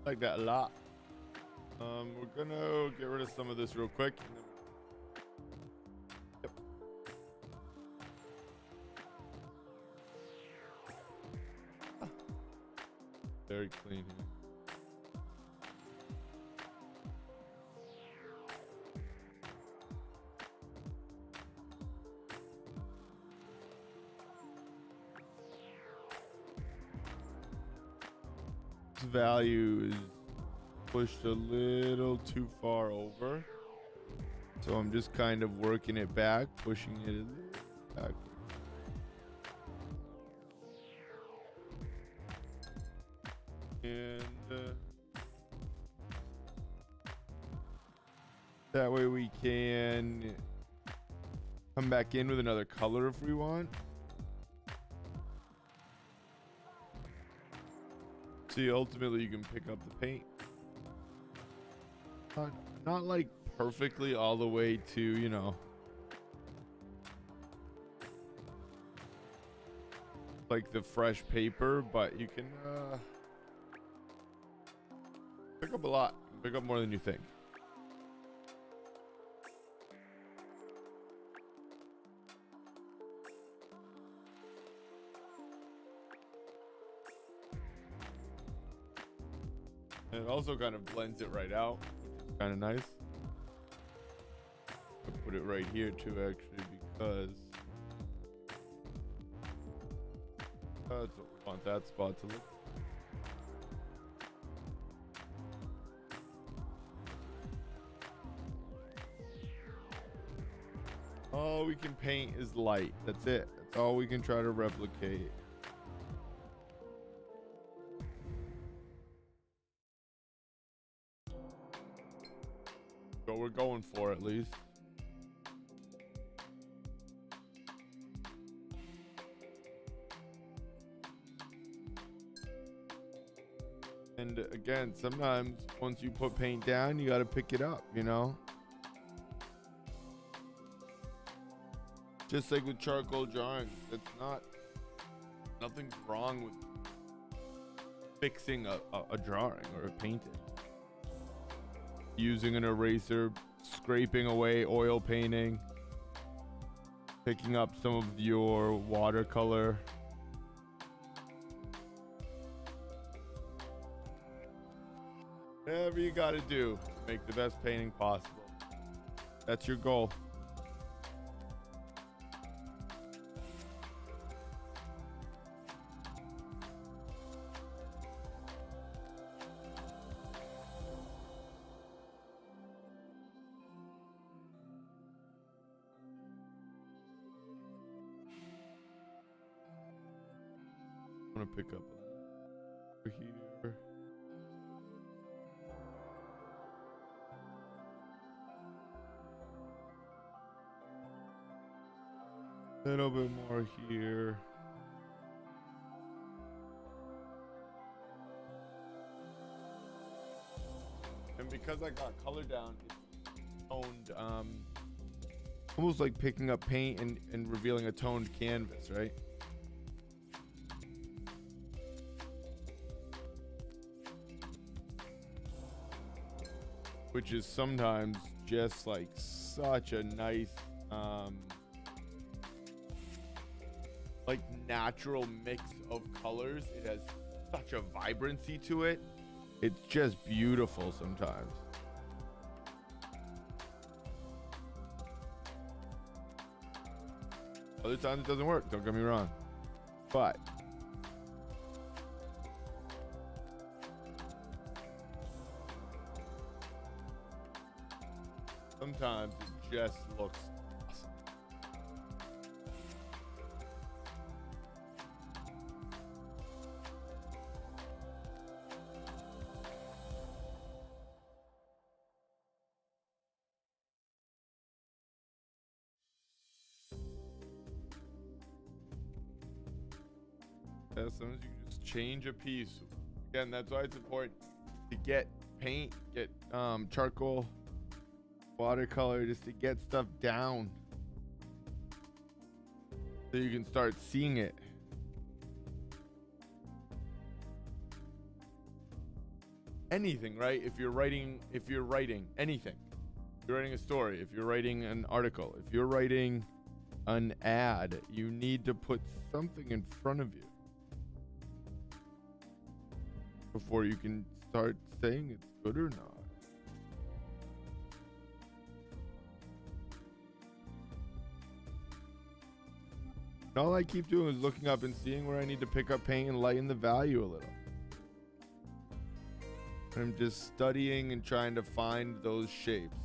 Like that a lot. We're gonna get rid of some of this real quick. And then yep. Very clean here. Value is pushed a little too far over, so I'm just kind of working it back, pushing it a little back. And that way we can come back in with another color if we want. See, ultimately you can pick up the paint. Not like perfectly all the way to, you know, like the fresh paper, but you can pick up a lot. Pick up more than you think. And it also kind of blends it right out, which is kind of nice. I'll put it right here too, actually, because that's what we want that spot to look. All we can paint is light. That's it. That's all we can try to replicate. What we're going for, at least. And again, sometimes once you put paint down, you got to pick it up, you know? Just like with charcoal drawing, nothing's wrong with fixing a drawing or a painting. Using an eraser, scraping away oil painting, picking up some of your watercolor. Whatever you got to do to make the best painting possible. That's your goal. I'm gonna pick up over here. A little bit more here. And because I got color down, it's toned, almost like picking up paint and revealing a toned canvas, right? Which is sometimes just like such a nice, like natural mix of colors. It has such a vibrancy to it. It's just beautiful sometimes. Other times it doesn't work, don't get me wrong. But sometimes it just looks awesome. Yeah, sometimes you just change a piece. Again, that's why it's important to get paint, get charcoal, watercolor, just to get stuff down so you can start seeing it. anything, right? If you're writing anything, if you're writing a story, if you're writing an article, if you're writing an ad, you need to put something in front of you before you can start saying it's good or not. And all I keep doing is looking up and seeing where I need to pick up paint and lighten the value a little. And I'm just studying and trying to find those shapes.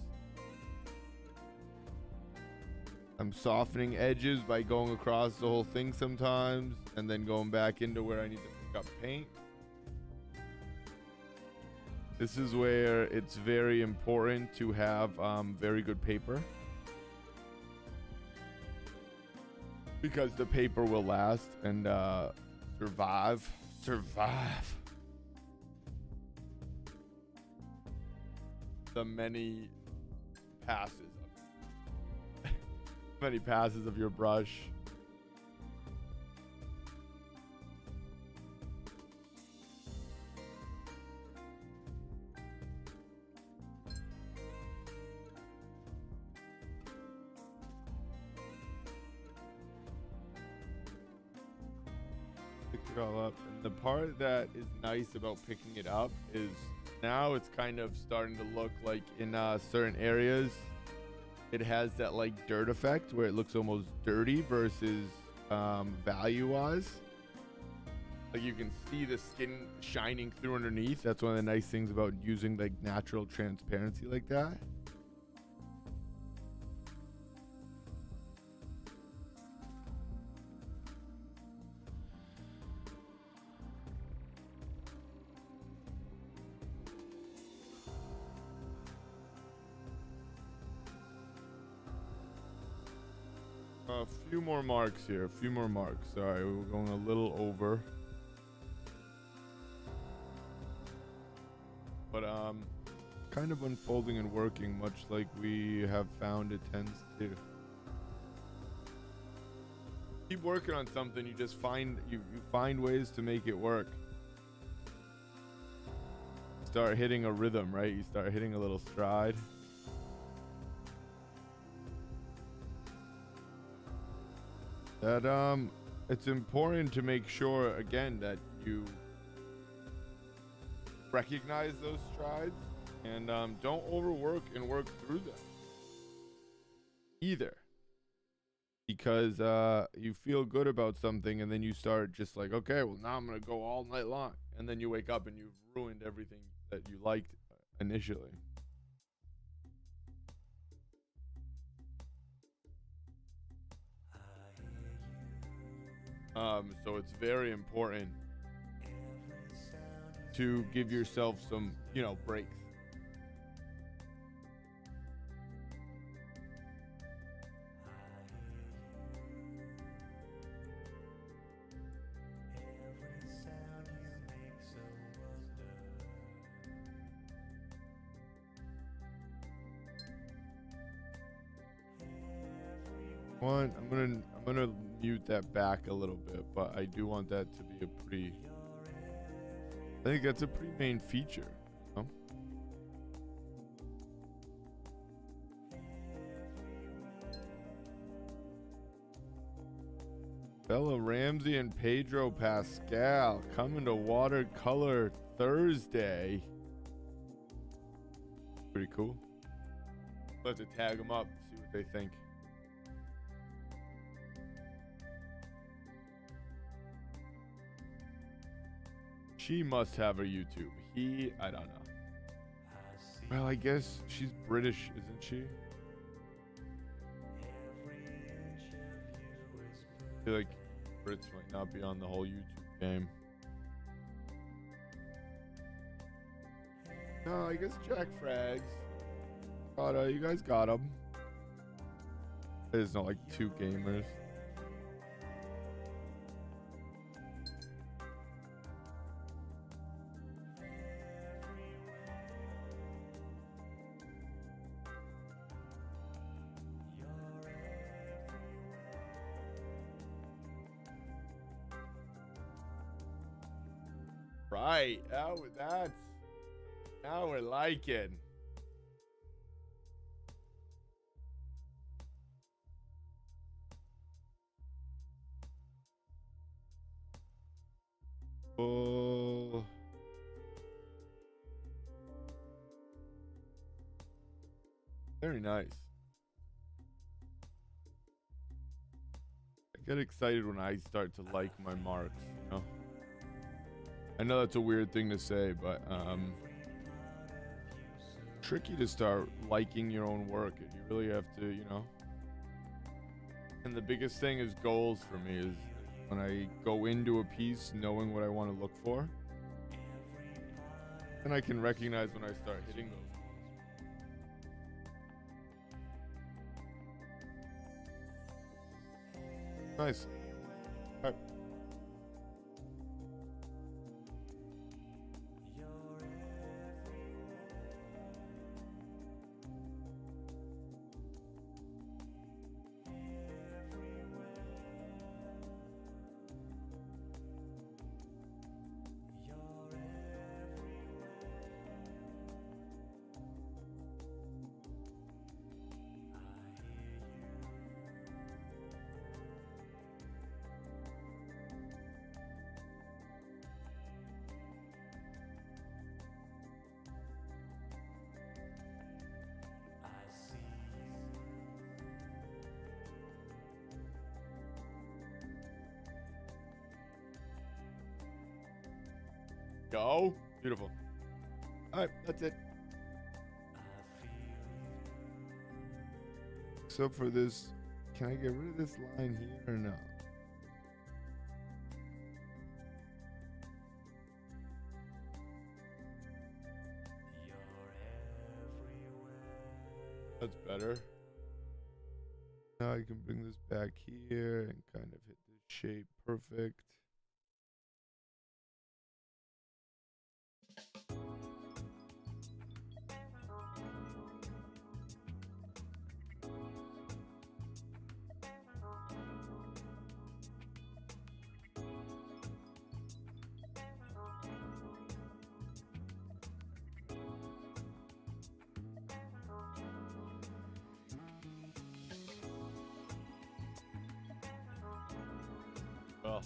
I'm softening edges by going across the whole thing sometimes and then going back into where I need to pick up paint. This is where it's very important to have very good paper, because the paper will last and survive the many passes of your brush. Pick it all up, and the part that is nice about picking it up is now it's kind of starting to look like in certain areas it has that like dirt effect where it looks almost dirty versus value wise. Like you can see the skin shining through underneath. That's one of the nice things about using like natural transparency like that. A few more marks here. A few more marks. Sorry, we're going a little over. But kind of unfolding and working much like we have found it tends to. Keep working on something, you just find you find ways to make it work. Start hitting a rhythm, right? You start hitting a little stride. That it's important to make sure again that you recognize those strides and don't overwork and work through them either, because you feel good about something and then you start just like, okay, well now I'm gonna go all night long, and then you wake up and you've ruined everything that you liked initially. So it's very important to give yourself some, breaks. I'm gonna mute that back a little bit, but I do want that to be I think that's a pretty main feature. Bella Ramsey and Pedro Pascal coming to Watercolor Thursday. Pretty cool. Let's tag them up, see what they think. She must have a YouTube. I don't know. Well, I guess she's British, isn't she? I feel like Brits might not be on the whole YouTube game. No, I guess Jack Frags. You guys got him. There's not like two gamers. Right. Oh, that's Now we're liking. Oh. Very nice. I get excited when I start to like my marks, you know? I know that's a weird thing to say, but tricky to start liking your own work. You really have to, you know. And the biggest thing is goals for me is when I go into a piece knowing what I want to look for, then I can recognize when I start hitting those. Nice. All right. Go. Beautiful. All right, that's it. Except for this, can I get rid of this line here or no? That's better. Now I can bring this back here and kind of hit this shape perfect. Well,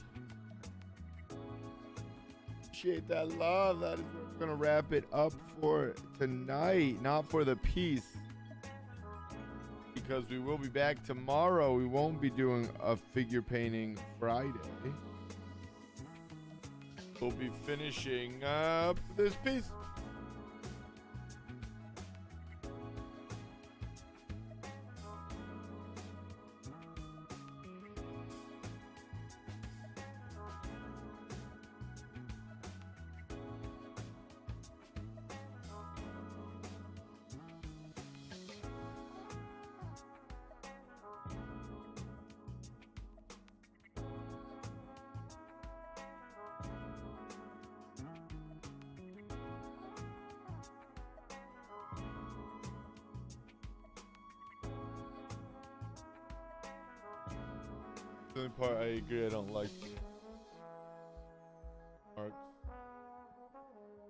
appreciate that love. That is where we're gonna wrap it up for tonight, not for the piece, because we will be back tomorrow. We won't be doing a figure painting Friday. We'll be finishing up this piece. The only part I agree I don't like marks.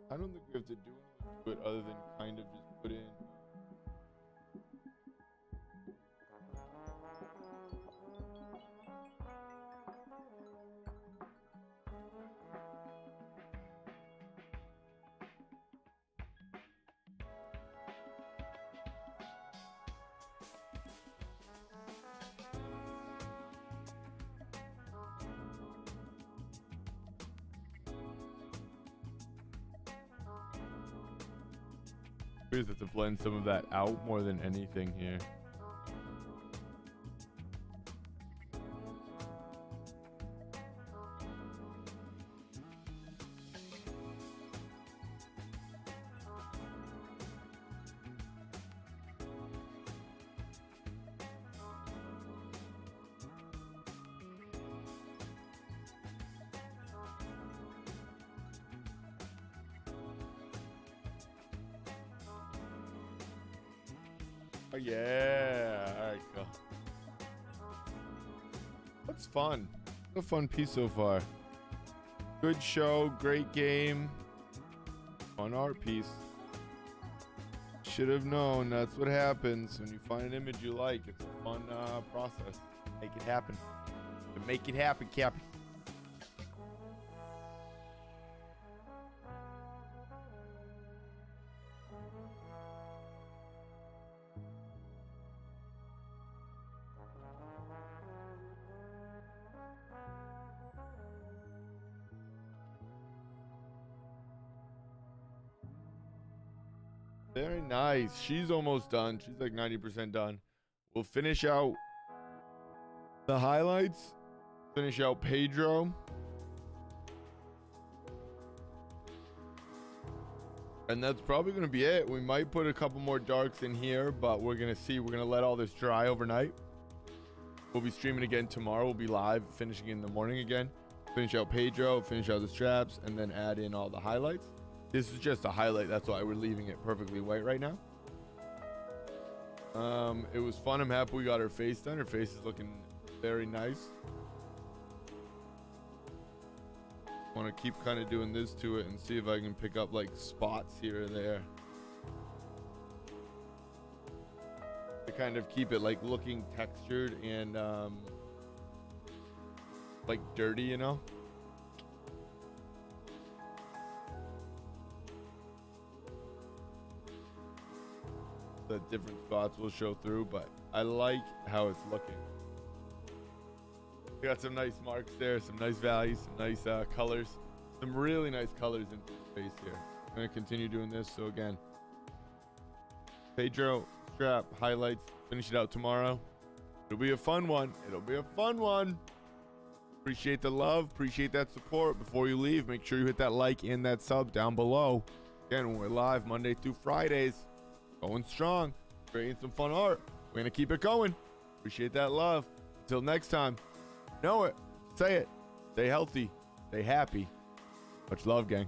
I don't think we have to do anything to it other than kind of just put in. We just have to blend some of that out more than anything here. Oh, yeah. All right, cool. That's fun. A fun piece so far. Good show, great game. Fun art piece. should have known. That's what happens when you find an image you like. It's a fun process. Make it happen. But make it happen, Cappy. Very nice. She's almost done. She's like 90% done. We'll finish out the highlights. Finish out Pedro. And that's probably going to be it. We might put a couple more darks in here, but we're going to see. We're going to let all this dry overnight. We'll be streaming again tomorrow. We'll be live, finishing in the morning again. Finish out Pedro, finish out the straps, and then add in all the highlights. This is just a highlight. That's why we're leaving it perfectly white right now. It was fun. I'm happy we got her face done. Her face is looking very nice. Want to keep kind of doing this to it and see if I can pick up like spots here or there. To kind of keep it like looking textured and like dirty, you know? The different spots will show through, but I like how it's looking. We got some nice marks there, some nice values, some nice colors, some really nice colors in the face here. I'm gonna continue doing this. So again, Pedro, strap, highlights, finish it out tomorrow. It'll be a fun one. It'll be a fun one. Appreciate the love, appreciate that support. Before you leave, make sure you hit that like and that sub down below. Again, we're live Monday through Fridays. Going strong, creating some fun art. We're gonna keep it going. Appreciate that love. Until next time, know it, say it, stay healthy, stay happy. Much love, gang.